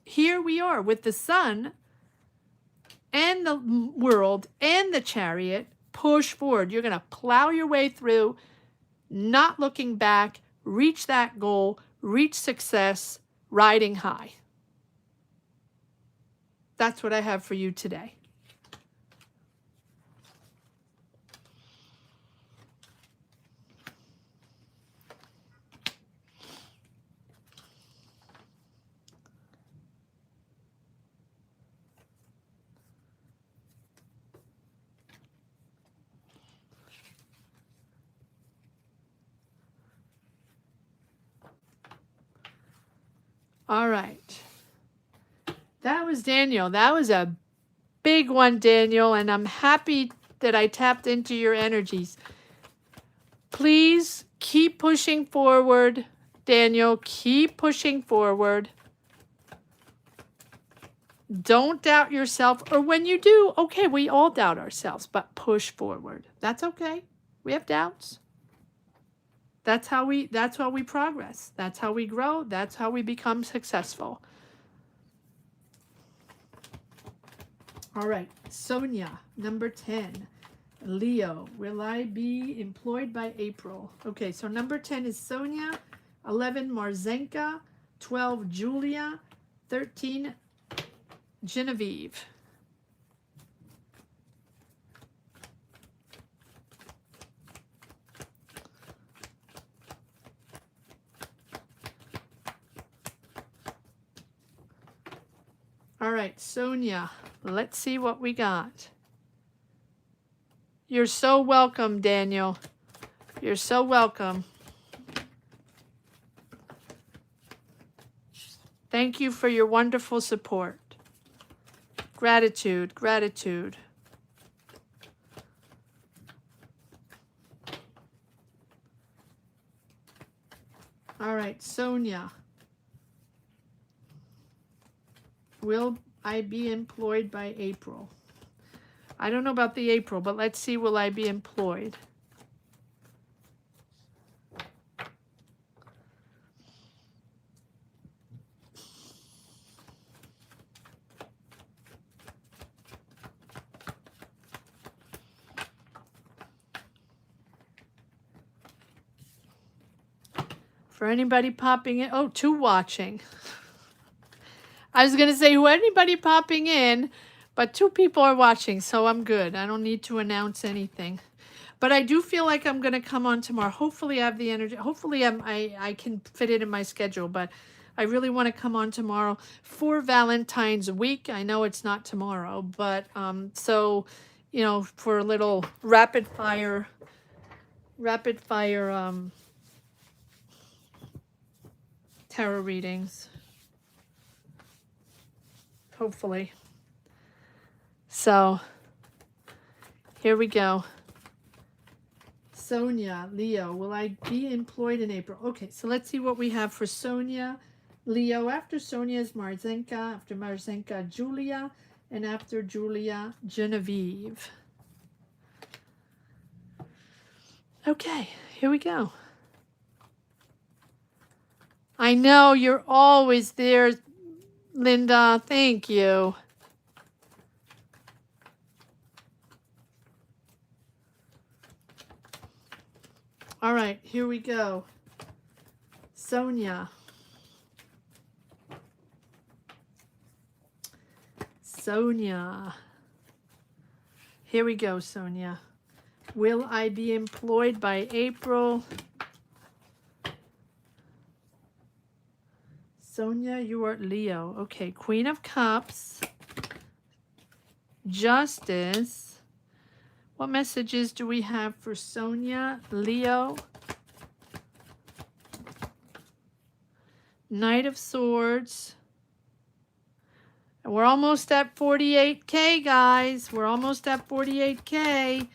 Here we are with the sun and the world and the chariot. Push forward. You're going to plow your way through, not looking back, reach that goal, reach success, riding high. That's what I have for you today. All right. That was Daniel. That was a big one, Daniel, and I'm happy that I tapped into your energies. Please keep pushing forward, Daniel. Keep pushing forward. Don't doubt yourself. Or when you do, okay, we all doubt ourselves, but push forward. That's okay. We have doubts. That's how we progress. That's how we grow. That's how we become successful. All right, Sonia, number 10. Leo, will I be employed by April? Okay, so number 10 is Sonia, 11 Marzenka, 12 Julia, 13 Genevieve. All right, Sonia, let's see what we got. You're so welcome, Daniel. You're so welcome. Thank you for your wonderful support. Gratitude, gratitude. All right, Sonia. Will I be employed by April? I don't know about the April, but let's see, will I be employed? For anybody popping in, oh, 2 watching. I was going to say, who anybody popping in, but 2 people are watching, so I'm good. I don't need to announce anything. But I do feel like I'm going to come on tomorrow. Hopefully I have the energy. Hopefully I can fit it in my schedule, but I really want to come on tomorrow for Valentine's week. I know it's not tomorrow, but so, you know, for a little rapid fire tarot readings. Hopefully. So, here we go. Sonia, Leo, will I be employed in April? Okay, so let's see what we have for Sonia. Leo, after Sonia is Marzenka, after Marzenka, Julia, and after Julia, Genevieve. Okay, here we go. I know you're always there, Linda. Thank you. All right, here we go. Sonia. Sonia. Here we go, Sonia. Will I be employed by April? Sonia, you are Leo. Okay, Queen of Cups. Justice. What messages do we have for Sonia? Leo. Knight of Swords. And we're almost at 48K, guys. We're almost at 48K.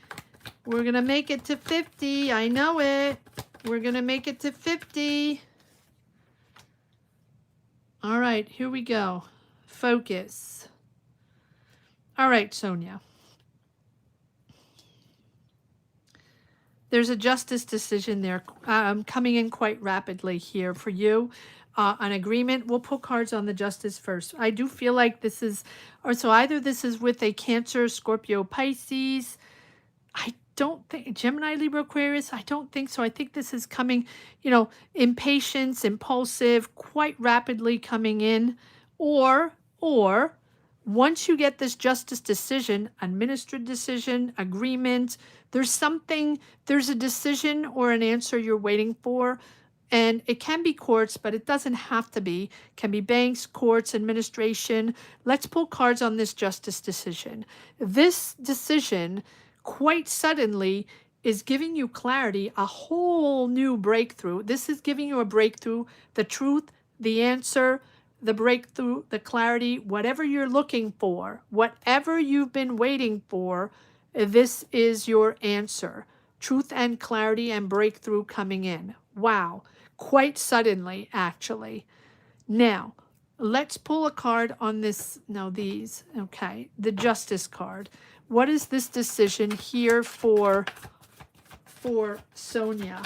We're going to make it to 50. I know it. We're going to make it to 50. All right, here we go. Focus. All right, Sonia. There's a justice decision there coming in quite rapidly here for you. An agreement. We'll pull cards on the justice first. I do feel like this is, or so either this is with a Cancer, Scorpio, Pisces. I don't think, Gemini, Libra, Aquarius, I don't think so. I think this is coming, you know, impatience, impulsive, quite rapidly coming in. Or once you get this justice decision, administered decision, agreement, there's something, there's a decision or an answer you're waiting for. And it can be courts, but it doesn't have to be. It can be banks, courts, administration. Let's pull cards on this justice decision. This decision, quite suddenly, is giving you clarity, a whole new breakthrough. This is giving you a breakthrough, the truth, the answer, the breakthrough, the clarity, whatever you're looking for, whatever you've been waiting for, this is your answer. Truth and clarity and breakthrough coming in. Wow. Quite suddenly, actually. Now, let's pull a card on this. No, these. Okay. The Justice card. What is this decision here for Sonia?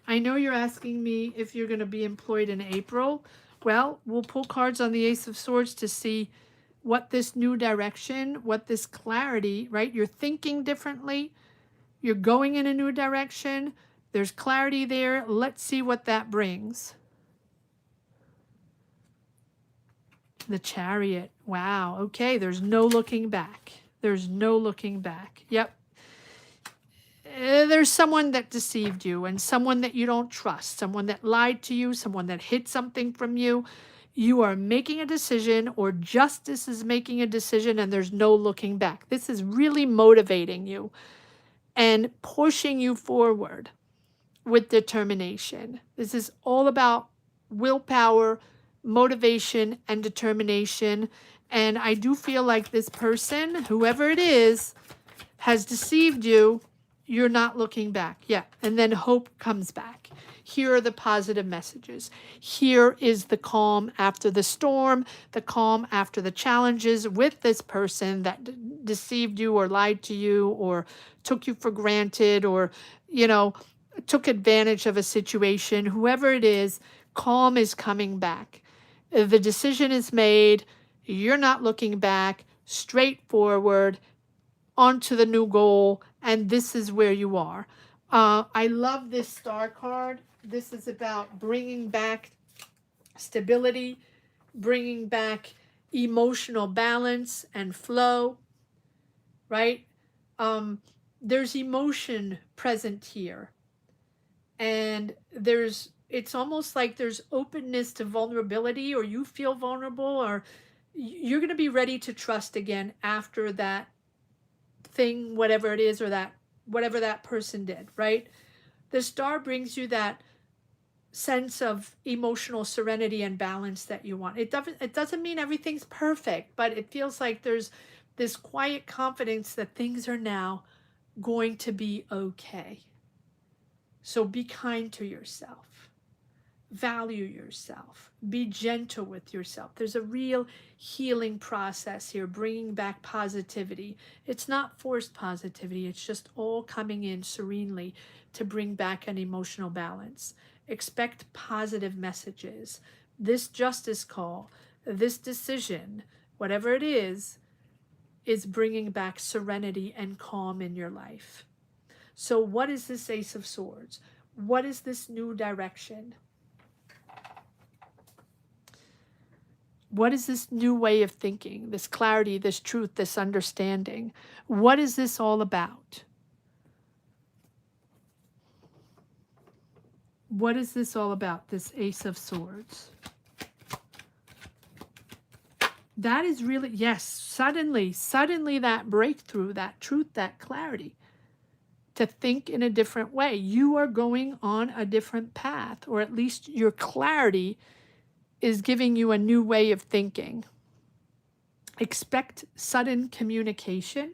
I know you're asking me if you're going to be employed in April. Well, we'll pull cards on the Ace of Swords to see what this new direction, what this clarity, right? You're thinking differently. You're going in a new direction. There's clarity there. Let's see what that brings. The Chariot. Wow. Okay. There's no looking back. There's no looking back. Yep. There's someone that deceived you and someone that you don't trust, someone that lied to you, someone that hid something from you. You are making a decision, or justice is making a decision, and there's no looking back. This is really motivating you and pushing you forward with determination. This is all about willpower, motivation, and determination. And I do feel like this person, whoever it is, has deceived you. You're not looking back. Yeah. And then hope comes back. Here are the positive messages. Here is the calm after the storm, the calm after the challenges with this person that deceived you or lied to you or took you for granted or, you know, took advantage of a situation. Whoever it is, calm is coming back. The decision is made. You're not looking back, straightforward, onto the new goal, and this is where you are. I love this Star card. This is about bringing back stability, bringing back emotional balance and flow, right? There's emotion present here. And it's almost like there's openness to vulnerability, or you feel vulnerable, or you're going to be ready to trust again after that thing, whatever it is, or that whatever that person did, right? The Star brings you that sense of emotional serenity and balance that you want. It doesn't mean everything's perfect, but it feels like there's this quiet confidence that things are now going to be okay. So be kind to yourself. Value yourself. Be gentle with yourself. There's a real healing process here, bringing back positivity. It's not forced positivity. It's just all coming in serenely to bring back an emotional balance. Expect positive messages. This justice call, this decision, whatever it is bringing back serenity and calm in your life. So what is this Ace of Swords? What is this new direction? What is this new way of thinking, this clarity, this truth, this understanding? What is this all about? What is this all about, this Ace of Swords? That is really, yes, suddenly that breakthrough, that truth, that clarity, to think in a different way. You are going on a different path, or at least your clarity is giving you a new way of thinking. Expect sudden communication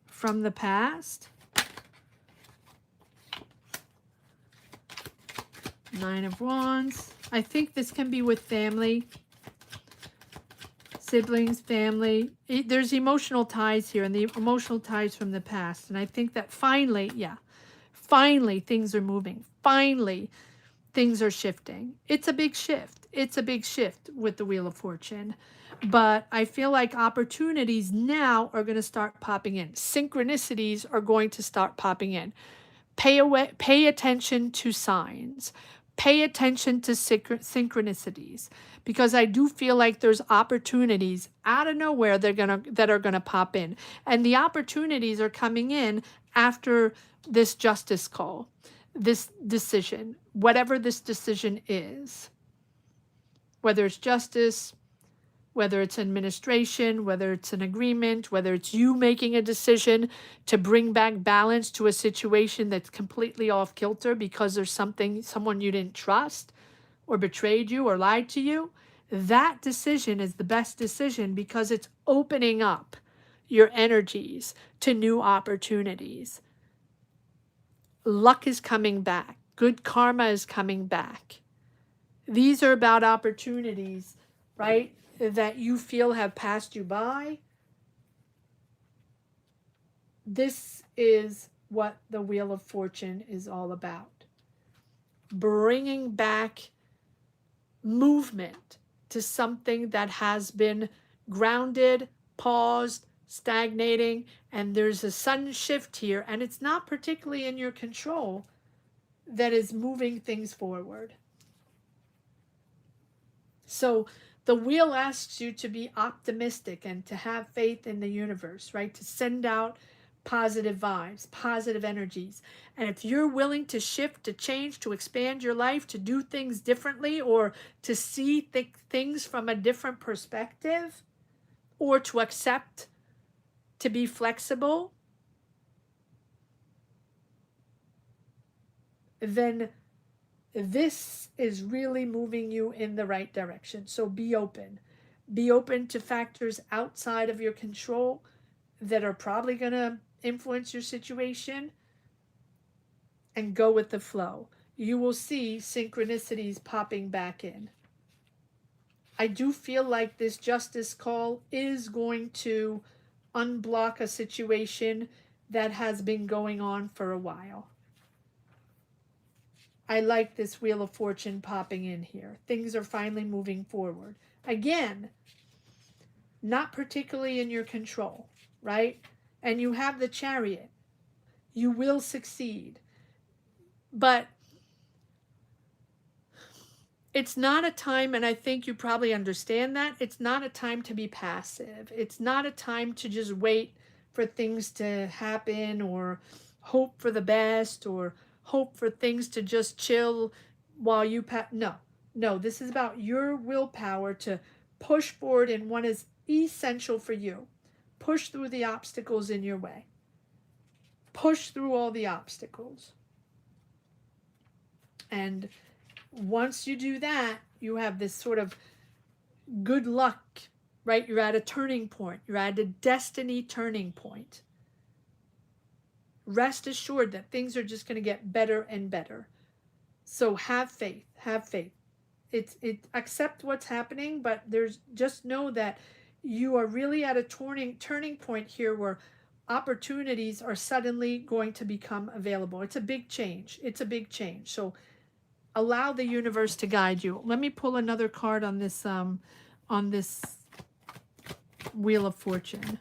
from the past. 9 of Wands. I think this can be with family, siblings, family. There's emotional ties here, and the emotional ties from the past. And I think that finally, yeah, finally things are moving. Finally, things are shifting. It's a big shift. It's a big shift with the Wheel of Fortune. But I feel like opportunities now are going to start popping in. Synchronicities are going to start popping in. Pay attention to signs. Pay attention to synchronicities, because I do feel like there's opportunities out of nowhere that are gonna pop in, and the opportunities are coming in after this justice call, this decision, whatever this decision is, whether it's justice, whether it's administration, whether it's an agreement, whether it's you making a decision to bring back balance to a situation that's completely off kilter because there's someone you didn't trust or betrayed you or lied to you. That decision is the best decision because it's opening up your energies to new opportunities. Luck is coming back. Good karma is coming back. These are about opportunities, right, that you feel have passed you by. This is what the Wheel of Fortune is all about. Bringing back movement to something that has been grounded, paused, stagnating, and there's a sudden shift here, and it's not particularly in your control, that is moving things forward. So the wheel asks you to be optimistic and to have faith in the universe, right? To send out positive vibes, positive energies. And if you're willing to shift, to change, to expand your life, to do things differently, or to see things from a different perspective, or to accept, to be flexible, then this is really moving you in the right direction. So be open. Be open to factors outside of your control that are probably going to influence your situation, and go with the flow. You will see synchronicities popping back in. I do feel like this justice call is going to unblock a situation that has been going on for a while. I like this Wheel of Fortune popping in here. Things are finally moving forward. Again, not particularly in your control, right? And you have the Chariot. You will succeed. But it's not a time, and I think you probably understand that, it's not a time to be passive. It's not a time to just wait for things to happen, or hope for the best, or hope for things to just chill while you no, this is about your willpower to push forward in what is essential for you. Push through the obstacles in your way. Push through all the obstacles. And once you do that, you have this sort of good luck, right? You're at a turning point. You're at a destiny turning point. Rest assured that things are just going to get better and better. So have faith. Have faith. Accept what's happening, but just know that you are really at a turning point here, where opportunities are suddenly going to become available. It's a big change. It's a big change. So allow the universe to guide you. Let me pull another card on this Wheel of Fortune.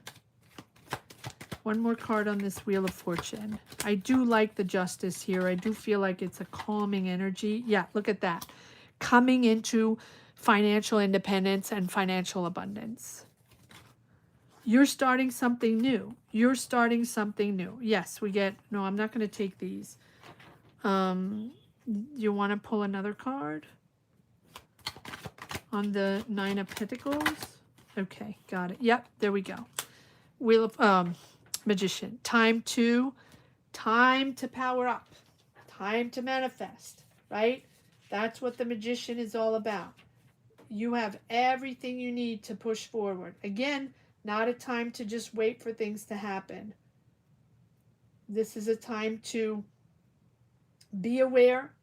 One more card on this Wheel of Fortune. I do like the Justice here. I do feel like it's a calming energy. Yeah, look at that. Coming into financial independence and financial abundance. You're starting something new. You're starting something new. Yes, we get, no, I'm not going to take these. You want to pull another card? on the Nine of Pentacles. Okay, got it. Yep, there we go. Wheel of Magician. Time to power up. Time to manifest, right? That's what the Magician is all about. You have everything you need to push forward. Again, not a time to just wait for things to happen. This is a time to be aware,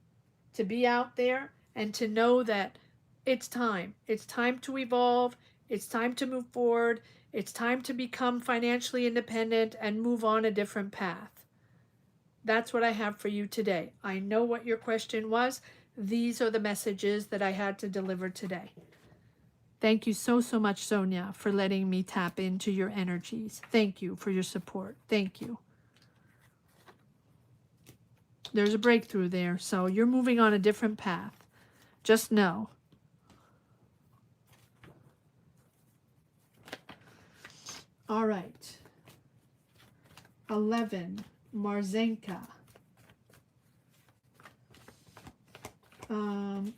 to be out there, and to know that it's time. It's time to evolve. It's time to move forward. It's time to become financially independent and move on a different path. That's what I have for you today. I know what your question was. These are the messages that I had to deliver today. Thank you so much, Sonia, for letting me tap into your energies. Thank you for your support. Thank you. There's a breakthrough there, so you're moving on a different path. Just know. All right. 11, Marzenka.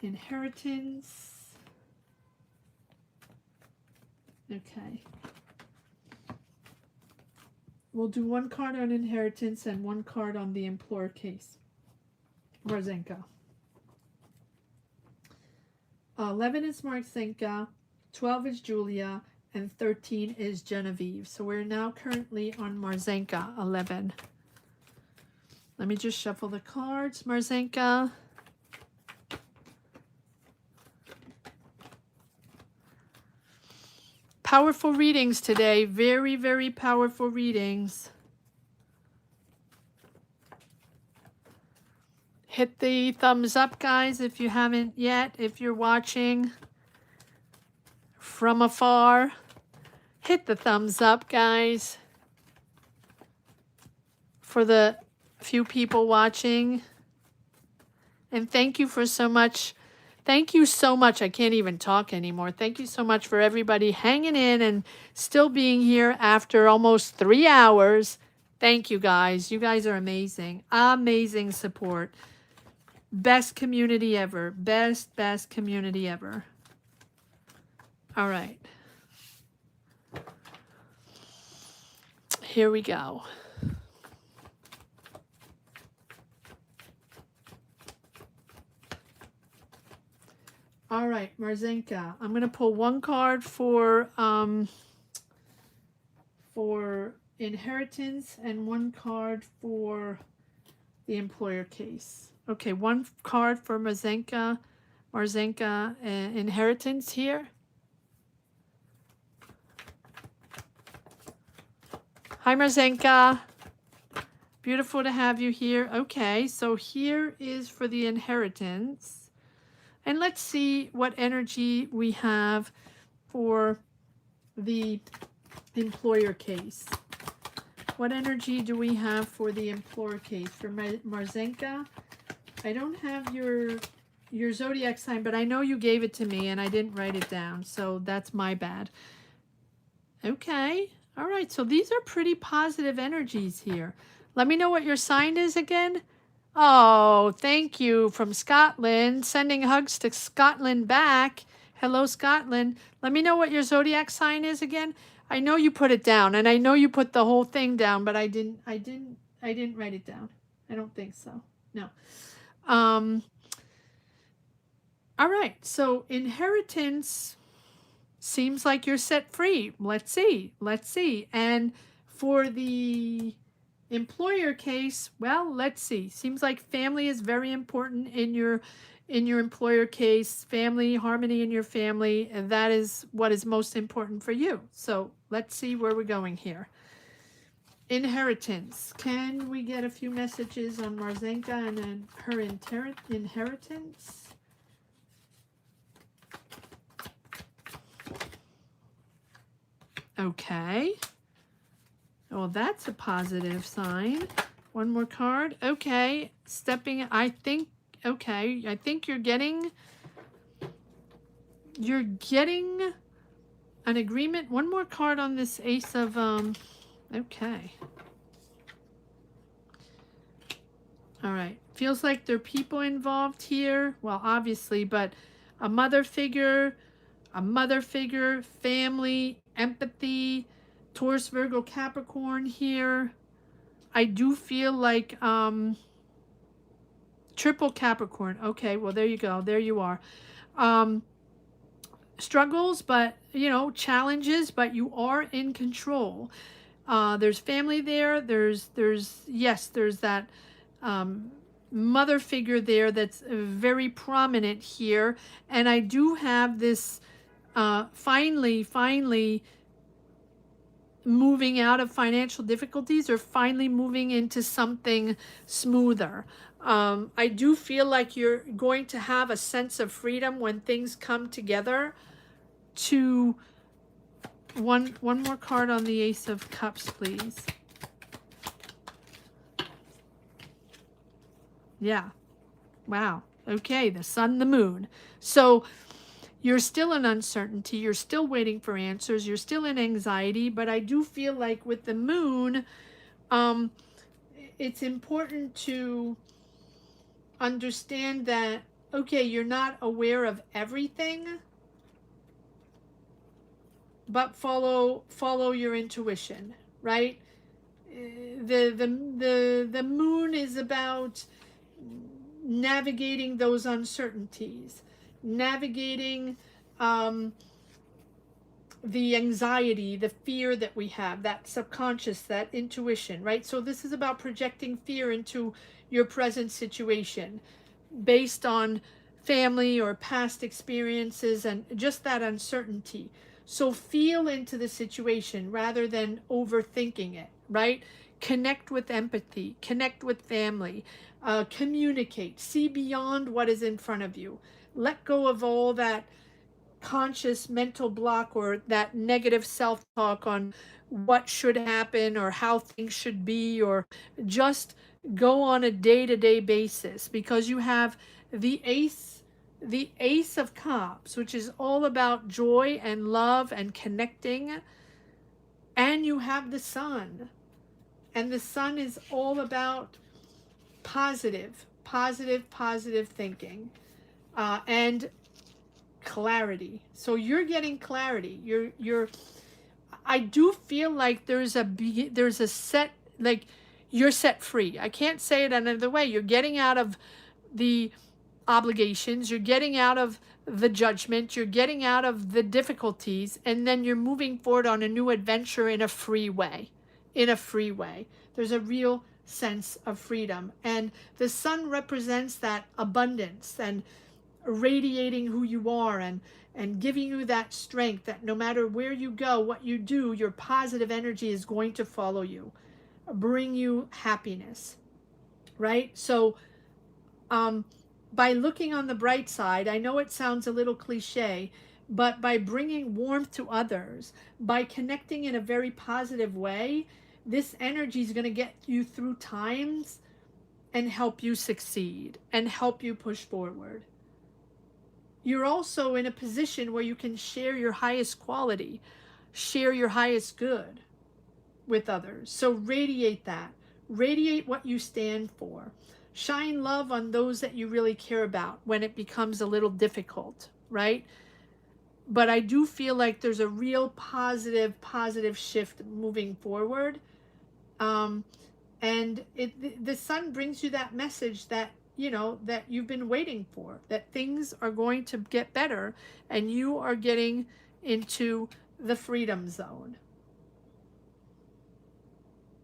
Inheritance. Okay. We'll do one card on inheritance and one card on the employer case. Marzenka. 11 is Marzenka, 12 is Julia, and 13 is Genevieve. So we're now currently on Marzenka, 11. Let me just shuffle the cards. Marzenka. Powerful readings today. Very, very powerful readings. Hit the thumbs up, guys, if you haven't yet. If you're watching from afar, hit the thumbs up, guys. For the few people watching. And thank you for so much. Thank you so much. I can't even talk anymore. Thank you so much for everybody hanging in and still being here after almost 3 hours. Thank you, guys. You guys are amazing. Amazing support. Best community ever. Best community ever. All right. Here we go. All right, Marzenka. I'm going to pull one card for inheritance and one card for the employer case. Okay, one card for Marzenka inheritance here. Hi, Marzenka. Beautiful to have you here. Okay, so here is for the inheritance. And let's see what energy we have for the employer case. What energy do we have for the employer case? For Marzenka, I don't have your zodiac sign, but I know you gave it to me and I didn't write it down, so that's my bad. Okay, all right, so these are pretty positive energies here. Let me know what your sign is again. Oh, thank you from Scotland. Sending hugs to Scotland back. Hello, Scotland. Let me know what your zodiac sign is again. I know you put it down, and I know you put the whole thing down, but I didn't write it down. I don't think so. No. All right. So inheritance seems like you're set free. Let's see. Let's see. And for the employer case, well, let's see. Seems like family is very important in your employer case. Family, harmony in your family, and that is what is most important for you. So let's see where we're going here. Inheritance. Can we get a few messages on Marzenka and then her inheritance? Okay. Well, that's a positive sign. One more card. Okay. I think you're getting an agreement. One more card on this Ace of, okay. All right. Feels like there are people involved here. Well, obviously, but a mother figure, a mother figure, family, empathy, Taurus, Virgo, Capricorn here. I do feel like triple Capricorn. Okay, well, there you go. There you are. Struggles, but, you know, challenges, but you are in control. There's family there. Yes, there's that mother figure there that's very prominent here. And I do have this finally moving out of financial difficulties, or finally moving into something smoother. I do feel like you're going to have a sense of freedom when things come together. To one more card on the Ace of Cups, please. Yeah. Wow. Okay, the sun, the moon. So you're still in uncertainty. You're still waiting for answers. You're still in anxiety. But I do feel like with the moon, it's important to understand that, okay, you're not aware of everything, but follow your intuition, right? The moon is about navigating those uncertainties, navigating the anxiety, the fear that we have, that subconscious, that intuition, right? So this is about projecting fear into your present situation based on family or past experiences and just that uncertainty. So feel into the situation rather than overthinking it, right? Connect with empathy, connect with family, communicate, see beyond what is in front of you. Let go of all that conscious mental block or that negative self-talk on what should happen or how things should be, or just go on a day-to-day basis, because you have the Ace of Cups, which is all about joy and love and connecting, and you have the Sun, and the Sun is all about positive thinking, and clarity. So you're getting clarity. I do feel like there's a set, like, you're set free. I can't say it another way. You're getting out of the obligations, you're getting out of the judgment, you're getting out of the difficulties, and then you're moving forward on a new adventure in a free way. In a free way. There's a real sense of freedom. And the Sun represents that abundance and radiating who you are, and giving you that strength that no matter where you go, what you do, your positive energy is going to follow you, bring you happiness, right? So by looking on the bright side, I know it sounds a little cliche, but by bringing warmth to others, by connecting in a very positive way, this energy is going to get you through times and help you succeed and help you push forward. You're also in a position where you can share your highest quality, share your highest good with others. So radiate that. Radiate what you stand for. Shine love on those that you really care about when it becomes a little difficult, right? But I do feel like there's a real positive shift moving forward. And the Sun brings you that message that, you know, that you've been waiting for, that things are going to get better and you are getting into the freedom zone.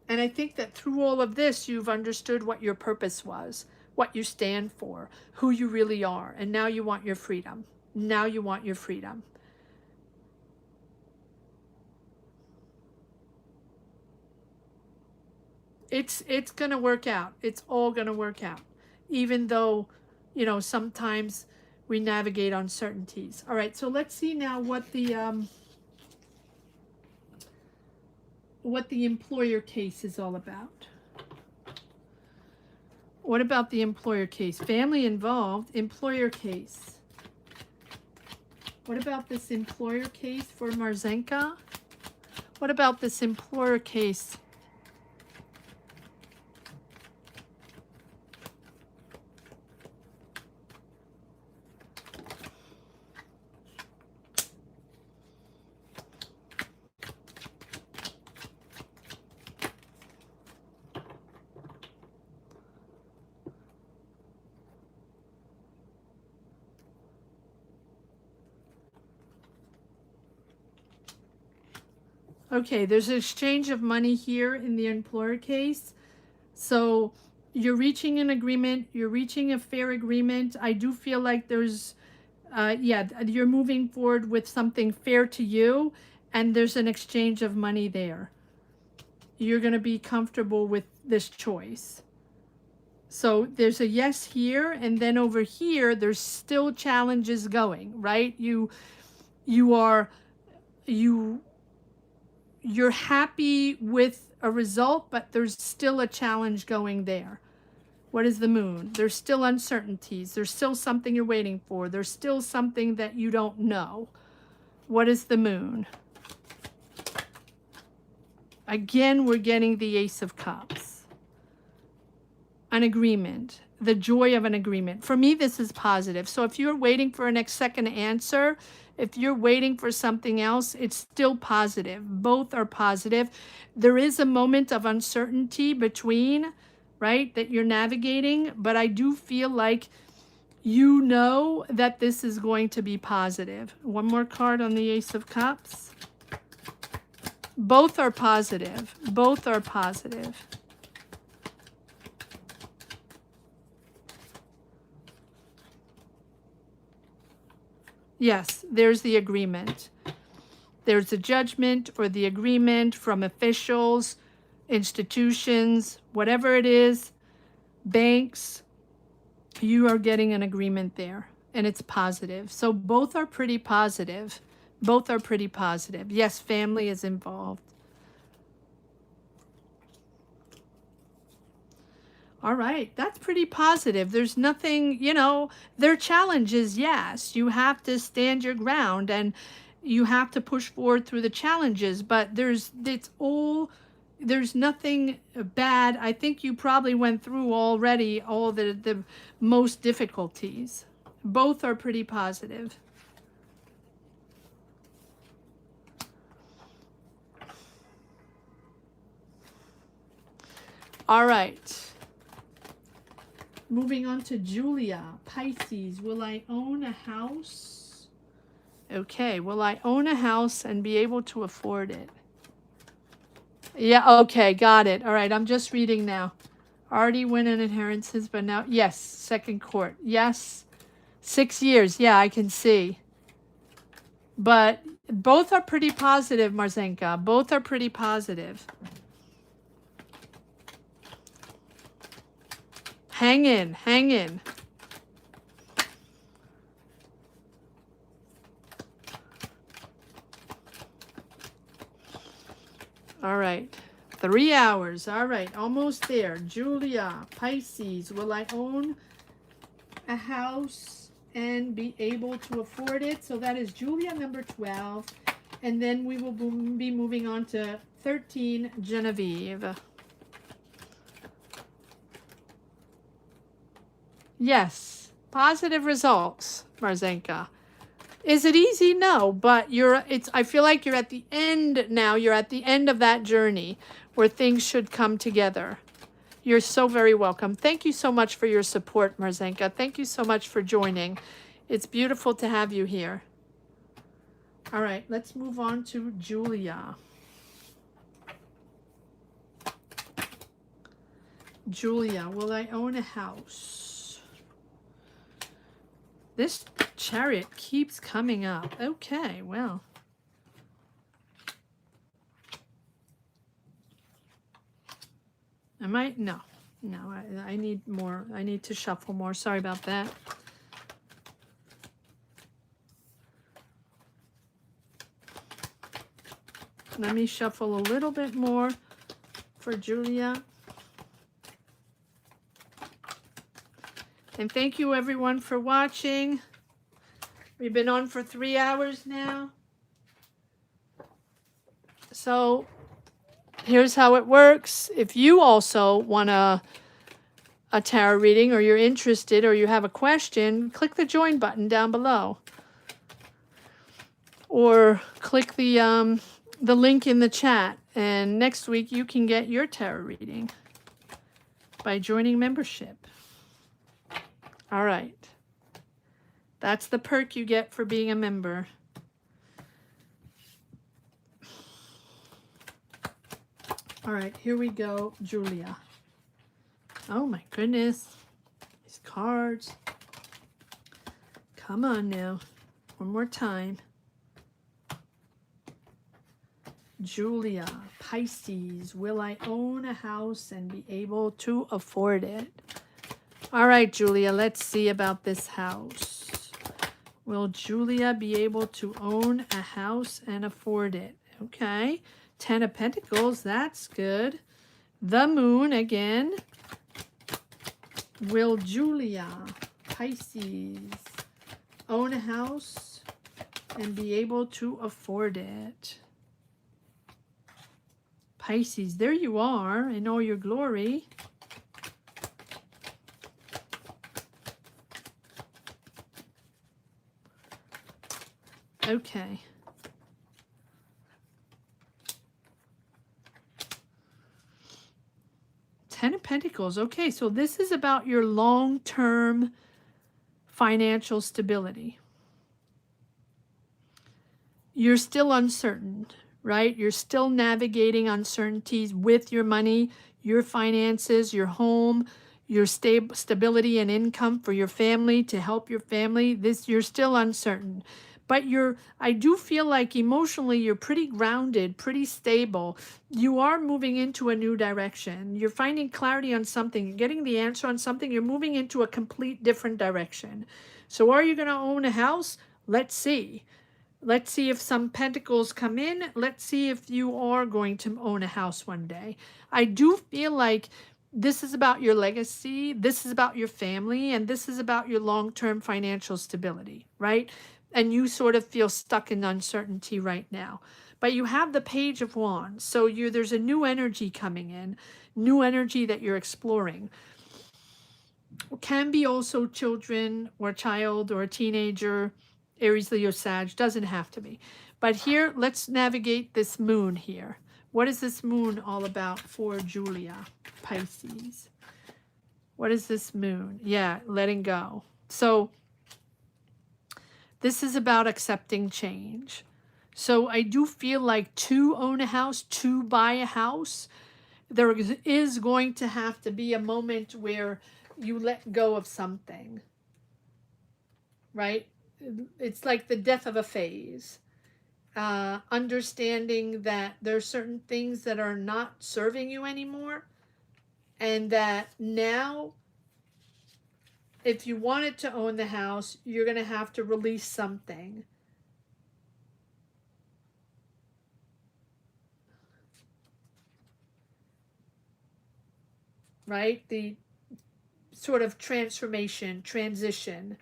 And I think that through all of this, you've understood what your purpose was, what you stand for, who you really are. And now you want your freedom. Now you want your freedom. It's going to work out. It's all going to work out. Even though, you know, sometimes we navigate uncertainties. All right, so let's see now what the employer case is all about. What about the employer case? Family involved, employer case. What about this employer case for Marzenka? What about this employer case? Okay, there's an exchange of money here in the employer case. So you're reaching an agreement, you're reaching a fair agreement. I do feel like there's, yeah, you're moving forward with something fair to you, and there's an exchange of money there. You're going to be comfortable with this choice. So there's a yes here, and then over here, there's still challenges going, right? You are, you, you're happy with a result, but there's still a challenge going there. What is the moon? There's still uncertainties. There's still something you're waiting for. There's still something that you don't know. What is the moon? Again, we're getting the Ace of Cups. An agreement. The joy of an agreement. For me, this is positive. So if you're waiting for a next second answer, if you're waiting for something else, it's still positive. Both are positive. There is a moment of uncertainty between, right, that you're navigating, but I do feel like you know that this is going to be positive. One more card on the Ace of Cups. Both are positive. Both are positive. Yes, there's the agreement. There's a judgment or the agreement from officials, institutions, whatever it is, banks. You are getting an agreement there, and it's positive. So both are pretty positive. Both are pretty positive. Yes, family is involved. All right, that's pretty positive. There's nothing, you know, there are challenges, yes. You have to stand your ground and you have to push forward through the challenges, but there's nothing bad. I think you probably went through already all the most difficulties. Both are pretty positive. All right. Moving on to Julia, Pisces. Will I own a house? Okay, will I own a house and be able to afford it? Yeah, okay, got it. All right, I'm just reading now. Already win an inheritances, but now, yes, second court. Yes, 6 years. Yeah, I can see. But both are pretty positive, Marzenka. Both are pretty positive. Hang in, hang in. All right, 3 hours. All right, almost there. Julia, Pisces, will I own a house and be able to afford it? So that is Julia number 12. And then we will be moving on to 13, Genevieve. Yes, positive results, Marzenka. Is it easy? No, but I feel like you're at the end now. You're at the end of that journey where things should come together. You're so very welcome. Thank you so much for your support, Marzenka. Thank you so much for joining. It's beautiful to have you here. All right, let's move on to Julia. Julia, will I own a house? This Chariot keeps coming up. Okay, well. No, I need more. I need to shuffle more. Sorry about that. Let me shuffle a little bit more for Julia. And thank you everyone for watching. We've been on for 3 hours now. So here's how it works. If you also want a tarot reading, or you're interested, or you have a question, click the join button down below. Or click the link in the chat. And next week you can get your tarot reading by joining membership. All right. That's the perk you get for being a member. All right, here we go, Julia. Oh my goodness. These cards. Come on now. One more time. Julia, Pisces, will I own a house and be able to afford it? All right, Julia, let's see about this house. Will Julia be able to own a house and afford it? Okay. 10 of Pentacles, that's good. The Moon again. Will Julia, Pisces, own a house and be able to afford it? Pisces, there you are in all your glory. Okay. Ten of Pentacles. Okay, so this is about your long-term financial stability. You're still uncertain, right? You're still navigating uncertainties with your money, your finances, your home, your stability and income for your family, to help your family. You're still uncertain. But I do feel like emotionally you're pretty grounded, pretty stable. You are moving into a new direction. You're finding clarity on something. You're getting the answer on something. You're moving into a complete different direction. So are you going to own a house? Let's see. Let's see if some pentacles come in. Let's see if you are going to own a house one day. I do feel like this is about your legacy. This is about your family. And this is about your long-term financial stability, right? And you sort of feel stuck in uncertainty right now. But you have the Page of Wands. So there's a new energy coming in. New energy that you're exploring. It can be also children or a child or a teenager. Aries, Leo, Sag, doesn't have to be. But here, let's navigate this moon here. What is this moon all about for Julia, Pisces? What is this moon? Yeah, letting go. So this is about accepting change. So I do feel like to own a house, to buy a house, there is going to have to be a moment where you let go of something, right? It's like the death of a phase. Understanding that there are certain things that are not serving you anymore, and that now, if you wanted to own the house, you're going to have to release something. Right? The sort of transformation, transition,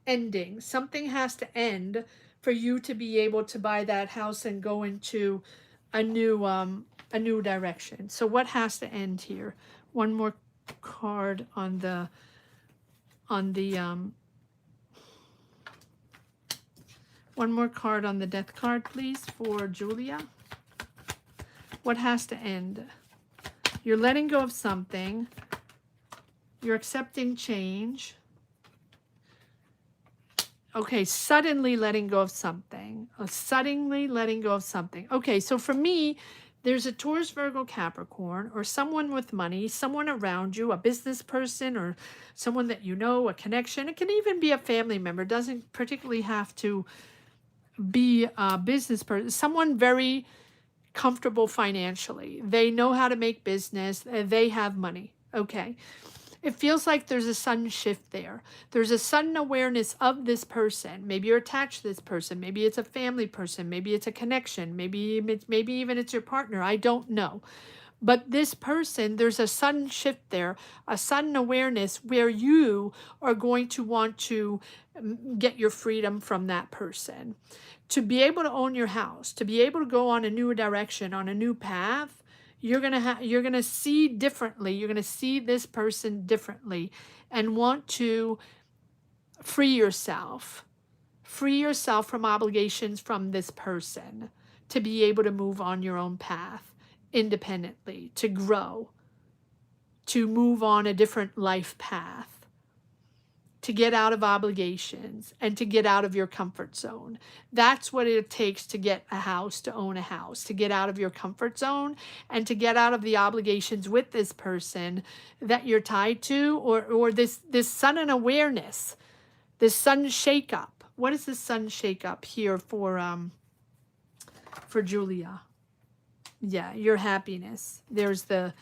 ending. Something has to end for you to be able to buy that house and go into a new direction. So what has to end here? One more card on the one more card on the death card, please, for Julia. What has to end? You're letting go of something. You're accepting change. Okay, suddenly letting go of something. Suddenly letting go of something. Okay, so for me, there's a Taurus, Virgo, Capricorn, or someone with money, someone around you, a business person, or someone that you know, a connection. It can even be a family member. It doesn't particularly have to be a business person. Someone very comfortable financially. They know how to make business. They have money. Okay. It feels like there's a sudden shift there. There's a sudden awareness of this person. Maybe you're attached to this person. Maybe it's a family person. Maybe it's a connection. Maybe even it's your partner. I don't know. But this person, there's a sudden shift there, a sudden awareness where you are going to want to get your freedom from that person. To be able to own your house, to be able to go on a new direction, on a new path, you're gonna see differently. You're gonna see this person differently and want to free yourself from obligations from this person, to be able to move on your own path independently, to grow, to move on a different life path, to get out of obligations and to get out of your comfort zone. That's what it takes to get a house, to own a house, to get out of your comfort zone and to get out of the obligations with this person that you're tied to, or this sudden awareness, this sudden shakeup. What is this sudden shakeup here for Julia? Yeah, your happiness. There's the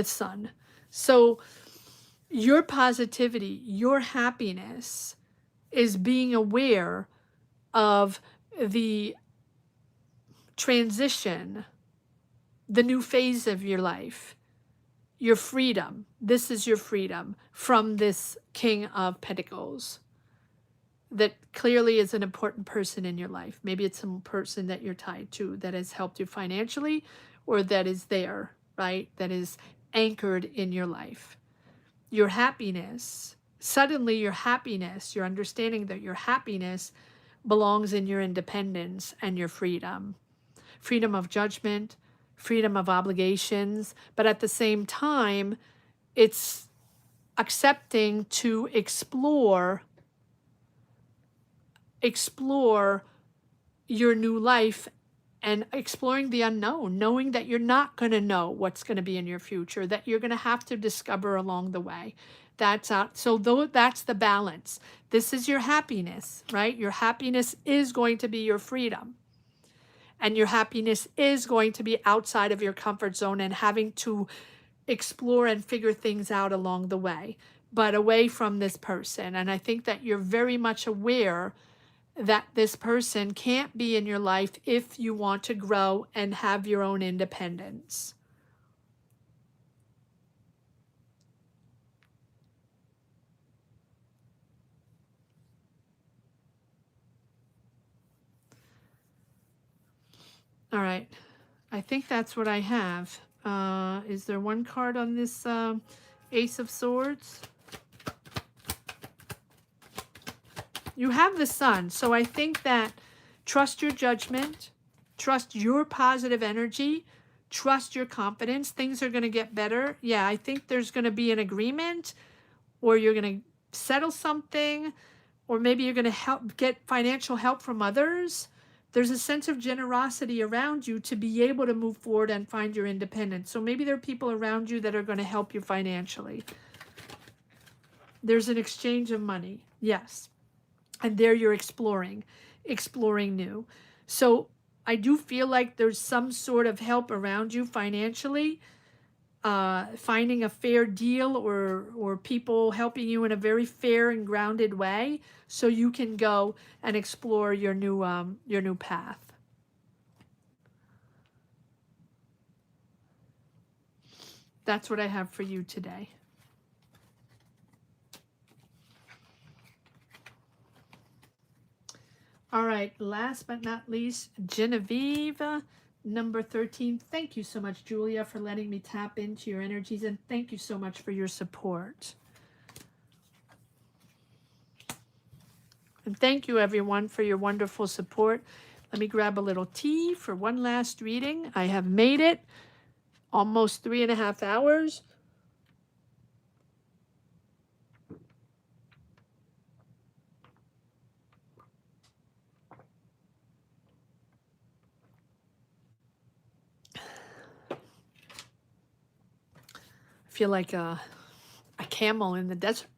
sun. So your positivity, your happiness is being aware of the transition, the new phase of your life, your freedom. This is your freedom from this King of Pentacles that clearly is an important person in your life. Maybe it's some person that you're tied to that has helped you financially, or that is there, right? That is anchored in your life. Your happiness, suddenly your happiness, you're understanding that your happiness belongs in your independence and your freedom. Freedom of judgment, freedom of obligations, but at the same time, it's accepting to explore your new life and exploring the unknown, knowing that you're not going to know what's going to be in your future, that you're going to have to discover along the way. That's out. So that's the balance. This is your happiness, right? Your happiness is going to be your freedom. And your happiness is going to be outside of your comfort zone and having to explore and figure things out along the way, but away from this person. And I think that you're very much aware that this person can't be in your life if you want to grow and have your own independence. All right. I think that's what I have. Is there one card on this Ace of Swords? You have the Sun. So I think that trust your judgment, trust your positive energy, trust your confidence. Things are going to get better. Yeah, I think there's going to be an agreement, or you're going to settle something, or maybe you're going to get financial help from others. There's a sense of generosity around you to be able to move forward and find your independence. So maybe there are people around you that are going to help you financially. There's an exchange of money. Yes. And there you're exploring new. So I do feel like there's some sort of help around you financially, finding a fair deal, or people helping you in a very fair and grounded way, so you can go and explore your new path. That's what I have for you today. All right, last but not least, Genevieve, number 13. Thank you so much, Julia, for letting me tap into your energies, and thank you so much for your support. And thank you, everyone, for your wonderful support. Let me grab a little tea for one last reading. I have made it almost 3.5 hours. I feel like a camel in the desert.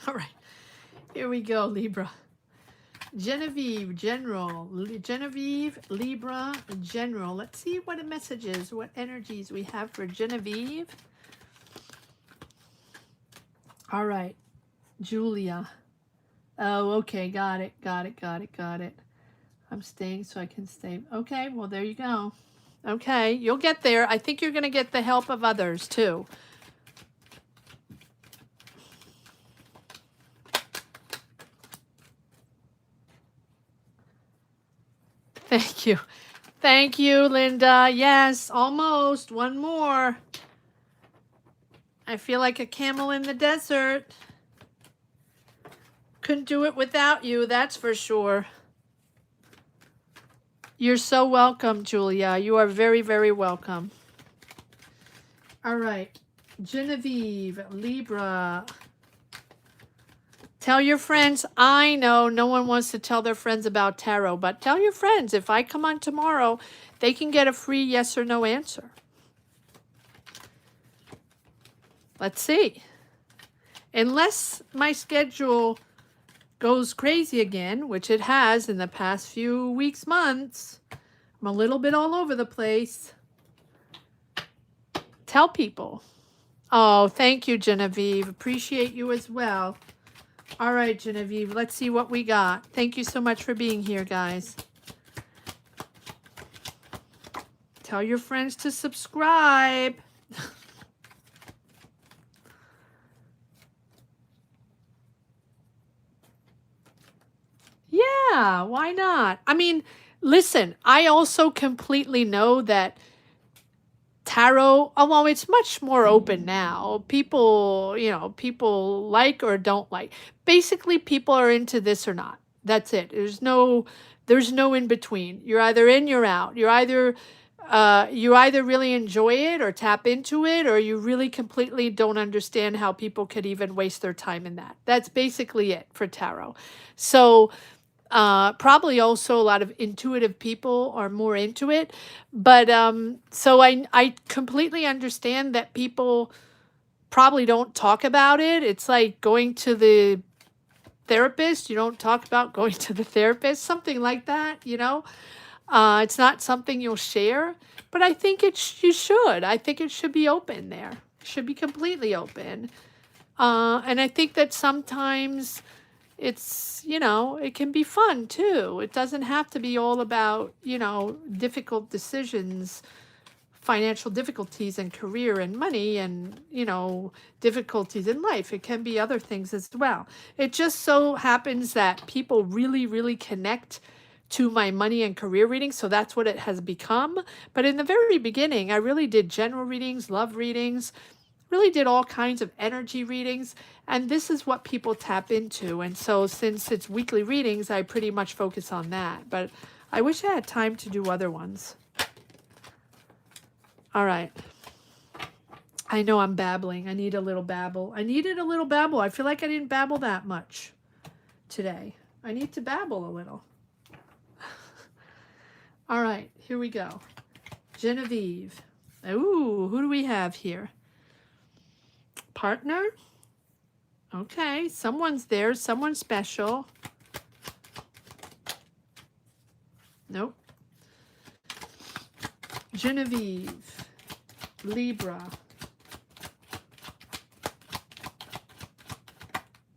All right, here we go, Libra. Genevieve, Libra, General. Let's see what messages, what energies we have for Genevieve. All right, Julia. Oh, okay, got it. I'm staying so I can stay. Okay, well, there you go. Okay, you'll get there. I think you're going to get the help of others, too. Thank you. Thank you, Linda. Yes, almost. One more. I feel like a camel in the desert. Couldn't do it without you, that's for sure. You're so welcome, Julia. You are very, very welcome. All right. Genevieve, Libra, Tell your friends. I know no one wants to tell their friends about tarot, but tell your friends if I come on tomorrow, they can get a free yes or no answer. Let's see. Unless my schedule goes crazy again, which it has in the past few weeks, months, I'm a little bit all over the place. Tell people. Oh, thank you, Genevieve. Appreciate you as well. All right, Genevieve, let's see what we got. Thank you so much for being here, guys. Tell your friends to subscribe. Yeah, why not? I mean, listen, I also completely know that tarot, well, it's much more open now. People, people like or don't like. Basically, people are into this or not. That's it. There's no in between. You're either in, you're out. You either really enjoy it or tap into it, or you really completely don't understand how people could even waste their time in that. That's basically it for tarot. So, probably also a lot of intuitive people are more into it, but so I completely understand that people probably don't talk about it. It's like going to the therapist. You don't talk about going to the therapist, something like that, it's not something you'll share, but I think you should. I think it should be open there. It should be completely open. And I think that sometimes it's, it can be fun too. It doesn't have to be all about, difficult decisions, financial difficulties and career and money and, difficulties in life. It can be other things as well. It just so happens that people really, really connect to my money and career readings. So that's what it has become. But in the very beginning, I really did general readings, love readings, really did all kinds of energy readings, and this is what people tap into. And so since it's weekly readings, I pretty much focus on that, but I wish I had time to do other ones. All right. I know I'm babbling. I need a little babble. I needed a little babble. I feel like I didn't babble that much today. I need to babble a little. All right, here we go. Genevieve. Ooh, who do we have here? Partner? Okay, someone's there, someone special. Nope. Genevieve. Libra.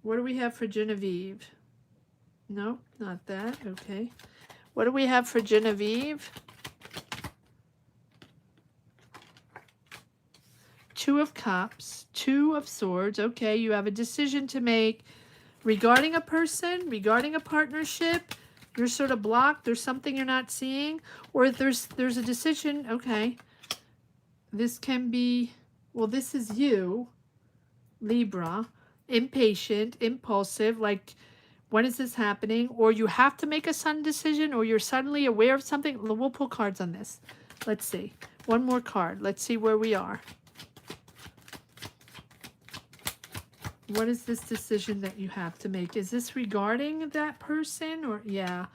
What do we have for Genevieve? No, not that. Okay. What do we have for Genevieve? Two of Cups, Two of Swords. Okay, you have a decision to make regarding a person, regarding a partnership. You're sort of blocked. There's something you're not seeing, or there's a decision. Okay, this can be, well, this is you, Libra, impatient, impulsive, like, when is this happening? Or you have to make a sudden decision, or you're suddenly aware of something. We'll pull cards on this. Let's see. One more card. Let's see where we are. What is this decision that you have to make? Is this regarding that person? Or, yeah,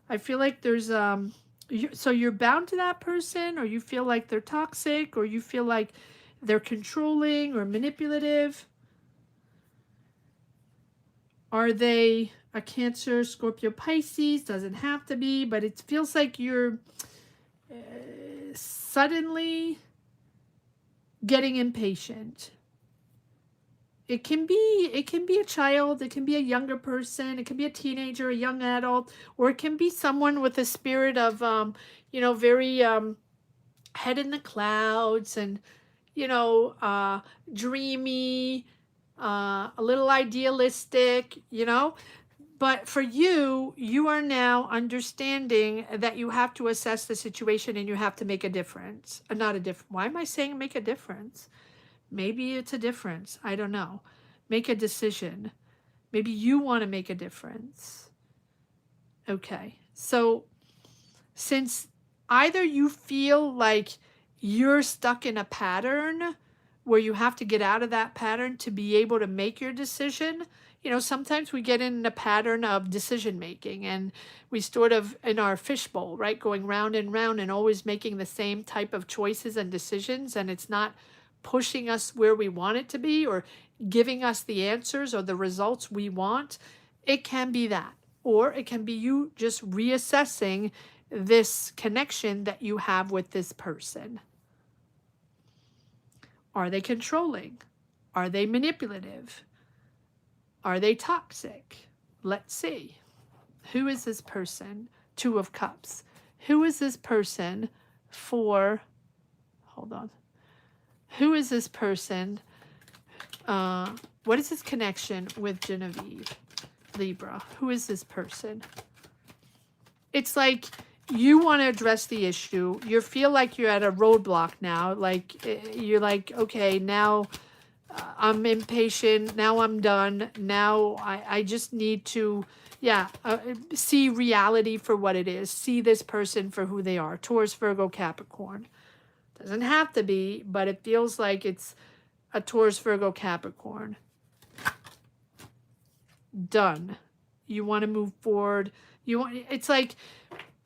I feel like there's, so you're bound to that person, or you feel like they're toxic, or you feel like they're controlling or manipulative. Are they a Cancer, Scorpio, Pisces? Doesn't have to be, but it feels like you're suddenly getting impatient. It can be a child, it can be a younger person, it can be a teenager, a young adult, or it can be someone with a spirit of, very head in the clouds and, dreamy, a little idealistic, But for you, you are now understanding that you have to assess the situation and you have to make a difference. Why am I saying make a difference? Maybe it's a difference. I don't know. Make a decision. Maybe you want to make a difference. Okay. So since either you feel like you're stuck in a pattern where you have to get out of that pattern to be able to make your decision, sometimes we get in a pattern of decision making and we sort of in our fishbowl, right? Going round and round and always making the same type of choices and decisions. And it's not pushing us where we want it to be or giving us the answers or the results we want. It can be that. Or it can be you just reassessing this connection that you have with this person. Are they controlling? Are they manipulative? Are they toxic? Let's see. Who is this person? Two of Cups. Who is this person for, hold on. Who is this person? What is this connection with Genevieve? Libra. Who is this person? It's like you want to address the issue. You feel like you're at a roadblock now. Like you're like, okay, now I'm impatient. Now I'm done. Now I just need to, see reality for what it is. See this person for who they are. Taurus, Virgo, Capricorn. Doesn't have to be, but it feels like it's a Taurus, Virgo, Capricorn. Done. You want to move forward. It's like,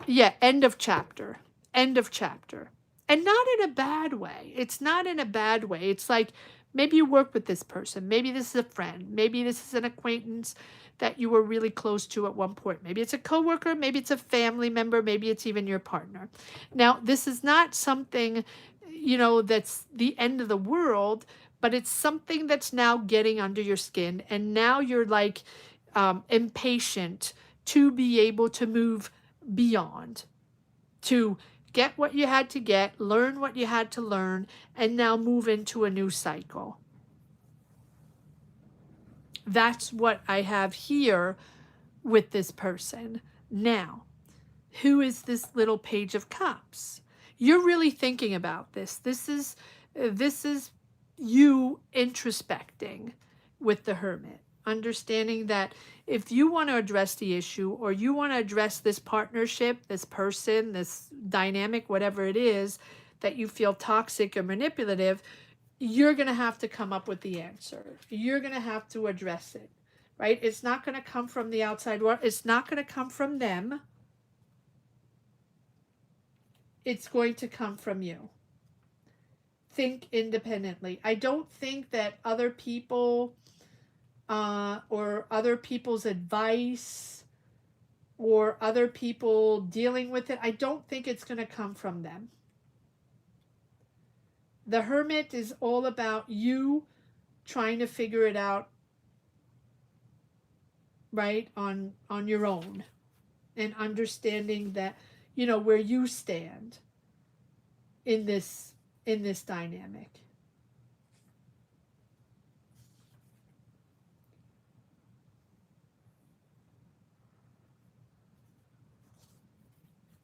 end of chapter. End of chapter. And not in a bad way. It's not in a bad way. It's like, maybe you work with this person. Maybe this is a friend. Maybe this is an acquaintance that you were really close to at one point. Maybe it's a coworker. Maybe it's a family member. Maybe it's even your partner. Now, this is not something, that's the end of the world, but it's something that's now getting under your skin. And now you're like impatient to be able to move beyond, to get what you had to get, learn what you had to learn, and now move into a new cycle. That's what I have here with this person. Now, who is this little Page of Cups? You're really thinking about this. This is you introspecting with the Hermit, understanding that if you want to address the issue or you want to address this partnership, this person, this dynamic, whatever it is that you feel toxic or manipulative, you're going to have to come up with the answer. You're going to have to address it, right? It's not going to come from the outside world. It's not going to come from them. It's going to come from you. Think independently. I don't think that other people or other people's advice or other people dealing with it, I don't think it's going to come from them. The Hermit is all about you trying to figure it out, right, on your own, and understanding that, where you stand in this dynamic.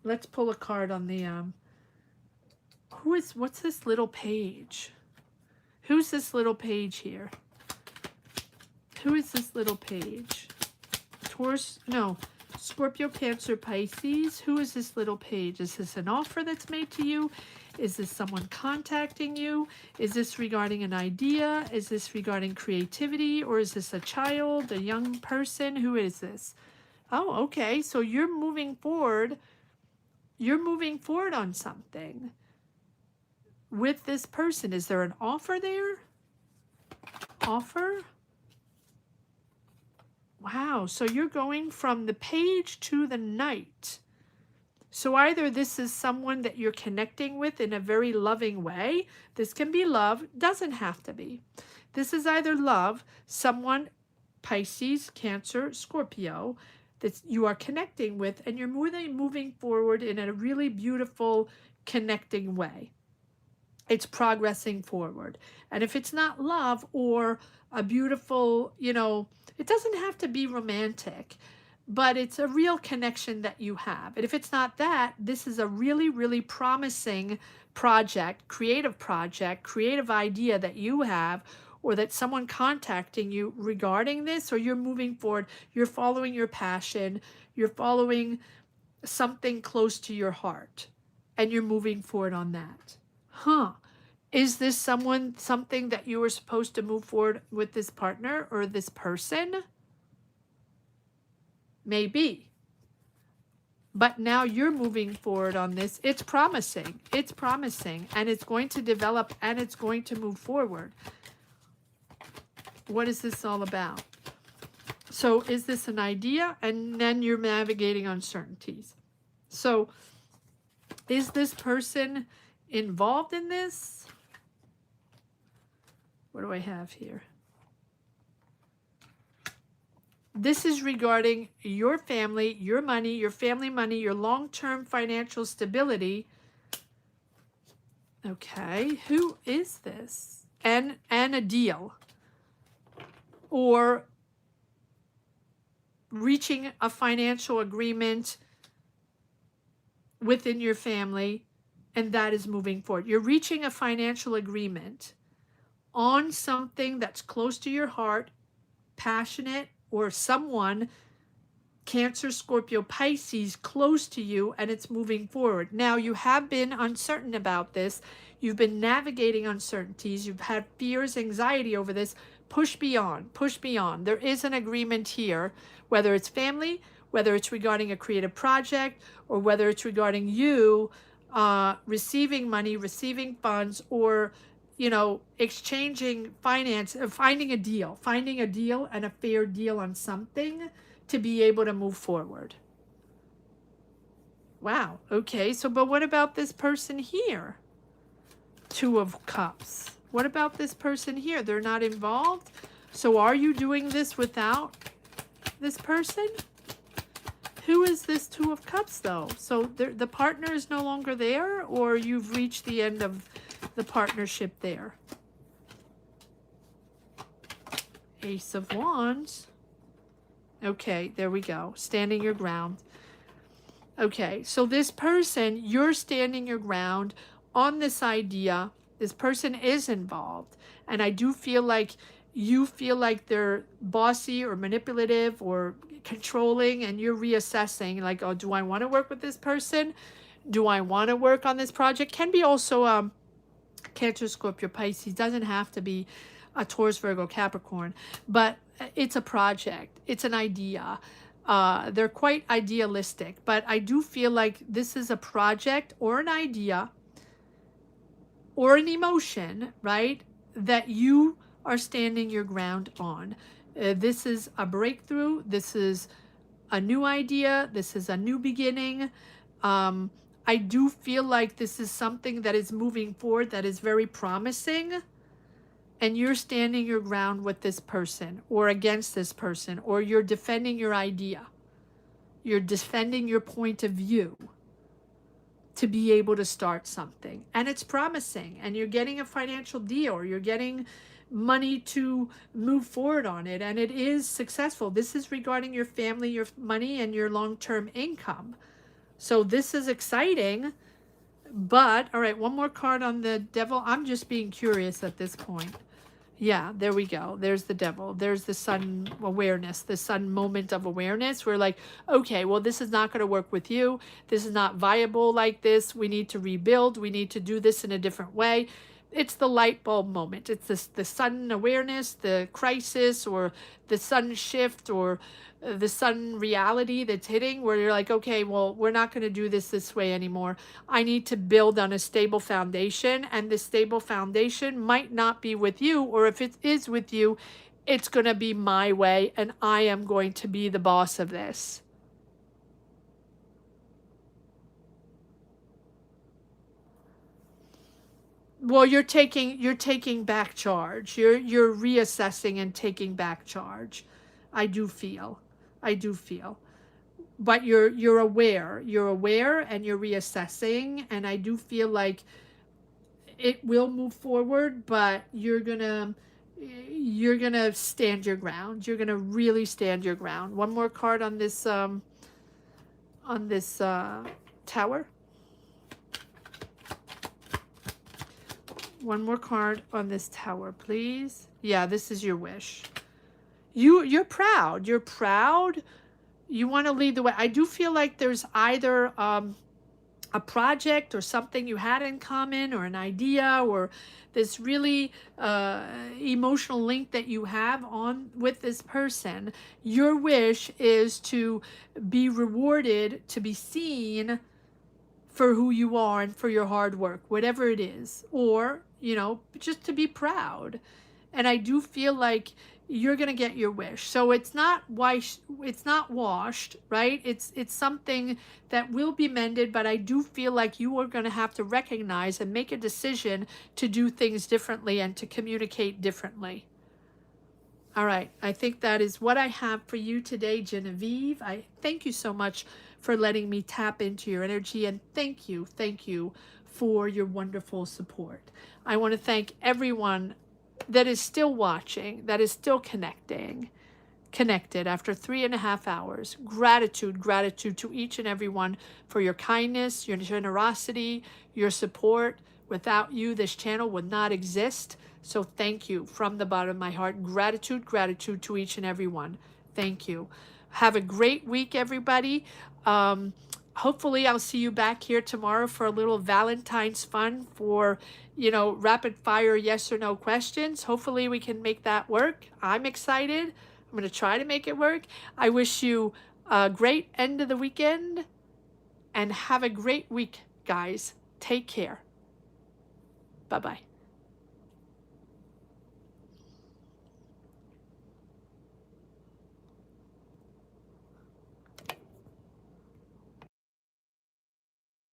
Let's pull a card on the what's this little page? Who's this little page here? Who is this little page? Taurus, no, Scorpio, Cancer, Pisces. Who is this little page? Is this an offer that's made to you? Is this someone contacting you? Is this regarding an idea? Is this regarding creativity? Or is this a child, a young person? Who is this? Oh, okay. So you're moving forward. You're moving forward on something with this person. Is there an offer there? Offer? Wow. So you're going from the Page to the Knight. So either this is someone that you're connecting with in a very loving way. This can be love. Doesn't have to be. This is either love, someone, Pisces, Cancer, Scorpio, that you are connecting with, and you're moving forward in a really beautiful, connecting way. It's progressing forward. And if it's not love or a beautiful, it doesn't have to be romantic, but it's a real connection that you have. And if it's not that, this is a really, really promising project, creative idea that you have, or that someone contacting you regarding this, or you're moving forward, you're following your passion, you're following something close to your heart, and you're moving forward on that. Is this something that you were supposed to move forward with this partner or this person? Maybe. But now you're moving forward on this. It's promising. It's promising. And it's going to develop and it's going to move forward. What is this all about? So is this an idea? And then you're navigating uncertainties. So is this person involved in this? What do I have here? This is regarding your family, your money, your family money, your long-term financial stability. Okay, who is this? And a deal. Or reaching a financial agreement within your family, and that is moving forward. You're reaching a financial agreement on something that's close to your heart, passionate, or someone, Cancer, Scorpio, Pisces, close to you, and it's moving forward. Now, you have been uncertain about this. You've been navigating uncertainties. You've had fears, anxiety over this. Push beyond. Push beyond. There is an agreement here, whether it's family, whether it's regarding a creative project, or whether it's regarding you receiving money, receiving funds, or exchanging finance, finding a deal and a fair deal on something to be able to move forward. Wow. Okay. So, but what about this person here? Two of Cups. What about this person here? They're not involved. So are you doing this without this person? Who is this Two of Cups though? So the partner is no longer there, or you've reached the end of the partnership there. Ace of Wands. Okay, there we go. Standing your ground. Okay, so this person, you're standing your ground on this idea. This person is involved. And I do feel like you feel like they're bossy or manipulative or controlling, and you're reassessing like, oh, do I want to work with this person? Do I want to work on this project? Can be also Cancer, Scorpio, Pisces. Doesn't have to be a Taurus, Virgo, Capricorn, but it's a project. It's an idea. They're quite idealistic, but I do feel like this is a project or an idea or an emotion, right, that you are standing your ground on. This is a breakthrough. This is a new idea. This is a new beginning. I do feel like this is something that is moving forward, that is very promising, and you're standing your ground with this person or against this person, or you're defending your idea. You're defending your point of view to be able to start something. And it's promising, and you're getting a financial deal, or you're getting money to move forward on it, and it is successful. This is regarding your family, your money, and your long-term income. So this is exciting. But all right, one more card on the Devil. I'm just being curious at this point. Yeah, there we go. There's the Devil. There's the sun awareness, the sun moment of awareness. We're like, okay, well, this is not going to work with you. This is not viable like this. We need to rebuild. We need to do this in a different way. It's the light bulb moment. It's the sudden awareness, the crisis, or the sudden shift, or the sudden reality that's hitting, where you're like, okay, well, we're not going to do this way anymore. I need to build on a stable foundation, and the stable foundation might not be with you, or if it is with you, it's going to be my way, and I am going to be the boss of this. Well, you're taking back charge. You're reassessing and taking back charge. I do feel. But you're aware. You're aware, and you're reassessing, and I do feel like it will move forward, but you're gonna stand your ground. You're gonna really stand your ground. One more card on this tower. One more card on this tower, please. Yeah, this is your wish. You're proud. You're proud. You want to lead the way. I do feel like there's either a a project or something you had in common, or an idea, or this really emotional link that you have on with this person, your wish is to be rewarded, to be seen for who you are and for your hard work, whatever it is, or, you know, just to be proud. And I do feel like you're going to get your wish. So it's not it's not washed, right? It's something that will be mended, but I do feel like you are going to have to recognize and make a decision to do things differently and to communicate differently. All right, I think that is what I have for you today, Genevieve. I thank you so much for letting me tap into your energy, and thank you for your wonderful support. I want to thank everyone that is still watching, that is still connected after 3.5 hours. Gratitude to each and every one for your kindness, your generosity, your support. Without you, this channel would not exist. So thank you from the bottom of my heart. Gratitude to each and every one. Thank you. Have a great week, everybody. Hopefully I'll see you back here tomorrow for a little Valentine's fun for, you know, rapid fire yes or no questions. Hopefully we can make that work. I'm excited. I'm going to try to make it work. I wish you a great end of the weekend and have a great week, guys. Take care. Bye-bye.